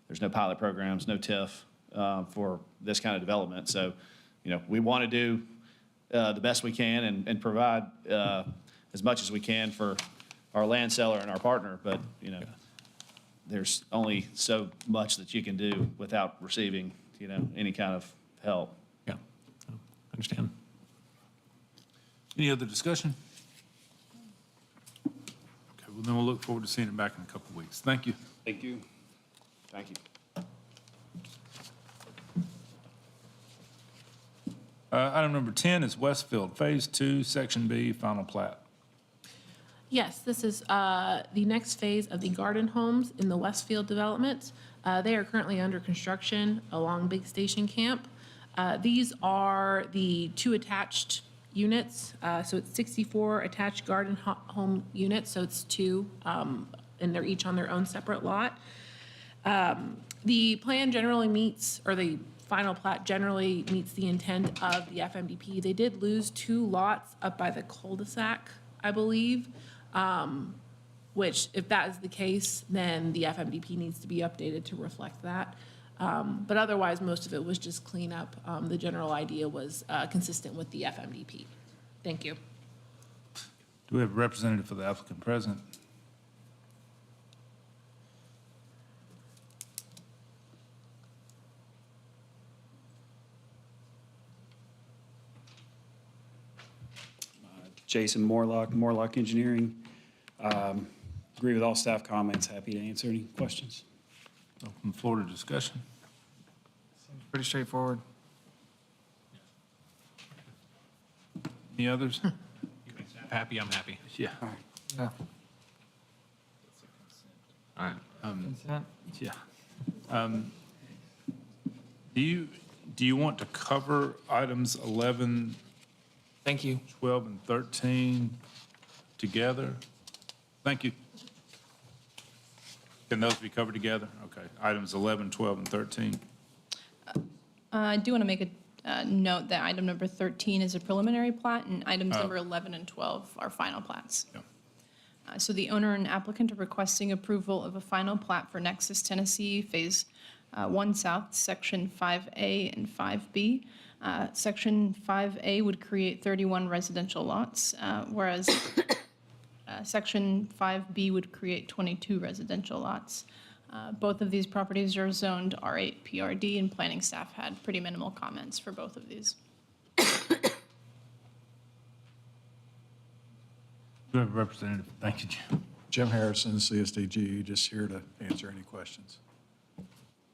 There's no pilot programs, no TIF for this kind of development. So, we want to do the best we can and provide as much as we can for our land seller and our partner, but, you know, there's only so much that you can do without receiving, you know, any kind of help. Yeah, understand. Any other discussion? Okay, well, then we'll look forward to seeing it back in a couple of weeks. Thank you. Thank you. Thank you. Item number 10 is Westfield Phase 2, Section B, final plat. Yes, this is the next phase of the garden homes in the Westfield development. They are currently under construction along Big Station Camp. These are the 2 attached units. So it's 64 attached garden home units, so it's 2, and they're each on their own separate lot. The plan generally meets, or the final plat generally meets the intent of the FMDP. They did lose 2 lots up by the cul-de-sac, I believe, which if that is the case, then the FMDP needs to be updated to reflect that. But otherwise, most of it was just cleanup. The general idea was consistent with the FMDP. Thank you. Do we have a representative for the applicant present? Jason Morlock Engineering. Agree with all staff comments. Happy to answer any questions. Open the floor to discussion. Pretty straightforward. Any others? Happy, I'm happy. Yeah. Yeah. All right. Consent? Yeah. Do you want to cover items 11, Thank you. 12, and 13 together? Thank you. Can those be covered together? Okay. Items 11, 12, and 13. I do want to make a note that item number 13 is a preliminary plat, and items Oh. number 11 and 12 are final plats. Yeah. So the owner and applicant are requesting approval of a final plat for Nexus Tennessee Phase 1 South, Section 5A and 5B. Section 5A would create 31 residential lots, whereas Section 5B would create 22 residential lots. Both of these properties are zoned R8 PRD, and planning staff had pretty minimal comments for both of these. Do we have a representative? Thank you, Jim. Jim Harrison, CSDG, just here to answer any questions.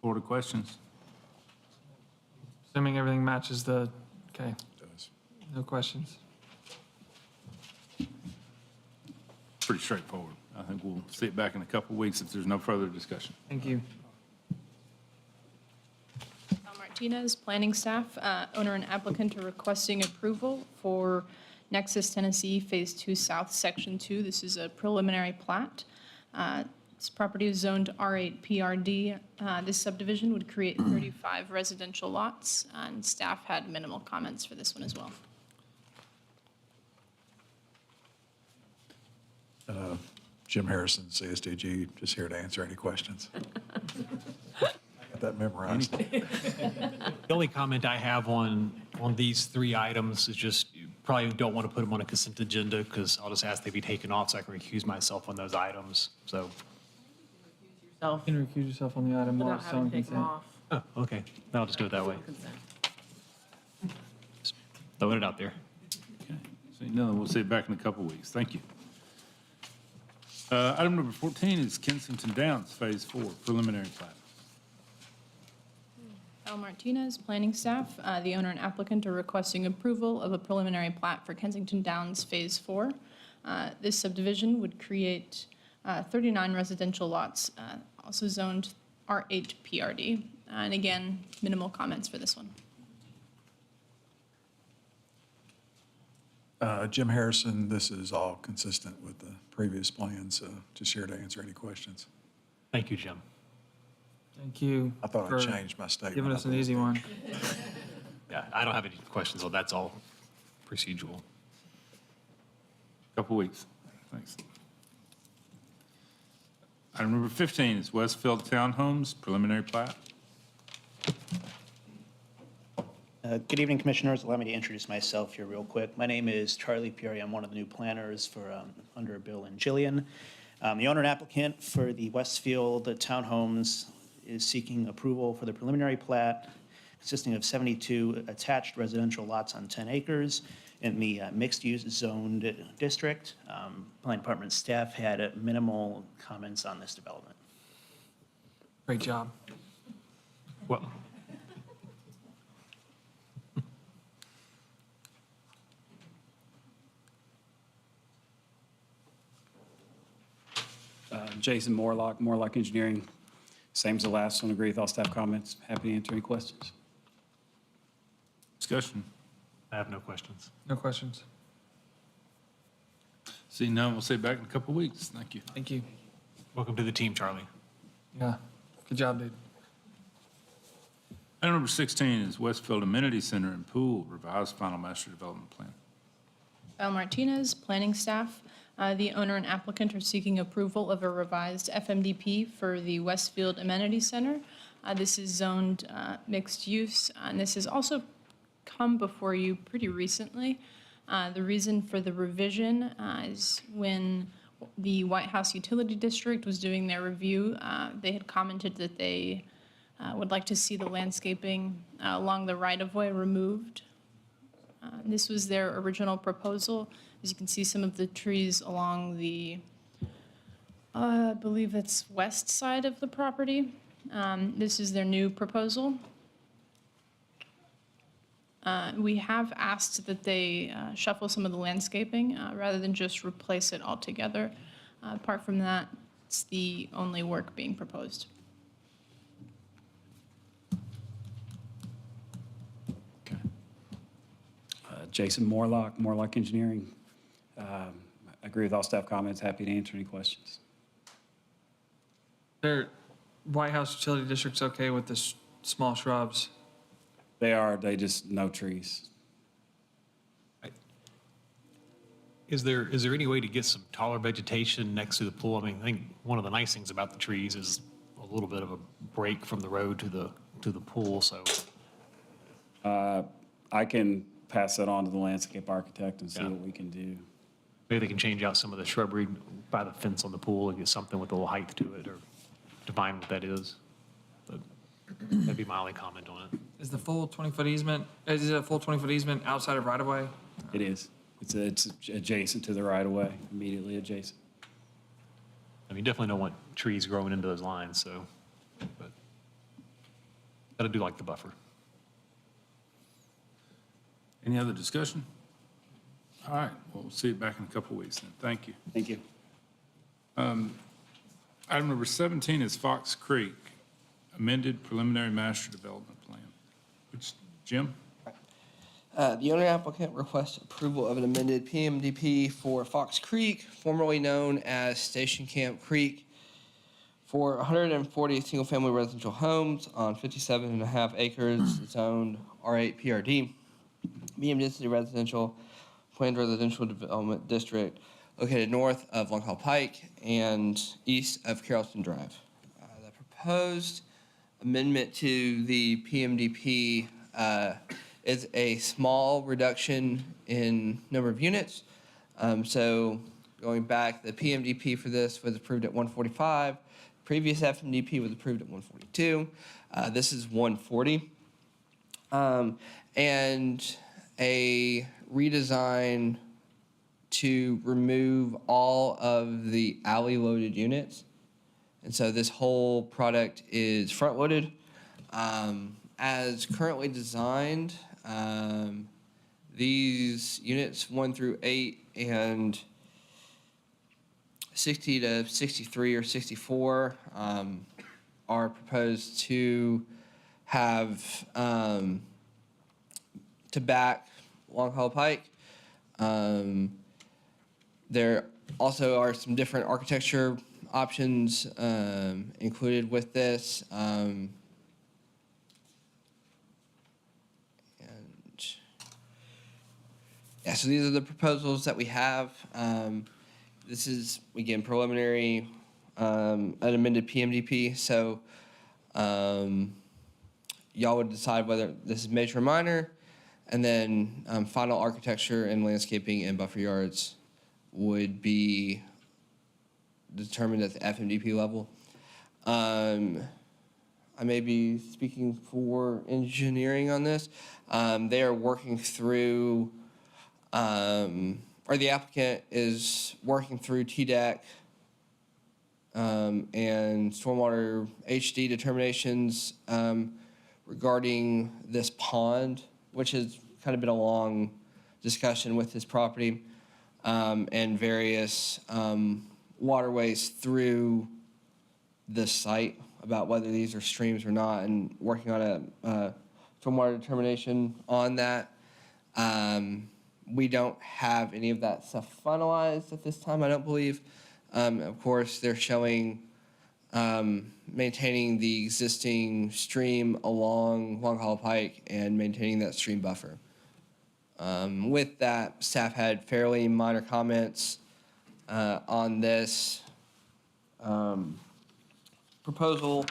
Floor to questions. Assuming everything matches the, okay, Does. no questions. Pretty straightforward. I think we'll see it back in a couple of weeks if there's no further discussion. Thank you. Al Martinez, planning staff, owner and applicant are requesting approval for Nexus Tennessee Phase 2 South, Section 2. This is a preliminary plat. This property is zoned R8 PRD. This subdivision would create 35 residential lots, and staff had minimal comments for this one as well. Jim Harrison, CSDG, just here to answer any questions. I got that memorized. The only comment I have on these 3 items is just, you probably don't want to put them on a consent agenda, because I'll just ask they be taken off so I can recuse myself on those items, so. You can recuse yourself on the item while Without it's on having to take them consent. off. Oh, okay, then I'll just do it that way. Consent. Just throwing it out there. Okay. Seeing none, we'll see it back in a couple of weeks. Thank you. Item number 14 is Kensington Downs Phase 4, preliminary plat. Al Martinez, planning staff, the owner and applicant are requesting approval of a preliminary plat for Kensington Downs Phase 4. This subdivision would create 39 residential lots, also zoned R8 PRD. And again, minimal comments for this one. Jim Harrison, this is all consistent with the previous plan, so just here to answer any questions. Thank you, Jim. Thank you. I thought I for changed my statement. Giving us an easy one. Yeah, I don't have any questions, so that's all procedural. Couple of weeks. Thanks. Item number 15 is Westfield Townhomes, preliminary plat. Good evening, Commissioners. Allow me to introduce myself here real quick. My name is Charlie Peary. I'm one of the new planners for under Bill and Jillian. The owner and applicant for the Westfield Townhomes is seeking approval for the preliminary plat consisting of 72 attached residential lots on 10 acres in the mixed-use zoned district. Planning Department staff had minimal comments on this development. Great job. Well, Jason Morlock, Morlock Engineering. Same as the last one, agree with all staff comments. Happy to answer any questions. Discussion. I have no questions. No questions. See, none, we'll see you back in a couple of weeks. Thank you. Thank you. Welcome to the team, Charlie. Yeah, good job, dude. Item number 16 is Westfield Amenity Center and Pool, revised final master development plan. Val Martinez, planning staff. The owner and applicant are seeking approval of a revised FMDP for the Westfield Amenity Center. This is zoned mixed use, and this has also come before you pretty recently. The reason for the revision is when the White House Utility District was doing their review, they had commented that they would like to see the landscaping along the right-of-way removed. This was their original proposal. As you can see, some of the trees along the, I believe it's west side of the property. This is their new proposal. We have asked that they shuffle some of the landscaping rather than just replace it altogether. Apart from that, it's the only work being proposed. Jason Morlock, Morlock Engineering. I agree with all staff comments. Happy to answer any questions. Their White House Utility District's okay with the small shrubs? They are, they just no trees. Is there any way to get some taller vegetation next to the pool? I mean, I think one of the nice things about the trees is a little bit of a break from the road to the pool, so. I can pass that on to the landscape architect and see Yeah. what we can do. Maybe they can change out some of the shrubbery by the fence on the pool and get something with a little height to it, or define what that is. But that'd be my only comment on it. Is the full 20-foot easement, is it a full 20-foot easement outside of right-of-way? It is. It's adjacent to the right-of-way, immediately adjacent. I mean, definitely don't want trees growing into those lines, so, but I do like the buffer. Any other discussion? All right, well, we'll see you back in a couple of weeks then. Thank you. Thank you. Item number 17 is Fox Creek, amended preliminary master development plan. Which, Jim? The owner applicant requests approval of an amended PMDP for Fox Creek, formerly known as Station Camp Creek, for 140 single-family residential homes on 57.5 acres zoned R8 PRD, medium density residential, planned residential development district located north of Long Haul Pike and east of Carrollton Drive. The proposed amendment to the PMDP is a small reduction in number of units. So going back, the PMDP for this was approved at 145. Previous FMDP was approved at 142. This is 140. And a redesign to remove all of the alley-loaded units. And so this whole product is front-loaded. As currently designed, these units 1 through 8 and 60 to 63 or 64 are proposed to have to back Long Haul Pike. There also are some different architecture options included with this. Yeah, so these are the proposals that we have. This is, again, preliminary, an amended PMDP. So y'all would decide whether this is major or minor. And then final architecture and landscaping and buffer yards would be determined at the FMDP level. I may be speaking for engineering on this. They are working through, or the applicant is working through TDEC and stormwater HD determinations regarding this pond, which has kind of been a long discussion with this property, and various waterways through the site about whether these are streams or not, and working on a stormwater determination on that. We don't have any of that stuff finalized at this time, I don't believe. Of course, they're showing maintaining the existing stream along Long Hollow Pike and maintaining that stream buffer. With that, staff had fairly minor comments on this proposal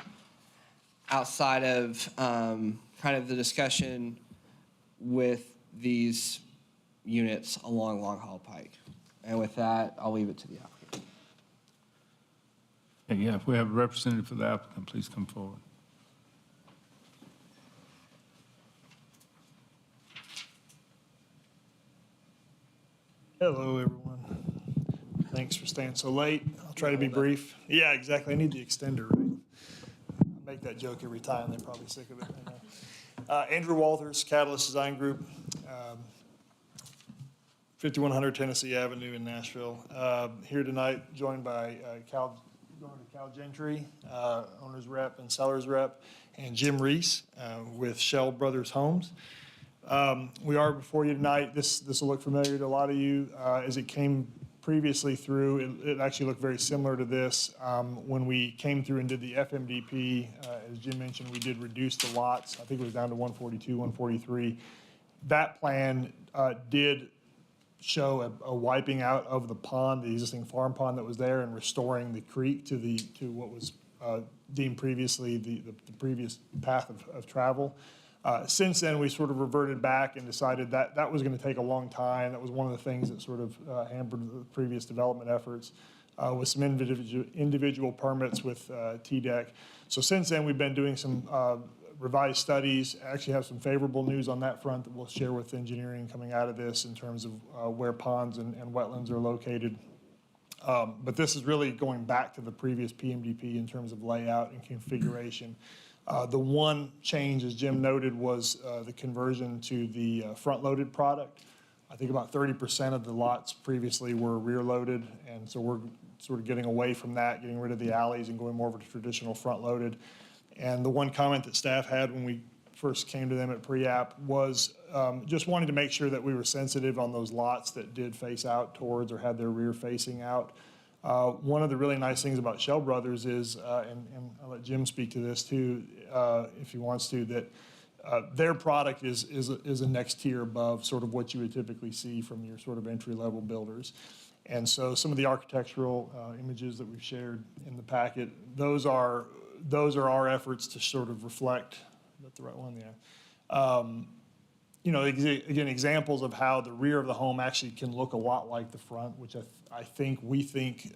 outside of kind of the discussion with these units along Long Hollow Pike. And with that, I'll leave it to the applicant. Yeah, if we have a representative for the applicant, please come forward. Hello, everyone. Thanks for staying so late. I'll try to be brief. Yeah, exactly. I need the extender, right? I make that joke every time. They're probably sick of it. I know. Andrew Walters, Catalyst Design Group, 5100 Tennessee Avenue in Nashville. Here tonight, joined by Cal Gentry, owner's rep and seller's rep, and Jim Reese with Shell Brothers Homes. We are before you tonight. This will look familiar to a lot of you. As it came previously through, it actually looked very similar to this. When we came through and did the FMDP, as Jim mentioned, we did reduce the lots. I think it was down to 142, 143. That plan did show a wiping out of the pond, the existing farm pond that was there, and restoring the creek to what was deemed previously the previous path of travel. Since then, we sort of reverted back and decided that that was going to take a long time. That was one of the things that sort of hampered the previous development efforts with some individual permits with TDEC. So since then, we've been doing some revised studies. Actually have some favorable news on that front that we'll share with engineering coming out of this in terms of where ponds and wetlands are located. But this is really going back to the previous PMDP in terms of layout and configuration. The one change, as Jim noted, was the conversion to the front-loaded product. I think about 30% of the lots previously were rear-loaded, and so we're sort of getting away from that, getting rid of the alleys and going more of a traditional front-loaded. And the one comment that staff had when we first came to them at pre-app was just wanting to make sure that we were sensitive on those lots that did face out towards or had their rear facing out. One of the really nice things about Shell Brothers is, and I'll let Jim speak to this too, if he wants to, that their product is a next tier above sort of what you would typically see from your sort of entry-level builders. And so some of the architectural images that we've shared in the packet, those are our efforts to sort of reflect, is that the right one? Yeah. You know, again, examples of how the rear of the home actually can look a lot like the front, which we think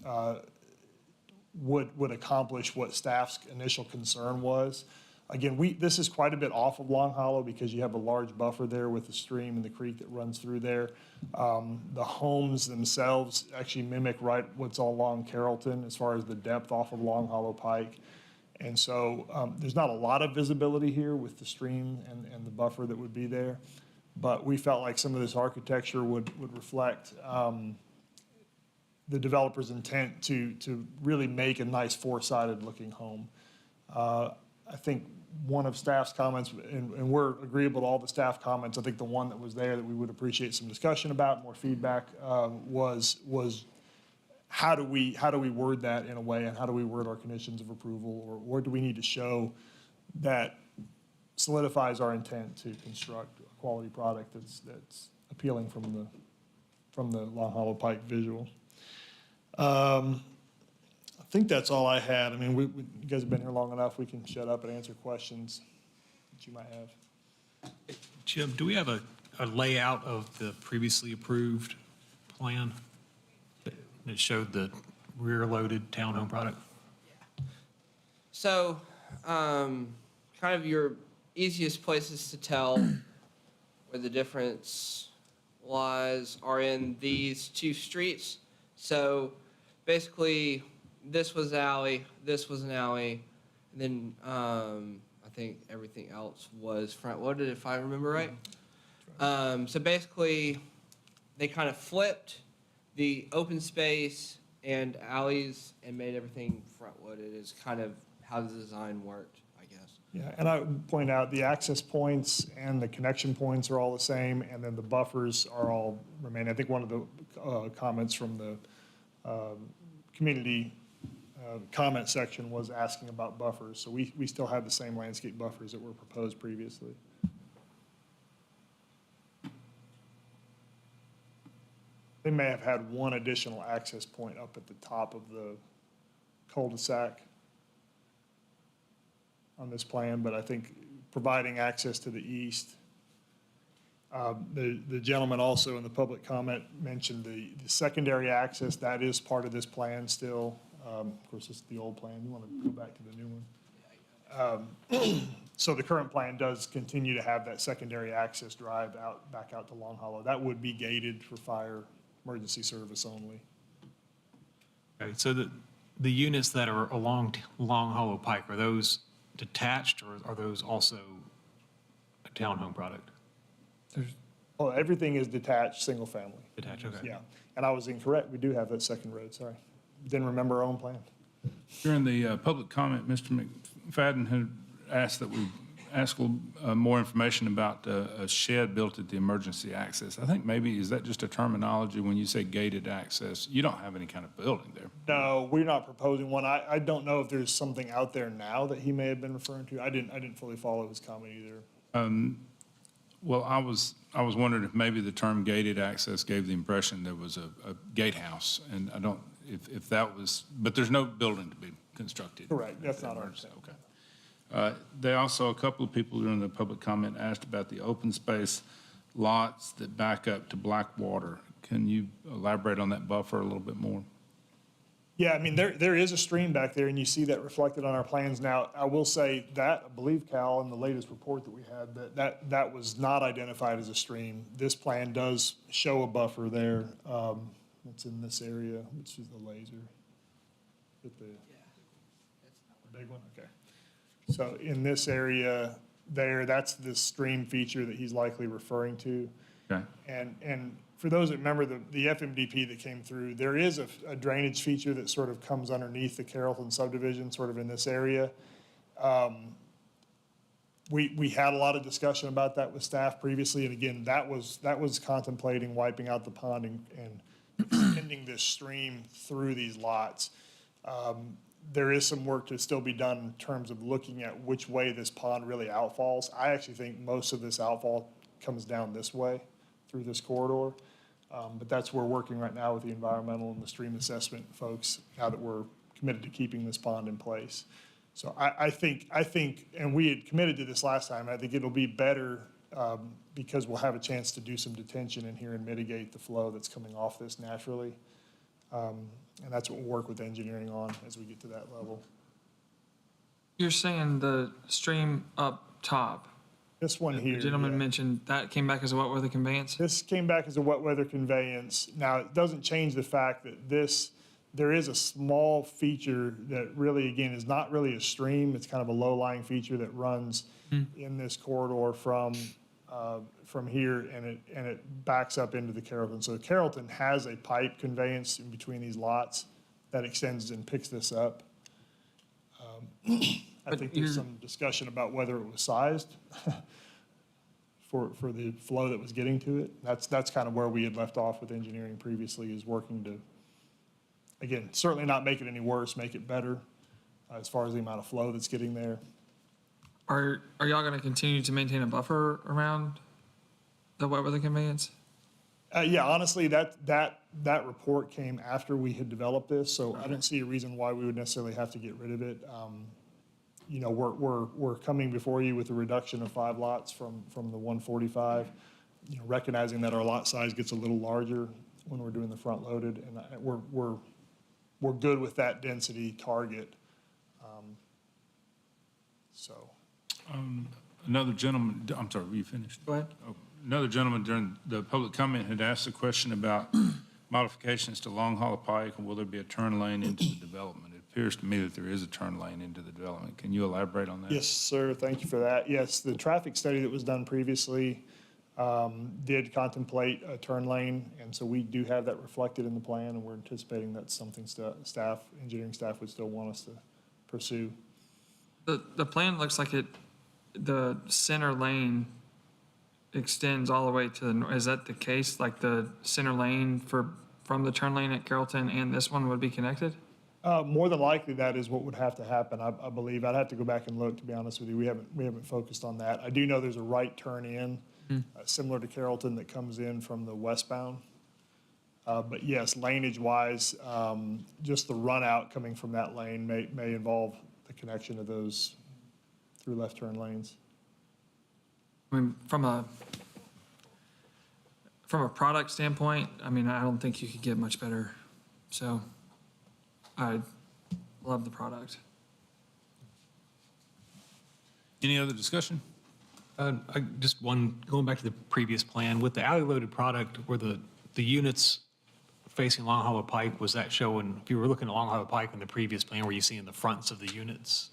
would accomplish what staff's initial concern was. Again, this is quite a bit off of Long Hollow because you have a large buffer there with the stream and the creek that runs through there. The homes themselves actually mimic what's all along Carrollton as far as the depth off of Long Hollow Pike. And so there's not a lot of visibility here with the stream and the buffer that would be there. But we felt like some of this architecture would reflect the developer's intent to really make a nice four-sided looking home. I think one of staff's comments, and we're agreeable to all the staff comments, I think the one that was there that we would appreciate some discussion about, more feedback, was how do we word that in a way, and how do we word our conditions of approval, or where do we need to show that solidifies our intent to construct a quality product that's appealing from the Long Hollow Pike visual. I think that's all I had. I mean, you guys have been here long enough. We can shut up and answer questions that you might have. Jim, do we have a a layout of the previously approved plan that showed the rear-loaded townhome product? So, kind of your easiest places to tell where the difference lies are in these two streets. So, basically, this was alley, this was an alley, and then I think everything else was front-loaded, if I remember right. So basically, they kind of flipped the open space and alleys and made everything front-loaded is kind of how the design worked, I guess. Yeah, and I would point out the access points and the connection points are all the same, and then the buffers are all remain. I think one of the comments from the community comment section was asking about buffers. So we still have the same landscape buffers that were proposed previously. They may have had one additional access point up at the top of the cul-de-sac on this plan, but I think providing access to the east. The gentleman also in the public comment mentioned the secondary access. That is part of this plan still. Of course, this is the old plan. You want to go back to the new one? So the current plan does continue to have that secondary access drive back out to Long Hollow. That would be gated for fire emergency service only. Okay, so the units that are along Long Hollow Pike, are those detached or are those also a townhome product? Oh, everything is detached, single family. Detached, okay. Yeah, and I was incorrect. We do have that second road, sorry. Didn't remember our own plan. During the public comment, Mr. McFadden had asked that we ask more information about a shed built at the emergency access. I think maybe, is that just a terminology when you say gated access? You don't have any kind of building there. No, we're not proposing one. I don't know if there's something out there now that he may have been referring to. I didn't fully follow his comment either. Well, I was wondering if maybe the term gated access gave the impression there was a gatehouse, and I don't, if that was, but there's no building to be constructed. Correct, that's not our intent. Okay. They also, a couple of people during the public comment asked about the open space lots that back up to Blackwater. Can you elaborate on that buffer a little bit more? Yeah, I mean, there is a stream back there, and you see that reflected on our plans. Now, I will say that, I believe, Cal, in the latest report that we had, that was not identified as a stream. This plan does show a buffer there. It's in this area, which is the laser. The big one, okay. So in this area there, that's the stream feature that he's likely referring to. Okay. And for those that remember the FMDP that came through, there is a drainage feature that sort of comes underneath the Carrollton subdivision, sort of in this area. We had a lot of discussion about that with staff previously, and again, that was contemplating wiping out the pond and extending this stream through these lots. There is some work to still be done in terms of looking at which way this pond really outfalls. I actually think most of this outfall comes down this way through this corridor. But that's where we're working right now with the environmental and the stream assessment folks now that we're committed to keeping this pond in place. So I think, and we had committed to this last time, I think it'll be better because we'll have a chance to do some detention in here and mitigate the flow that's coming off this naturally. And that's what we'll work with engineering on as we get to that level. You're saying the stream up top? This one here. The gentleman yeah. mentioned that came back as a wet weather conveyance? This came back as a wet weather conveyance. Now, it doesn't change the fact that there is a small feature that really, again, is not really a stream. It's kind of a low-lying feature that runs in this corridor from here, and it backs up into the Carrollton. So Carrollton has a pipe conveyance in between these lots that extends and picks this up. I think there's some discussion about whether it was sized for the flow that was getting to it. That's kind of where we had left off with engineering previously, is working to, again, certainly not make it any worse, make it better as far as the amount of flow that's getting there. Are y'all going to continue to maintain a buffer around the wet weather conveyance? Yeah, honestly, that report came after we had developed this, so I don't see a reason why we would necessarily have to get rid of it. You know, we're coming before you with a reduction of 5 lots from the 145. recognizing that our lot size gets a little larger when we're doing the front loaded, and we're good with that density target. So. Another gentleman, I'm sorry, were you finished? Go ahead. Oh, another gentleman during the public comment had asked a question about modifications to Long Hollow Pike, and will there be a turn lane into the development? It appears to me that there is a turn lane into the development. Can you elaborate on that? Yes, sir. Thank you for that. Yes, the traffic study that was done previously did contemplate a turn lane, and so we do have that reflected in the plan, and we're anticipating that's something engineering staff would still want us to pursue. The plan looks like the center lane extends all the way to the, is that the case? Like the center lane from the turn lane at Carrollton and this one would be connected? More than likely, that is what would have to happen, I believe. I'd have to go back and look, to be honest with you. We haven't focused on that. I do know there's a right turn in, similar to Carrollton, that comes in from the westbound. But yes, laneage-wise, just the run out coming from that lane may involve the connection of those through left turn lanes. I mean, from a product standpoint, I mean, I don't think you could get much better. So I love the product. Any other discussion? Just one, going back to the previous plan, with the alley loaded product, were the units facing Long Hollow Pike, was that showing, if you were looking at Long Hollow Pike in the previous plan, were you seeing the fronts of the units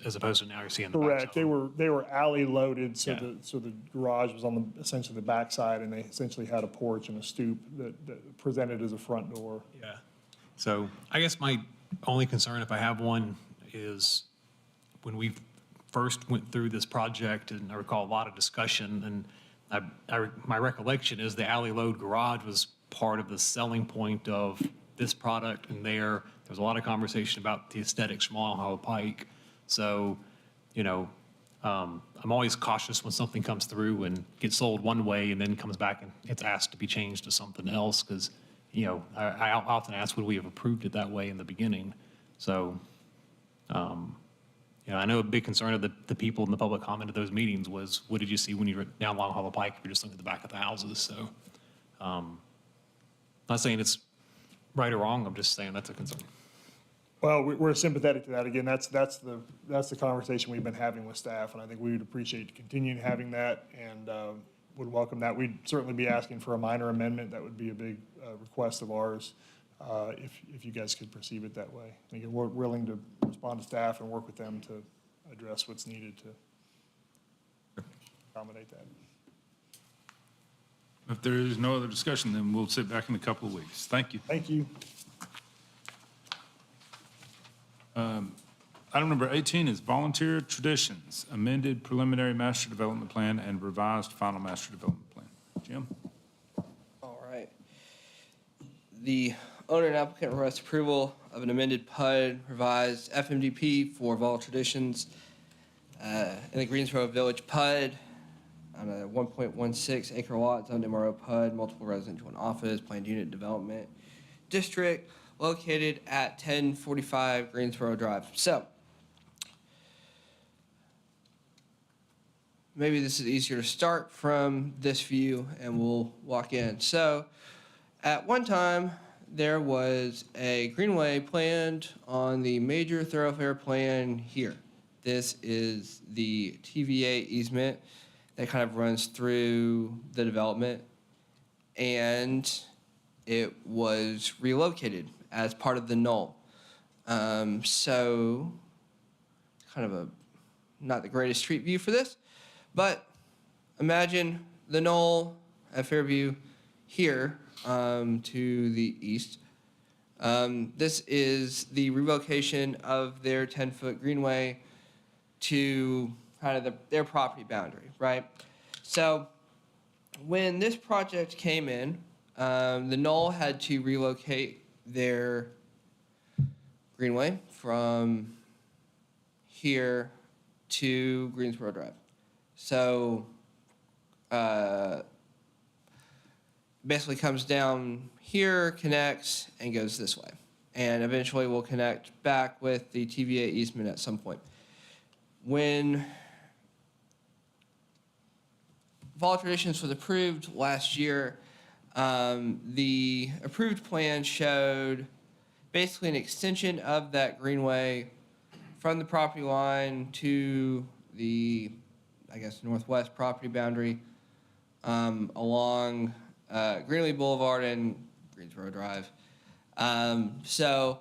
as opposed to now you're seeing the backs? Correct. They were alley loaded, so the garage was on essentially the backside, and they essentially had a porch and a stoop that presented as a front door. Yeah. So I guess my only concern, if I have one, is when we first went through this project, and I recall a lot of discussion, and my recollection is the alley load garage was part of the selling point of this product, and there was a lot of conversation about the aesthetics from Long Hollow Pike. So, I'm always cautious when something comes through and gets sold one way and then comes back and it's asked to be changed to something else, because, I often ask, would we have approved it that way in the beginning? So, I know a big concern of the people in the public comment at those meetings was, what did you see when you were down Long Hollow Pike if you're just looking at the back of the houses? So, not saying it's right or wrong, I'm just saying that's a concern. Well, we're sympathetic to that. Again, that's the conversation we've been having with staff, and I think we would appreciate continuing having that and would welcome that. We'd certainly be asking for a minor amendment. That would be a big request of ours if you guys could perceive it that way. And again, we're willing to respond to staff and work with them to address what's needed to accommodate that. If there is no other discussion, then we'll sit back in a couple of weeks. Thank you. Thank you. Item number 18 is Volunteer Traditions, amended preliminary master development plan and revised final master development plan. Jim? All right. The owner and applicant request approval of an amended PUD revised FMDP for Vol Traditions in the Greensboro Village PUD on a 1.16 acre lot zoned MRO PUD, multiple residential and office, planned unit development district located at 1045 Greensboro Drive. So, maybe this is easier to start from this view and we'll walk in. So, at one time, there was a greenway planned on the major thoroughfare plan here. This is the TVA easement that kind of runs through the development, and it was relocated as part of the knoll. So, kind of not the greatest street view for this, but imagine the knoll at Fairview here to the east. This is the relocation of their 10-foot greenway to kind of their property boundary, right? So when this project came in, the knoll had to relocate their greenway from here to Greensboro Drive. So basically comes down here, connects, and goes this way. And eventually will connect back with the TVA easement at some point. When Fall Traditions was approved last year. The approved plan showed basically an extension of that greenway from the property line to the, I guess, northwest property boundary, along Greenlee Boulevard and Greensboro Drive. So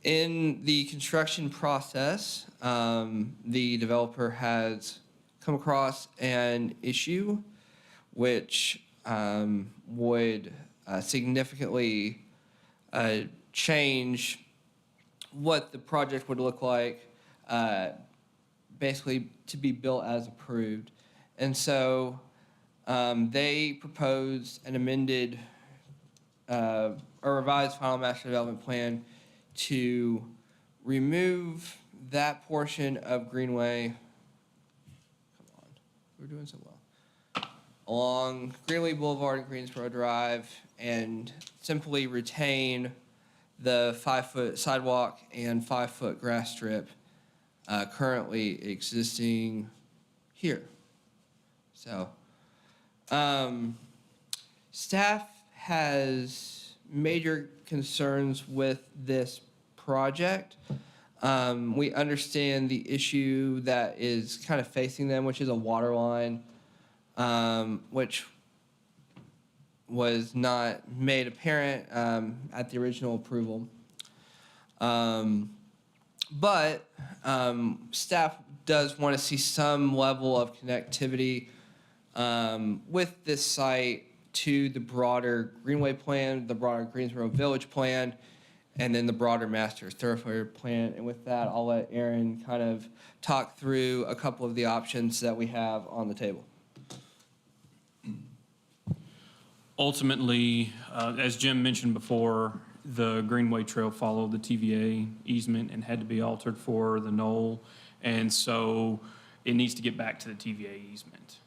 in the construction process, the developer has come across an issue which would significantly change what the project would look like, basically to be built as approved. And so they proposed an amended, a revised final master development plan to remove that portion of Greenway. Come on, we're doing so well. Along Greenlee Boulevard and Greensboro Drive, and simply retain the 5-foot sidewalk and 5-foot grass strip currently existing here. So, staff has major concerns with this project. We understand the issue that is kind of facing them, which is a water line, which was not made apparent at the original approval. But staff does want to see some level of connectivity with this site to the broader Greenway plan, the broader Greensboro Village plan, and then the broader master thoroughfare plan. And with that, I'll let Aaron kind of talk through a couple of the options that we have on the table. Ultimately, as Jim mentioned before, the Greenway Trail followed the TVA easement and had to be altered for the knoll. And so it needs to get back to the TVA easement.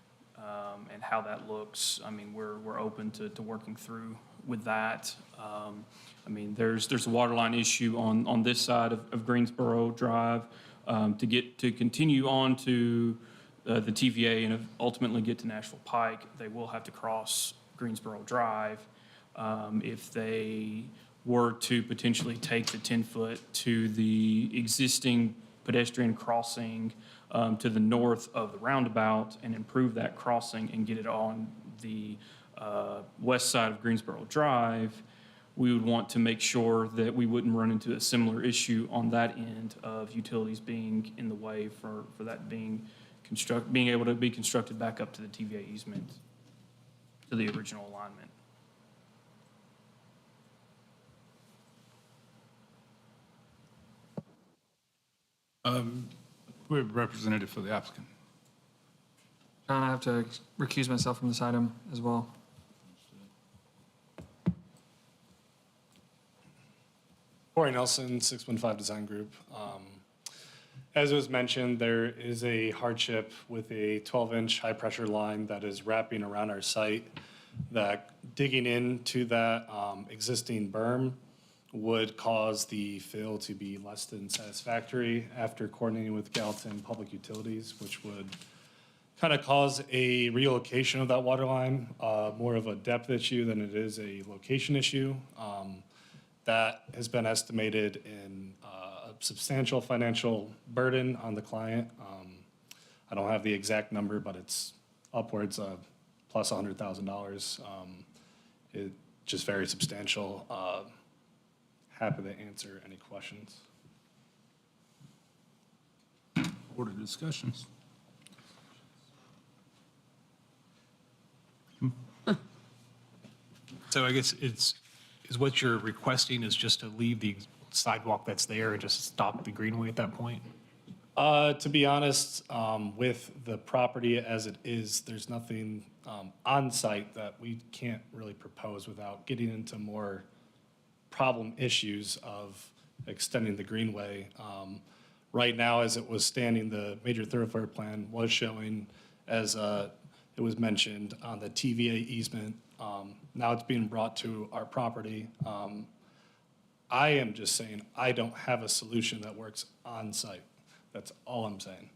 And how that looks, I mean, we're open to working through with that. I mean, there's a water line issue on this side of Greensboro Drive. To continue on to the TVA and ultimately get to Nashville Pike, they will have to cross Greensboro Drive. If they were to potentially take the 10-foot to the existing pedestrian crossing to the north of the roundabout and improve that crossing and get it on the west side of Greensboro Drive, we would want to make sure that we wouldn't run into a similar issue on that end of utilities being in the way for that being able to be constructed back up to the TVA easement to the original alignment. We have a representative for the applicant. John, I have to recuse myself from this item as well. Corey Nelson, 615 Design Group. As was mentioned, there is a hardship with a 12-inch high-pressure line that is wrapping around our site, that digging into that existing berm would cause the fill to be less than satisfactory after coordinating with Gallatin Public Utilities, which would kind of cause a relocation of that water line, more of a depth issue than it is a location issue. That has been estimated in a substantial financial burden on the client. I don't have the exact number, but it's upwards of plus $100,000. It's just very substantial. Happy to answer any questions. Board of discussions. So I guess is what you're requesting is just to leave the sidewalk that's there and just stop the greenway at that point? To be honest, with the property as it is, there's nothing on site that we can't really propose without getting into more problem issues of extending the greenway. Right now, as it was standing, the major thoroughfare plan was showing, as it was mentioned, on the TVA easement. Now it's being brought to our property. I am just saying I don't have a solution that works on site. That's all I'm saying.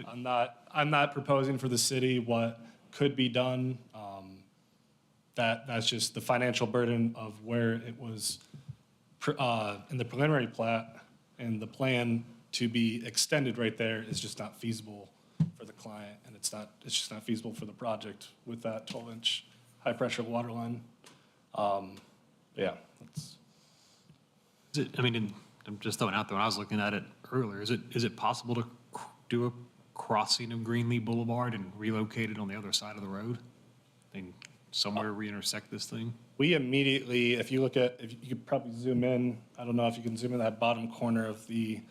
I'm not proposing for the city what could be done. That's just the financial burden of where it was in the preliminary plat, and the plan to be extended right there is just not feasible for the client, and it's just not feasible for the project with that 12-inch high-pressure water line. Yeah, that's. I'm just throwing out there, when I was looking at it earlier, is it possible to do a crossing of Greenlee Boulevard and relocate it on the other side of the road? Somewhere re-intersect this thing? We immediately, if you could probably zoom in, I don't know if you can zoom in that bottom corner of the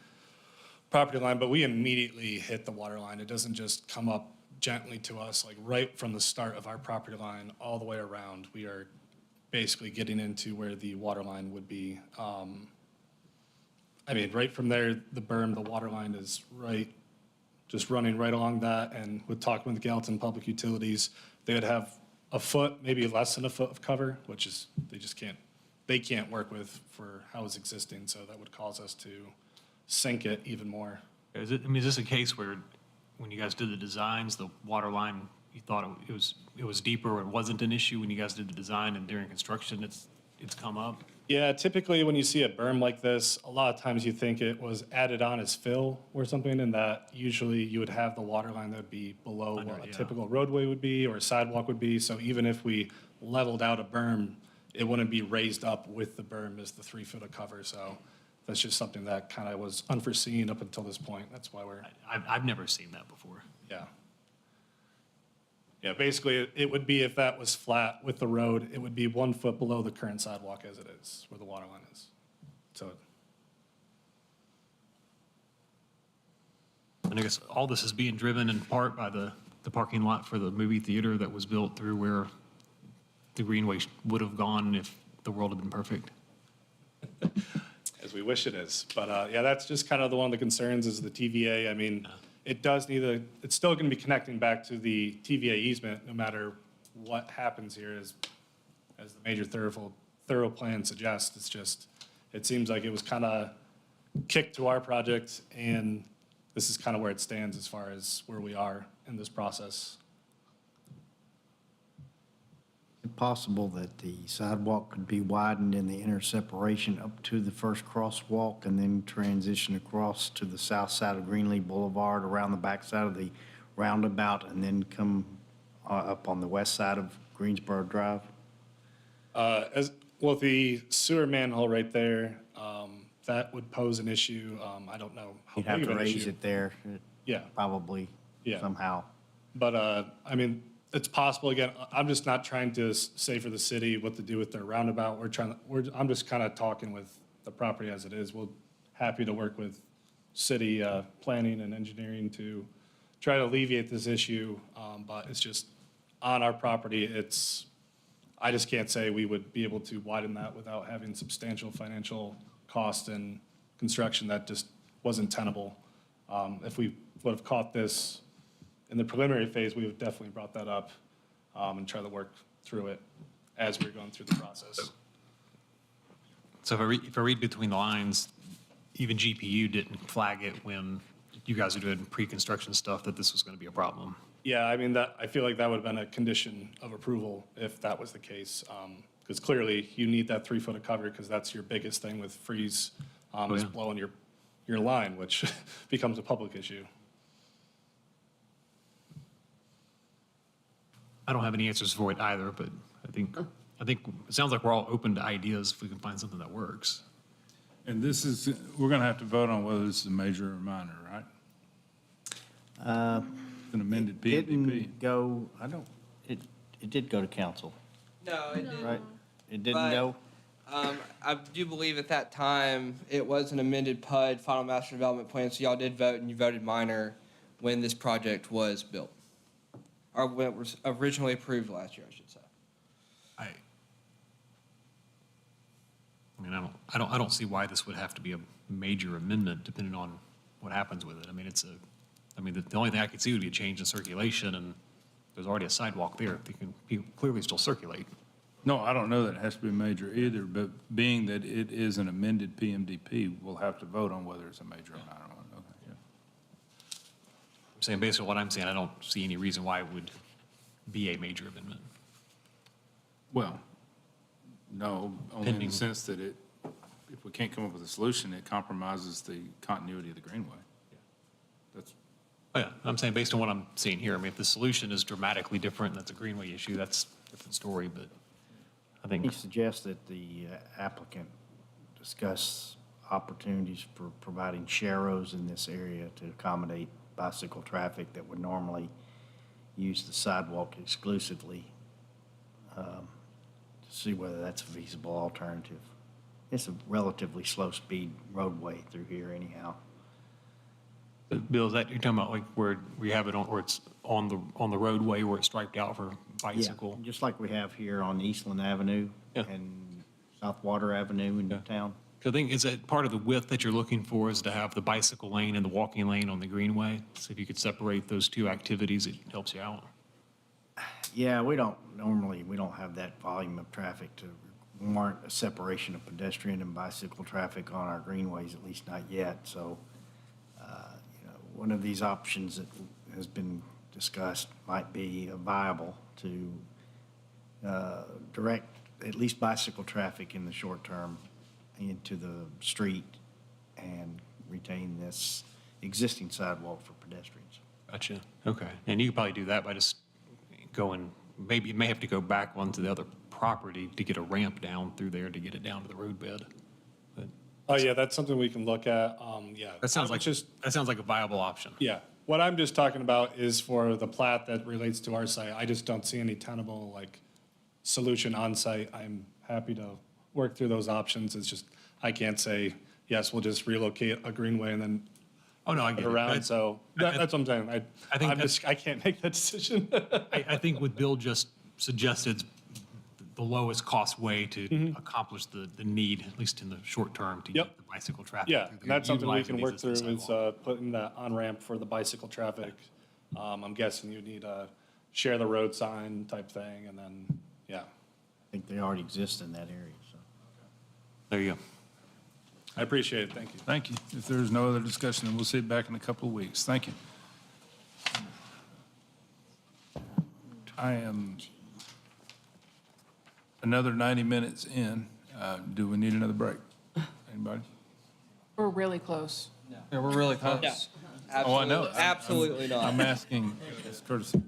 property line, but we immediately hit the water line. It doesn't just come up gently to us, like right from the start of our property line all the way around. We are basically getting into where the water line would be. Right from there, the berm, the water line is just running right along that. And with talking with Gallatin Public Utilities, they would have a foot, maybe less than a foot of cover, which is, they can't work with for how it's existing. So that would cause us to sink it even more. Is this a case where when you guys did the designs, the water line, you thought it was deeper, or it wasn't an issue when you guys did the design, and during construction, it's come up? Yeah, typically when you see a berm like this, a lot of times you think it was added on as fill or something, and that usually you would have the water line that would be below what a typical roadway would be or a sidewalk would be. So even if we leveled out a berm, it wouldn't be raised up with the berm as the 3 foot of cover. So that's just something that kind of was unforeseen up until this point. That's why I've never seen that before. Yeah. Yeah, basically, it would be, if that was flat with the road, it would be 1 foot below the current sidewalk as it is, where the water line is. So, And I guess all this is being driven in part by the parking lot for the movie theater that was built through where the greenway would have gone if the world had been perfect. as we wish it is. But yeah, that's just kind of one of the concerns is the TVA. It does need it's still going to be connecting back to the TVA easement no matter what happens here, as the major thorough plan suggests. It's just, it seems like it was kind of kicked to our project, and this is kind of where it stands as far as where we are in this process. Is it possible that the sidewalk could be widened in the inner separation up to the first crosswalk and then transition across to the south side of Greenlee Boulevard around the back side of the roundabout and then come up on the west side of Greensboro Drive? Well, the sewer manhole right there, that would pose an issue. I don't know how You'd have big to of an raise issue. it there. Yeah. Probably somehow. But, it's possible. Again, I'm just not trying to say for the city what to do with their roundabout. I'm just kind of talking with the property as it is. We're happy to work with city planning and engineering to try to alleviate this issue. But it's just on our property, I just can't say we would be able to widen that without having substantial financial cost and construction that just wasn't tenable. If we would have caught this in the preliminary phase, we would definitely brought that up and try to work through it as we're going through the process. So if I read between the lines, even GPU didn't flag it when you guys were doing pre-construction stuff that this was going to be a problem. Yeah, I feel like that would have been a condition of approval if that was the case. Because clearly you need that 3 foot of cover because that's your biggest thing with freeze is blowing your line, which becomes a public issue. I don't have any answers for it either, but I think it sounds like we're all open to ideas if we can find something that works. And we're going to have to vote on whether this is a major or minor, right? An amended PDP. Didn't go, it did go to council, No, it didn't. right? It didn't go? I do believe at that time it was an amended PUD, Final Master Development Plan, so y'all did vote and you voted minor when this project was built. Or when it was originally approved last year, I should say. I don't see why this would have to be a major amendment depending on what happens with it. The only thing I could see would be a change in circulation, and there's already a sidewalk there. People clearly still circulate. No, I don't know that it has to be major either, but being that it is an amended PMDP, we'll have to vote on whether it's a major or not. Okay, yeah. I'm saying, based on what I'm saying, I don't see any reason why it would be a major amendment. Well, no, only in Pending. the sense that if we can't come up with a solution, it compromises the continuity of the Greenway. That's, Oh, yeah, I'm saying, based on what I'm seeing here, I mean, if the solution is dramatically different, that's a Greenway issue, that's a different story, but I think. He suggests that the applicant discuss opportunities for providing sharrows in this area to accommodate bicycle traffic that would normally use the sidewalk exclusively, to see whether that's a feasible alternative. It's a relatively slow-speed roadway through here anyhow. Bill, is that, you're talking about like where we have it on, where it's on the roadway where it's striped out for bicycle? Yeah, just like we have here on Eastland Avenue and South Water Avenue in town. So I think, is that part of the width that you're looking for is to have the bicycle lane and the walking lane on the Greenway? So if you could separate those two activities, it helps you out. Yeah, we don't have that volume of traffic to warrant a separation of pedestrian and bicycle traffic on our greenways, at least not yet. So, one of these options that has been discussed might be viable to direct at least bicycle traffic in the short term into the street and retain this existing sidewalk for pedestrians. Gotcha. Okay. And you could probably do that by just going, maybe you may have to go back onto the other property to get a ramp down through there to get it down to the roadbed. But Oh, yeah, that's something we can look at. Yeah. that sounds I like, would that sounds like a viable option. Yeah. What I'm just talking about is for the plat that relates to our site. I just don't see any tenable, solution on site. I'm happy to work through those options. It's just, I can't say, yes, we'll just relocate a greenway and then Oh, no, I put get it it. around. So that's what I'm saying. I think I can't make that decision. I think what Bill just suggested, the lowest cost way to accomplish the need, at least in the short term, to get the bicycle traffic. Yeah, through and there, that's something we utilizing can the work through existing is sidewalk. putting that on-ramp for the bicycle traffic. I'm guessing you need a share the road sign type thing, and then, yeah. I think they already exist in that area, so. There you go. I appreciate it, thank you. thank you. If there's no other discussion, then we'll see it back in a couple of weeks. Thank you. I am another 90 minutes in. Do we need another break? Anybody? We're really close. Yeah, we're really close. Oh, I know. Absolutely not. I'm asking as courtesy.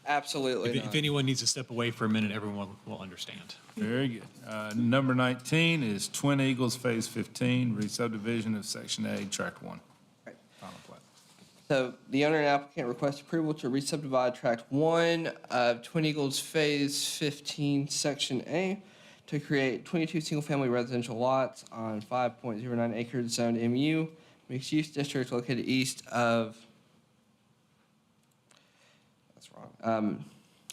Absolutely If not. anyone needs to step away for a minute, everyone will understand. Very good. Number 19 is Twin Eagles Phase 15, re-subdivision of Section A, Tract 1. Final plat. So the owner and applicant request approval to re-subdivide Tract 1 of Twin Eagles Phase 15, Section A, to create 22 single-family residential lots on 5.09 acres zoned MU, mixed-use district located east of, that's wrong,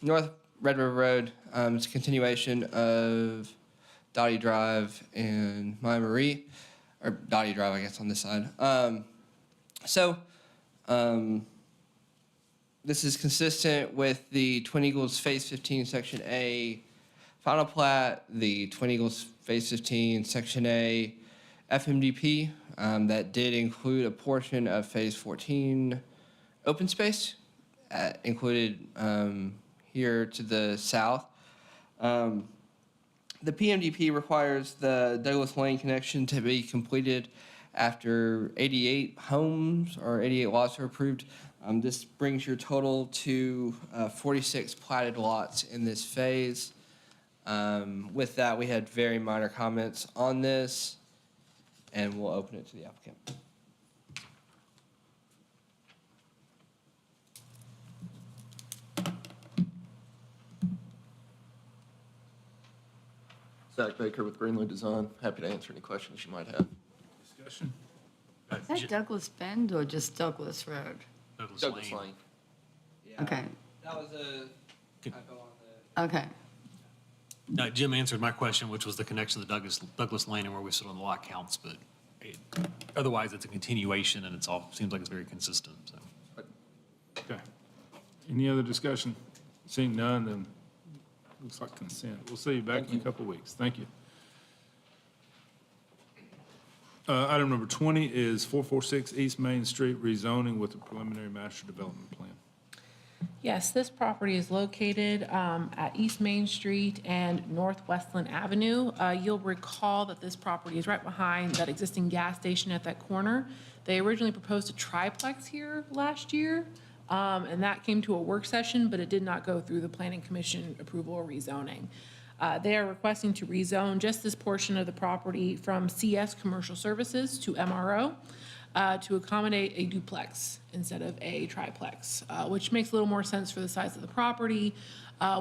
North Red River Road. It's a continuation of Dottie Drive and My Marie, or Dottie Drive, I guess, on this side. This is consistent with the Twin Eagles Phase 15, Section A final plat, the Twin Eagles Phase 15, Section A FMDP that did include a portion of Phase 14 open space, included here to the south. The PMDP requires the Douglas Lane connection to be completed after 88 homes or 88 lots are approved. This brings your total to 46 platted lots in this phase. With that, we had very minor comments on this, and we'll open it to the applicant. Zach Baker with Greenwood Design. Happy to answer any questions you might have. Discussion? Is that Douglas Bend or just Douglas Road? Douglas Lane. Okay, That was a typo on the. okay. Jim answered my question, which was the connection to Douglas Lane and where we sit on the lot counts, but otherwise it's a continuation and it's all, seems like it's very consistent, so. Okay. Any other discussion? Seeing none, then Looks like consent. We'll see you back in a couple of weeks. Thank you. Item number 20 is 446 East Main Street rezoning with a preliminary master development plan. Yes, this property is located at East Main Street and North Westland Avenue. You'll recall that this property is right behind that existing gas station at that corner. They originally proposed a triplex here last year, and that came to a work session, but it did not go through the Planning Commission approval or rezoning. They are requesting to rezone just this portion of the property from CS Commercial Services to MRO to accommodate a duplex instead of a triplex, which makes a little more sense for the size of the property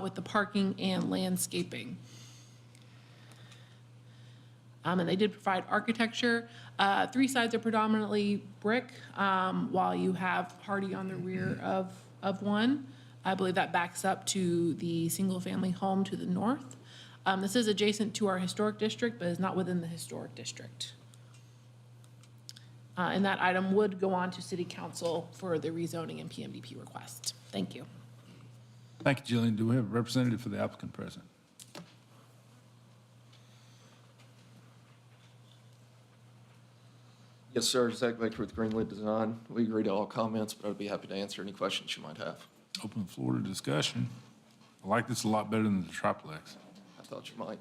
with the parking and landscaping. And they did provide architecture. 3 sides are predominantly brick, while you have Hardy on the rear of one. I believe that backs up to the single-family home to the north. This is adjacent to our historic district, but is not within the historic district. And that item would go on to City Council for the rezoning and PMDP request. Thank you. Thank you, Jillian. Do we have a representative for the applicant present? Yes, sir. Zach Baker with Greenlit Design. We agree to all comments, but I'd be happy to answer any questions you might have. Open the floor to discussion. I like this a lot better than the triplex. I thought you might.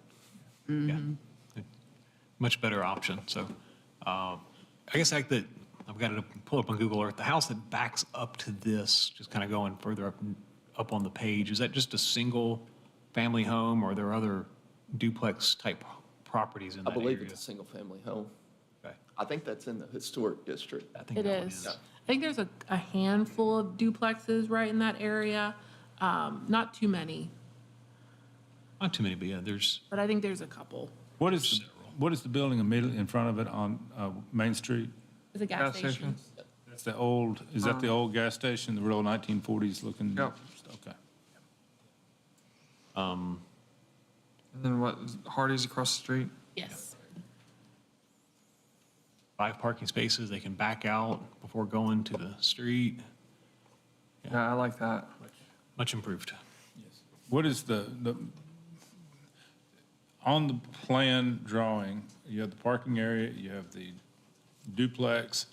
Much better option. So I guess I've got it pull up on Google Earth. The house that backs up to this, just kind of going further up on the page, is that just a single family home, or are there other duplex type properties in that I believe area? it's a single-family home. Okay. I think that's in the historic district. I think It that one is. I think there's a handful of duplexes right in that area. Not too many, Not too many, but yeah, there's but I think there's a couple. What is the building immediately in front of it on Main Street? There's a gas station. That's the old, is that the old gas station, the real 1940s looking? Yep. Okay. And then what, Hardy's across the street? Yes. 5 parking spaces. They can back out before going to the street. Yeah, I like that. Much improved. What is on the plan drawing, you have the parking area, you have the duplex.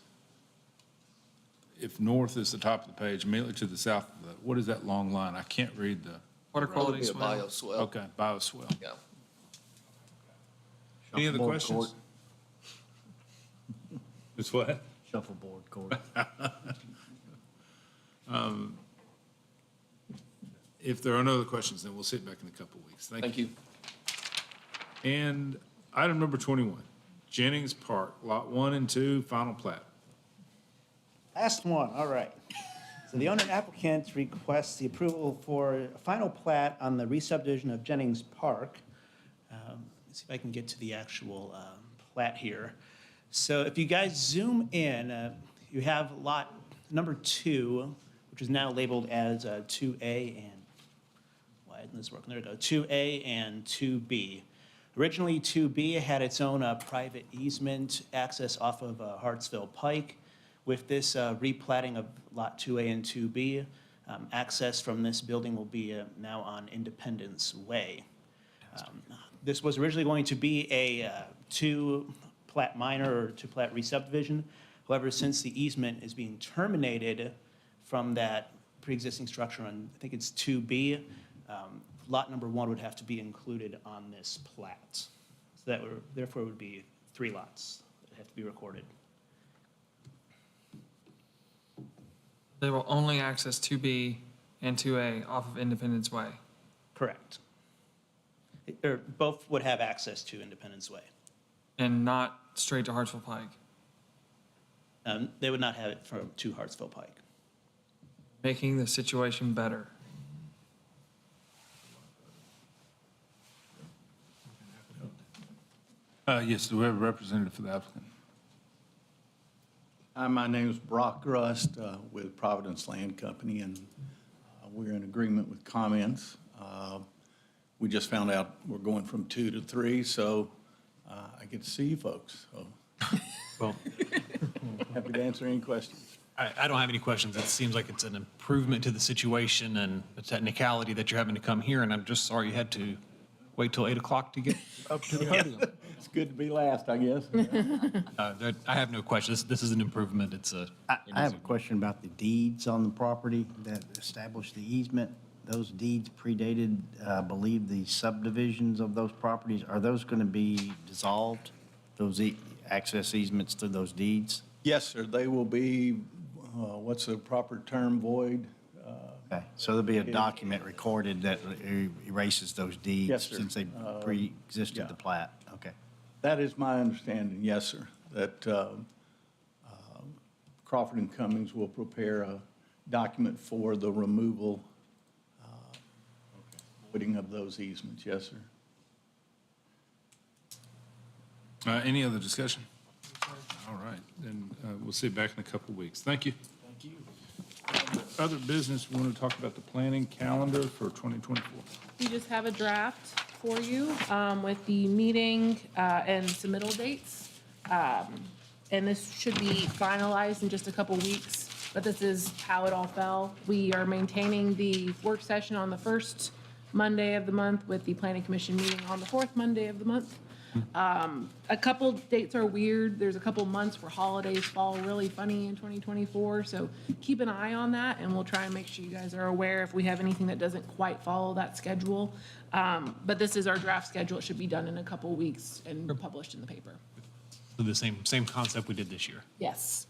If north is the top of the page, immediately to the south of that, what is that long line? I can't read the. Water quality Probably a swell. bioswell. Okay, bioswell. Yeah. Any other questions? It's what? Shuffleboard court. If there are no other questions, then we'll sit back in a couple of weeks. Thank you. And item number 21, Jennings Park, Lot 1 and 2, final plat. Last one, all right. So the owner applicant requests the approval for a final plat on the re-subdivision of Jennings Park. Let's see if I can get to the actual plat here. So if you guys zoom in, you have lot number 2, which is now labeled as 2A and, why isn't this working? There we go, 2A and 2B. Originally, 2B had its own private easement access off of Hartsville Pike. With this replatting of Lot 2A and 2B, access from this building will be now on Independence Way. This was originally going to be a 2-plat minor or 2-plat re-subdivision. However, since the easement is being terminated from that pre-existing structure on, I think it's 2B, lot number 1 would have to be included on this plat. So that therefore would be 3 lots that have to be recorded. They will only access 2B and 2A off of Independence Way. Correct. Or both would have access to Independence Way. And not straight to Hartsville Pike. They would not have it to Hartsville Pike. Making the situation better. Yes, do we have a representative for the applicant? Hi, my name is Brock Rust with Providence Land Company, and we're in agreement with comments. We just found out we're going from 2 to 3, so I get to see you folks. So Well, happy to answer any questions. I don't have any questions. It seems like it's an improvement to the situation and the technicality that you're having to come here, and I'm just sorry you had to wait till 8 o'clock to get up to the podium. It's good to be last, I guess. I have no questions. This is an improvement. It's a. I have a question about the deeds on the property that established the easement. Those deeds predated, I believe, the subdivisions of those properties. Are those going to be dissolved, those access easements to those deeds? Yes, sir, they will be, what's the proper term, void? Okay, so there'll be a document recorded that erases those deeds? Yes, sir. Since they pre-existed the plat? Okay. That is my understanding, yes, sir, that Crawford and Cummings will prepare a document for the removal, voiding of those easements, yes, sir. Any other discussion? All right, then we'll see you back in a couple of weeks. Thank you. Thank you. Other business, we want to talk about the planning calendar for 2024. We just have a draft for you with the meeting and submittal dates. And this should be finalized in just a couple weeks, but this is how it all fell. We are maintaining the work session on the first Monday of the month with the planning commission meeting on the fourth Monday of the month. A couple dates are weird. There's a couple months where holidays fall really funny in 2024. So keep an eye on that, and we'll try and make sure you guys are aware if we have anything that doesn't quite follow that schedule. But this is our draft schedule. It should be done in a couple weeks and published in the paper. So the same concept we did this year. Yes.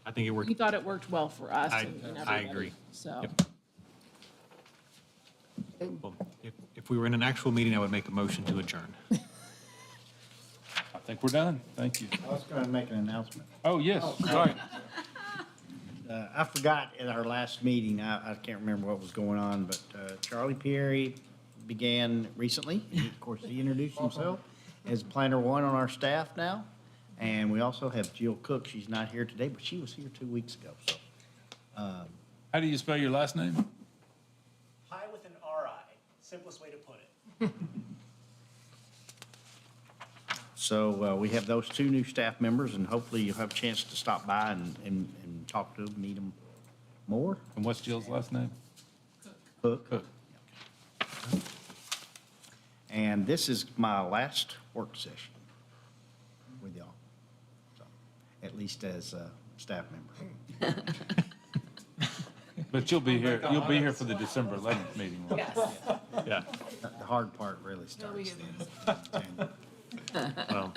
I think it worked. We thought it worked well for us and everybody. I agree. So. Yep. Well, if we were in an actual meeting, I would make a motion to adjourn. I think we're done. Thank you. I was going to make an announcement. Oh, yes, sorry. I forgot at our last meeting, I can't remember what was going on, but Charlie Perry began recently. Of course, he introduced himself as planner one on our staff now. And we also have Jill Cook. She's not here today, but she was here 2 weeks ago. So, How do you spell your last name? Pi with an R-I, simplest way to put it. So we have those two new staff members, and hopefully you'll have a chance to stop by and talk to them, meet them more. And what's Jill's last name? Cook. Cook. And this is my last work session with y'all, so, at least as a staff member. But you'll be here for the December 11th meeting, right? Yes. Yeah. The hard part really starts then. Well,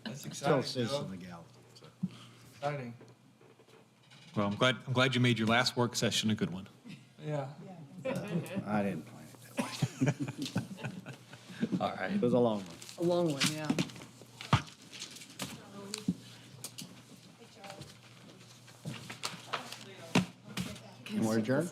That's Still exciting, citizen Bill. legality. So. Exciting. well, I'm glad you made your last work session a good one. Yeah. I didn't plan it that way. All right. It was a long one. A long one, yeah. And we're adjourned?